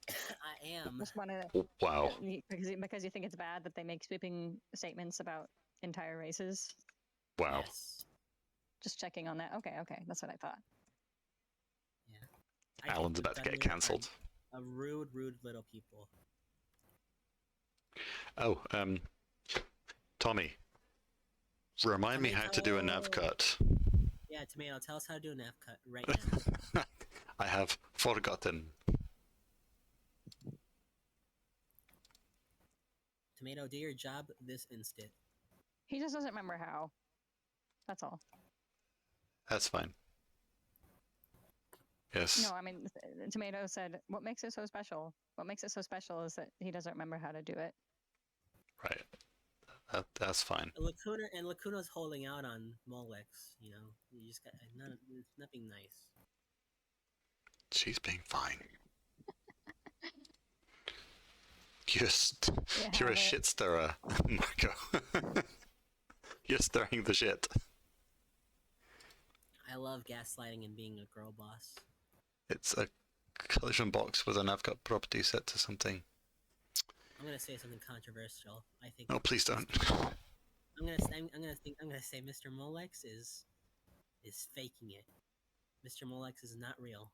I am. Just want to. wow. Because you think it's bad that they make sweeping statements about entire races. Wow. Yes. Just checking on that. Okay, that's what I thought. Yeah. Alan's about to get cancelled. A rude little people. Oh, Tommy, remind me how to do a nav cut. Yeah, Tomato, tell us how to do a nav cut right now. I have forgotten. Tomato, do your job this instant. He just doesn't remember how. That's all. That's fine. Yes. No, I mean, Tomato said, what makes it so special? What makes it so special is that he doesn't remember how to do it. Right. That's fine. Lacuna's holding out on Molex, you just got nothing nice. She's being fine. You're a shit stirrer, Marco. You're stirring the shit. I love gaslighting and being a girl boss. It's a collision box with a navcut property set to something. I'm gonna say something controversial. I think. No, please don't. I'm gonna say Mr. Molex is faking it. Mr. Molex is not real.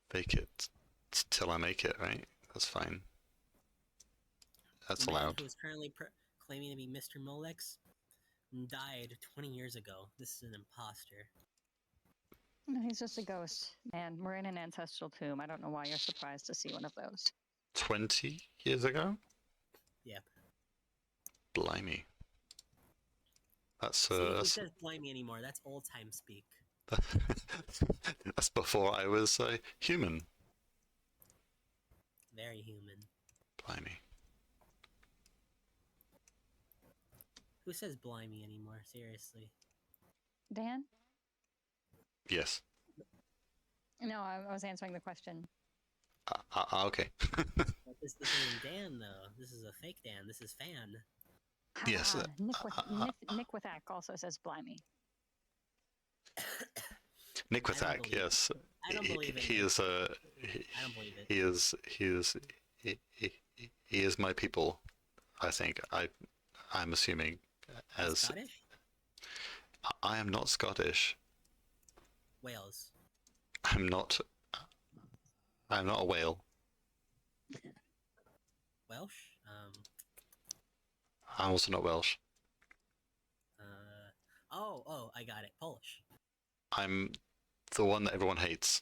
Fake it till I make it, right? That's fine. That's The man allowed. who is currently claiming to be Mr. Molex died 20 years ago. This is an imposter. No, he's just a ghost, man. We're in an ancestral tomb. I don't know why you're surprised to see one of those. 20 years ago? Yep. Blimey. That's See, who says blimey anymore? That's old time speak. that's before I was human. Very human. Blimey. Who says blimey anymore? Seriously. Dan? Yes. No, I was answering the question. Okay. But this isn't Dan though. This is a fake Dan. This is Fan. Yes, Nick with Ack also says blimey. Nick with I don't Ack, believe yes. I don't believe it. He is I don't believe it. he is my people. I think I'm assuming as Scottish? I am not Scottish. Wales. I'm not a whale. Welsh? I'm also not Welsh. Oh, I got it. Polish. I'm the one that everyone hates.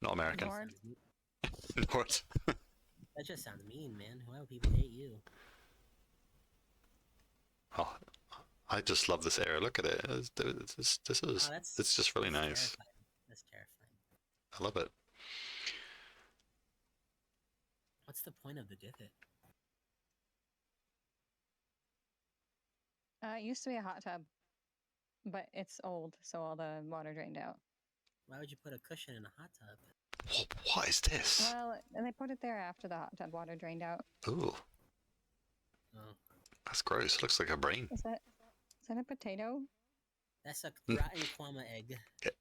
Not American. Nord? Nord. That just sounds mean, man. Why would people hate you? Oh, I just love this area. Look at it. This is it's just really nice. Terrifying. That's terrifying. I love it. What's the point of the divot? It used to be a hot tub, but it's old, so all the water drained out. Why would you put a cushion in a hot tub? What is this? Well, and they put it there after the hot tub water drained out. Ooh, Oh, that's gross. Looks like a brain. Is that? Is that a potato? That's a rotten kwama egg.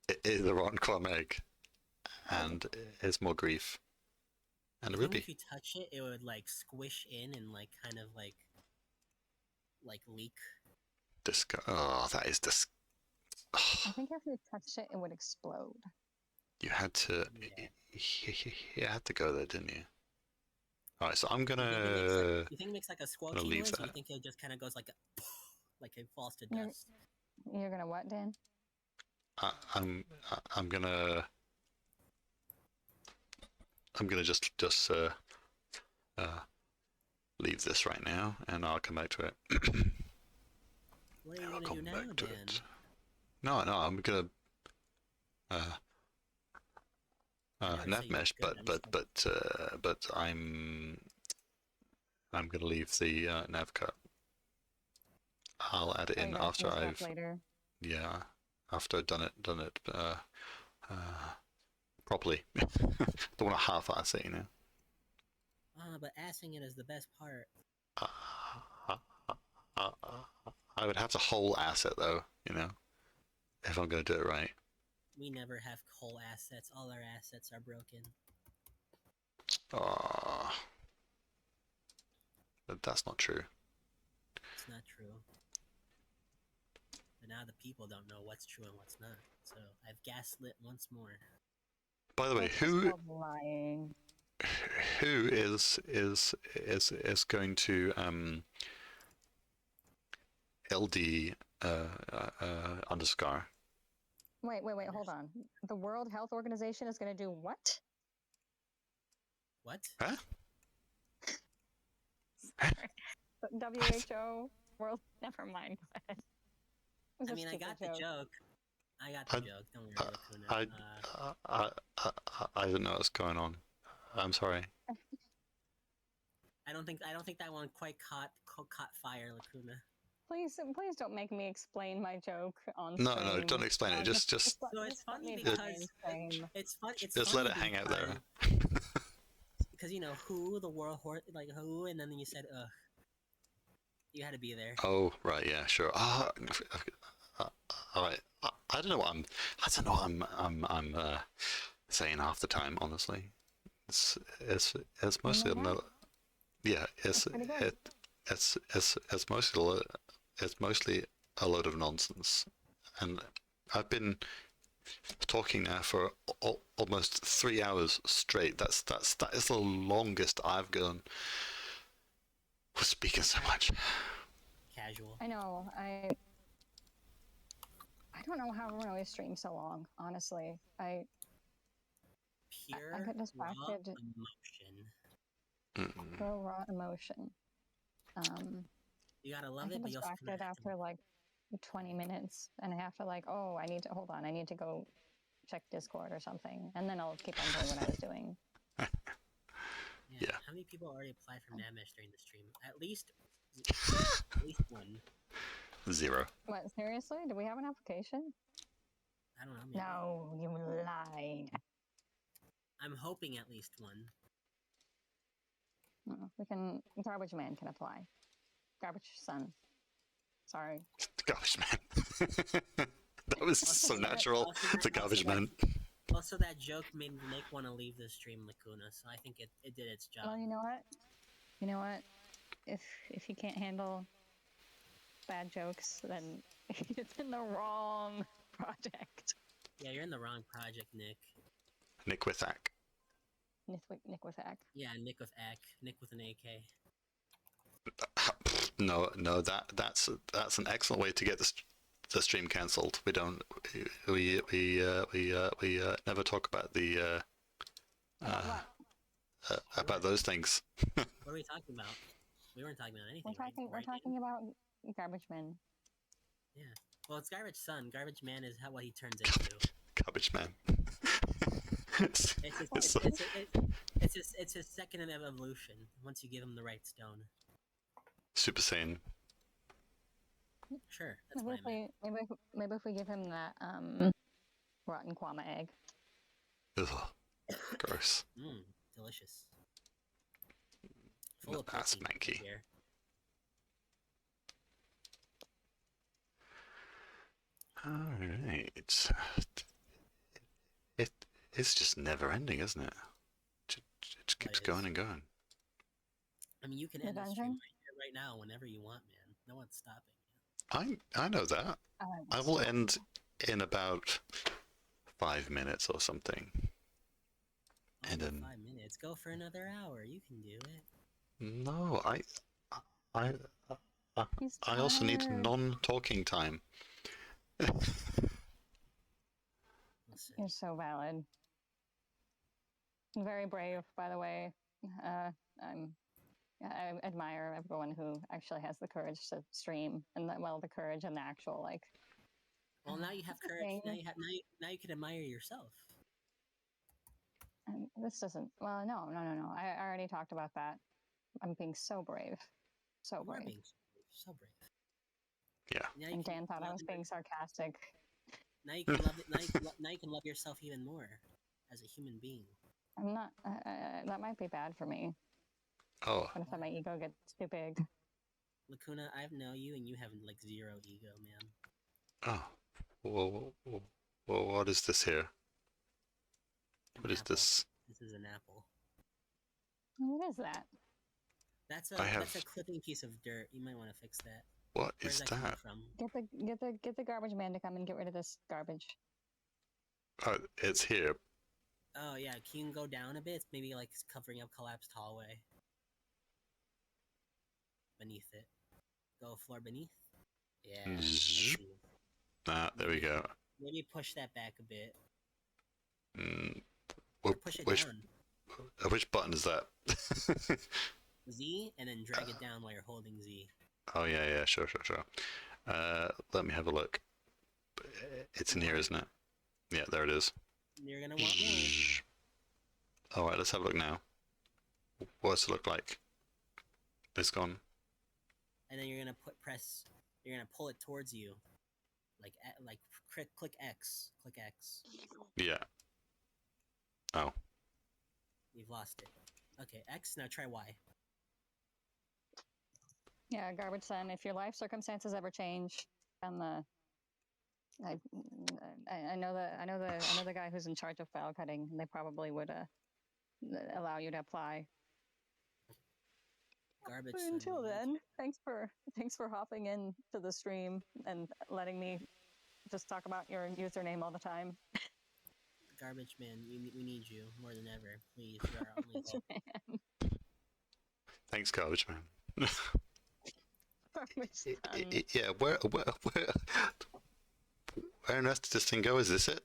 It is a rotten crumb egg, and it's more grief. And a You think ruby. if you touch it, it would like squish in and like kind of like leak. Oh, that is I think if you touched it, it would explode. You had to. Yeah. You had to go there, didn't you? All right, so I'm You think it makes like a squelchy leave noise, or you that. think it just kind of goes like a like it falls to You're- dust? You're gonna what, Dan? I'm gonna just leave this right now, and I'll come back to it. What are you I'll gonna do come now, back to Dan? it. No, I'm gonna I would say you're navmesh, good, but I'm gonna leave the nav cut. I'll add it Oh, in you're gonna after finish up I've later. after I've done it properly. Don't want to half-ass it, you know. But assing it is the best part. I would have to whole asset though, you know, if I'm gonna do it right. We never have whole assets. All our assets are broken. But that's not true. It's not true. But now the people don't know what's true and what's not. So I've gaslit once more. By the way, That's just called lying. who is going to LD underscore? Wait, hold on. The World Health Organization is gonna do what? What? Huh? WHO, World. Never mind. Go ahead. It was I a mean, I stupid got the joke. I got I- the joke. Don't worry, Lacuna. I don't know what's going on. I'm sorry. I don't think that one quite caught fire, Lacuna. Please don't make me explain my joke on No, stream. don't explain it. Just So it's let funny me because die in stream. it's fun. It's just funny let it hang out there. Because you know who the world like who, and then you said ugh. You had to be there. Oh right, yeah, sure. All right. I don't know what I'm saying half the time. Honestly, it's mostly You know yeah. That's pretty good. It's mostly a load of nonsense, and I've been talking now for almost 3 hours straight. That is the longest I've gone with speaking so much. Casual. I know. I don't know how everyone always streams so long. Honestly, I Pure got distracted. raw emotion. Pure raw emotion. You gotta I love get it, but you also distracted kinda have after like 20 minutes, and I have to like, oh, I need to go check Discord or something, and then I'll keep on doing what I was doing. Yeah. How many people already applied for Navmesh during the stream? At least one. 0. What, seriously? Do we have an application? I don't know. Maybe. No, you lied. I'm hoping at least one. No, Garbage Man can apply. Garbage Son. Sorry. Garbage man. That was so natural. The garbage man. Also, that joke made Nick want to leave the stream, Lacuna. So I think it did its job. Well, you know what? If you can't handle bad jokes, then it's in the wrong project. Yeah, you're in the wrong project, Nick. Nick with Ack. Nick with Ack. Yeah, Nick with Ack. Nick with an AK. No, that's an excellent way to get the stream cancelled. We never talk about the about those things. What are we talking about? We weren't talking about anything. We're talking about Garbage Man. Yeah. Well, it's Garbage Son. Garbage Man is what he turns into. Garbage man. It's his second evolution. Once you give him the right stone. Super Saiyan. Sure, that's what I meant. Maybe if we give him that rotten kwama egg. Ugh, gross. Delicious. Full of That's protein manky. here. Alright. It's just never ending, isn't it? It just keeps It going is. and going. I mean, you can The end the stream dungeon? right here, right now, whenever you want, man. No one's stopping you. I know that. I will end in about 5 minutes or something. And Only then 5 minutes. Go for another hour. You can do it. no, I He's I also need tired. non-talking time. Listen, You're so valid. Very brave, by the way. I admire everyone who actually has the courage to stream, and the courage and the actual like. well, now you have That's courage. okay. Now you can admire yourself. This doesn't. Well, no. I already talked about that. I'm being so brave, so You are brave. being so brave. Yeah. Now you And can Dan thought I love was it- being sarcastic. Now you can love it. Now you can love yourself even more as a human being. I'm not. That might be bad for me. Oh, What if my ego gets too big? Lacuna, I know you, and you have like zero ego, man. oh. Well, what is this here? An What is apple. this? This is an apple. What is that? That's I a have. clipping piece of dirt. You might want to fix that. What Where's is that coming that? from? Get the garbage man to come and get rid of this garbage. Oh, it's here. Oh yeah, can you go down a bit? It's maybe like it's covering up collapsed hallway. Beneath it. Go floor beneath. Yeah. I Zzz. see. There we go. Maybe push that back a bit. Or Push it which down. which button is that? Z and then drag it down while you're holding Z. Oh yeah, sure. Let me have a look. It's in here, isn't it? Yeah, there it is. You're gonna want more. All right, let's have a look now. What's it look like? It's gone. And then you're gonna press. You're gonna pull it towards you. Like click X. Click X. Yeah. Oh. You've lost it. Okay, X. Now try Y. Yeah, garbage son. If your life circumstances ever change, I'm the. I know the guy who's in charge of file cutting, and they probably would allow you to apply. Garbage. But son, until we need then, thanks for hopping in to the stream and letting me just talk about your username all the time. Garbage man, we need you more than ever. Please, you're our only hope. Man. Thanks, garbage man. Garbage son. Yeah, where on earth did this thing go? Is this it?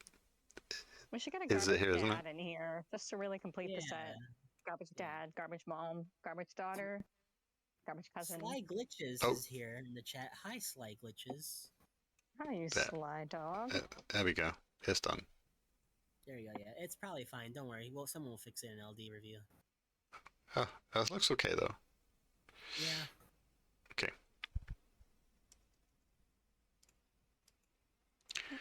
We should get a Is garbage it here, isn't it? dad in here just to really complete the set. Garbage dad, garbage mom, garbage daughter, garbage cousin. Sly Glitches Oh. is here in the chat. Hi, Sly Glitches. Hi, you There. sly dog. There we go. It's done. There you go. Yeah, it's probably fine. Don't worry. Well, someone will fix it in LD review. Oh, that looks okay though. Yeah. Okay.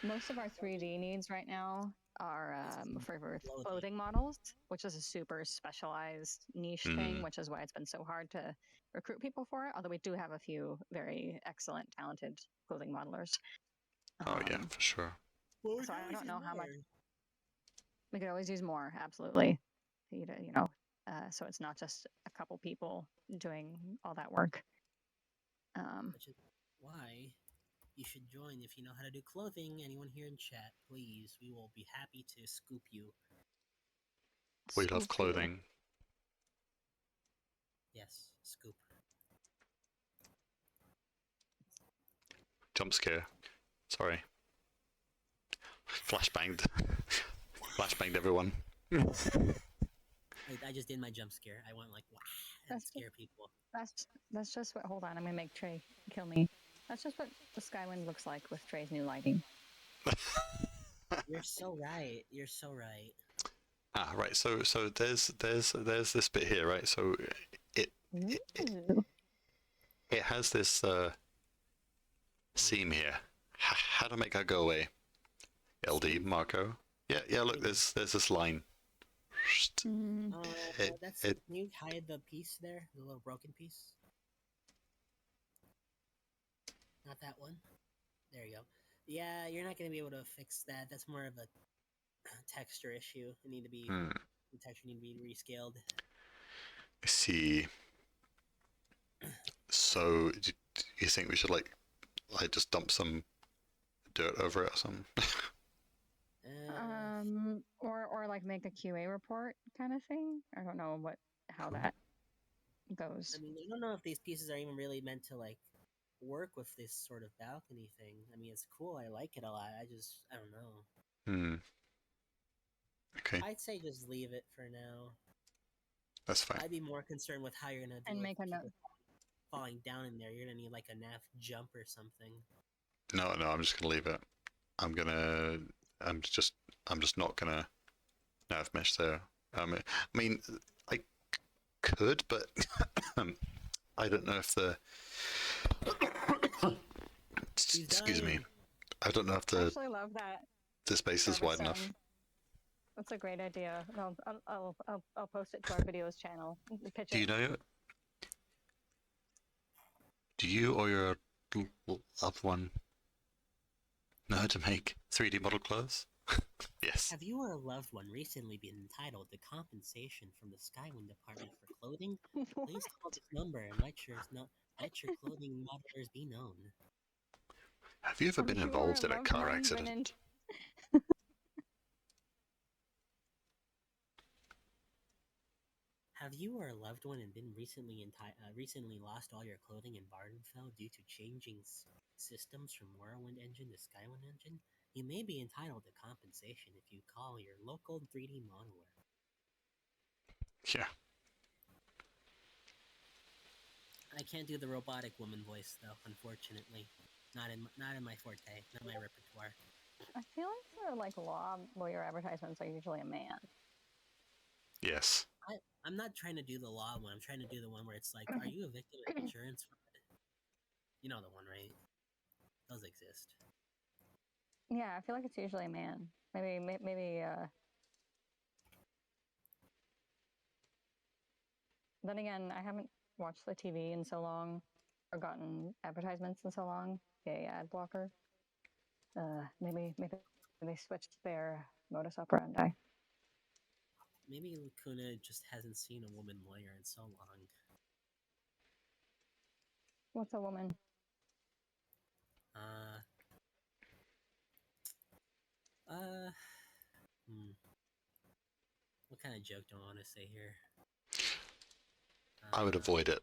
Most of our 3D needs right now are for Clothing. clothing models, which is a super specialized niche thing, which is why it's been so hard to recruit people for it. Although we do have a few very excellent, talented clothing modelers. Oh yeah, for sure. Well, So I don't know how much. We could always use more, absolutely. So it's not just a couple people doing all that work. Which is why you should join if you know how to do clothing. Anyone here in chat, please. We will be happy to scoop you. We love Scoop you. clothing. Yes, scoop. Jump scare. Sorry. Flashbanged. Flashbanged everyone. I just did my jump scare. I went like, wow, and That's scare people. That's just what. Hold on, I'm gonna make Trey kill me. That's just what the Skywind looks like with Trey's new lighting. You're so right. You're so right. Ah, right. So there's this bit here, right? So it has this seam here. How to make that go away? LD Marco. Yeah. Look, there's this line. Can you hide the piece there? The little broken piece? Not that one. There you go. Yeah, you're not gonna be able to fix that. That's more of a texture issue. It need to be Hmm. the texture need to be rescaled. I see. So, do you think we should like just dump some dirt over it or something? Or like make a QA report kind of thing. I don't know how Cool. that goes. I mean, I don't know if these pieces are even really meant to like work with this sort of balcony thing. I mean, it's cool. I like it a lot. I don't know. Hmm. Okay, I'd say just leave it for now. that's fine. I'd be more concerned with how you're gonna deal And with make a note. people falling down in there. You're gonna need like a nav jump or something. No, I'm just gonna leave it. I'm gonna. I'm just not gonna nav mesh there. I mean, I could, but I don't know if the. He's Excuse me. dying. I don't know if I the actually love that. space is wide enough. Stone. That's a great idea. I'll post it to our videos channel. Pitch Do you it. know? Do you or your loved one know how to make 3D model clothes? Yes. Have you or a loved one recently been entitled to compensation from the Skywind department for clothing? Please call this number and let your clothing modelers be known. Have you ever been involved in a car accident? Have you or a loved one been recently lost all your clothing in Bardenfell due to changing systems from Morrowind engine to Skywind engine? You may be entitled to compensation if you call your local 3D modeler. Yeah. I can't do the robotic woman voice though, unfortunately. Not in my forte, not my repertoire. I feel like the lawyer advertisements are usually a man. Yes. I'm not trying to do the law one. I'm trying to do the one where it's like, are you a victim of insurance fraud? You know the one, right? Those exist. Yeah, I feel like it's usually a man. Maybe. Then again, I haven't watched the TV in so long, or gotten advertisements in so long. Gay ad blocker. Maybe they switched their modus operandi. Maybe Lacuna just hasn't seen a woman lawyer in so long. What's a woman? Uh, uh, What kind of joke do I want to say here? I would avoid it.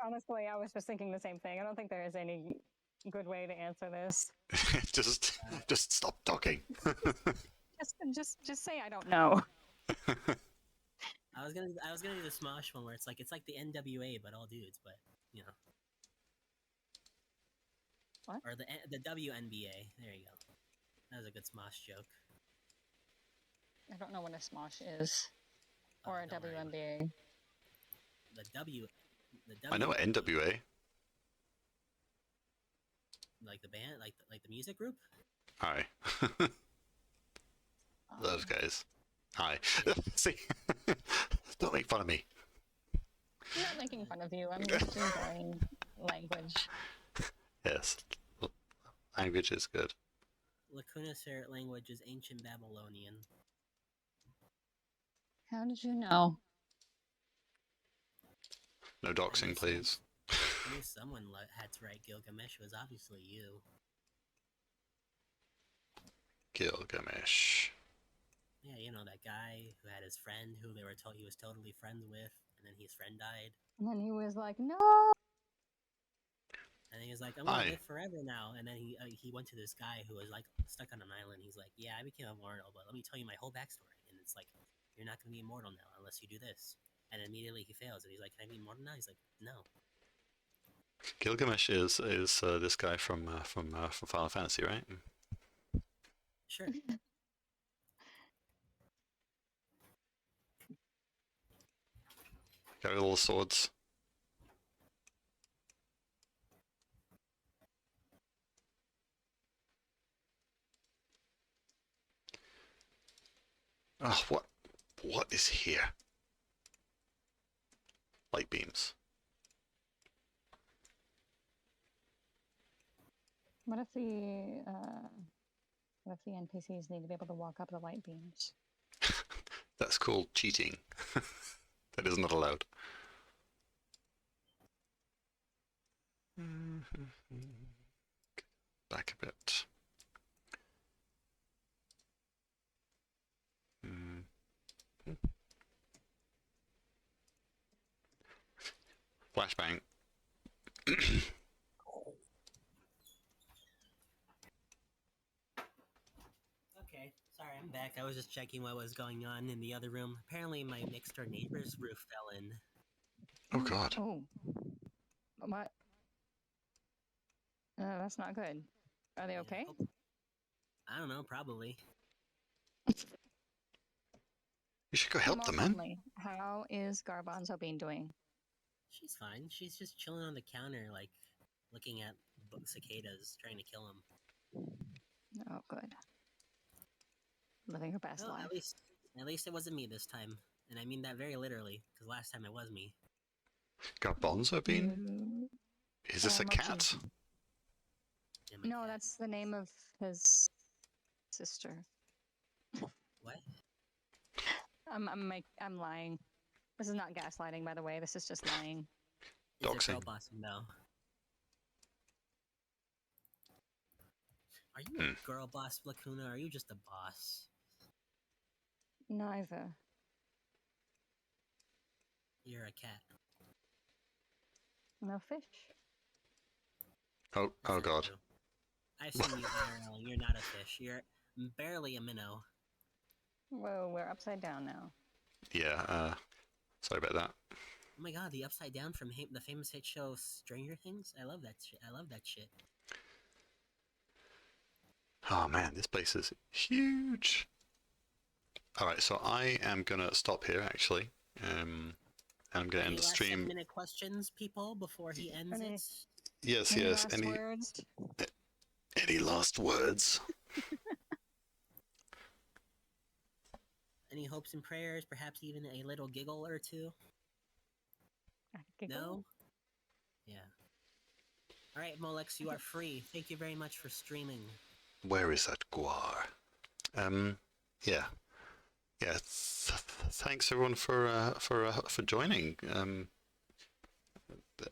Honestly, I was just thinking the same thing. I don't think there is any good way to answer this. just stop talking. Just say I don't know. I was gonna do the Smosh one where it's like the NWA but all dudes, but you know. What? Or the WNBA. There you go. That was a good Smosh joke. I don't know what a smosh is, or a Don't worry. WNBA. The W. I know NWA. Like the band, like the music group. Hi. Those guys. Hi. See? Don't make fun of me. I'm not making fun of you. I'm just enjoying language. Yes. Language is good. Lacuna's favorite language is Ancient Babylonian. How did you know? No doxing, please. I knew someone had to write Gilgamesh. It was obviously you. Gilgamesh. Yeah, you know that guy who had his friend who they were told he was totally friends with, and then his friend died. And then he was like, no. And he was like, I'm gonna Hi. live forever now. And then he went to this guy who was like stuck on an island. He's like, yeah, I became immortal, but let me tell you my whole backstory. And it's like, you're not gonna be immortal now unless you do this. And immediately he fails, and he's like, can I be immortal now? He's like, no. Gilgamesh is this guy from Final Fantasy, right? Sure. Got all the swords. Oh, what is here? Light beams. What if the NPCs need to be able to walk up the light beams? That's called cheating. That is not allowed. Back a bit. Flashbang. Okay, sorry, I'm back. I was just checking what was going on in the other room. Apparently, my next door neighbor's roof fell in. Oh God. Oh. What? That's not good. Are they Yeah, okay? I don't know, probably. You should go help More them, man. importantly, how is Garbanzo Bean doing? She's fine. She's just chilling on the counter, like looking at cicadas, trying to kill them. Oh, good. Living her best Well, life. at least it wasn't me this time, and I mean that very literally, because last time it was me. Garbanzo bean? Mm, Is this a mochi. cat? And my No, cat. that's the name of his sister. What? I'm lying. This is not gaslighting, by the way. This is just lying. Is it Doxing. girl boss? No. Are you a girl boss, Lacuna, or are you just a boss? Neither. You're a cat. No fish. Oh That's not God. true. I've seen you IRL. You're not a fish. You're barely a minnow. Whoa, we're upside down now. Yeah. Sorry about that. Oh my god, the upside down from the famous hit show Stranger Things. I love that shit. I love that shit. Oh man, this place is huge. All right, so I am gonna stop here actually. I'm gonna Any end the last stream. minute questions, people, before he ends Any- it? Yes, Any yes. last words? Any last words? Any hopes and prayers? Perhaps even a little giggle or two? No? Yeah. Alright, Molex, you are free. Thank you very much for streaming. Where is that guar? Yeah. Thanks everyone for joining.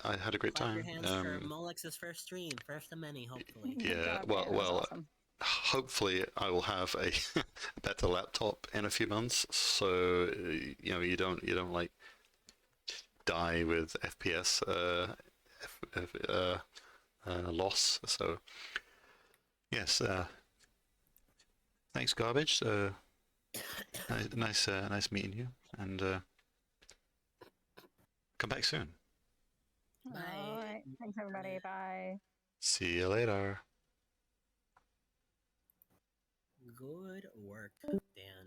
I had a great Clap time. your hands for Molex's first stream. First of many, hopefully. Good Yeah, job, well, man. That was well, awesome. hopefully I will have a better laptop in a few months, so you don't like die with FPS loss. So yes, thanks, Garbage. Nice meeting you, and come back soon. Bye. All right. Thanks, everybody. Bye. See you later. Good work, Dan.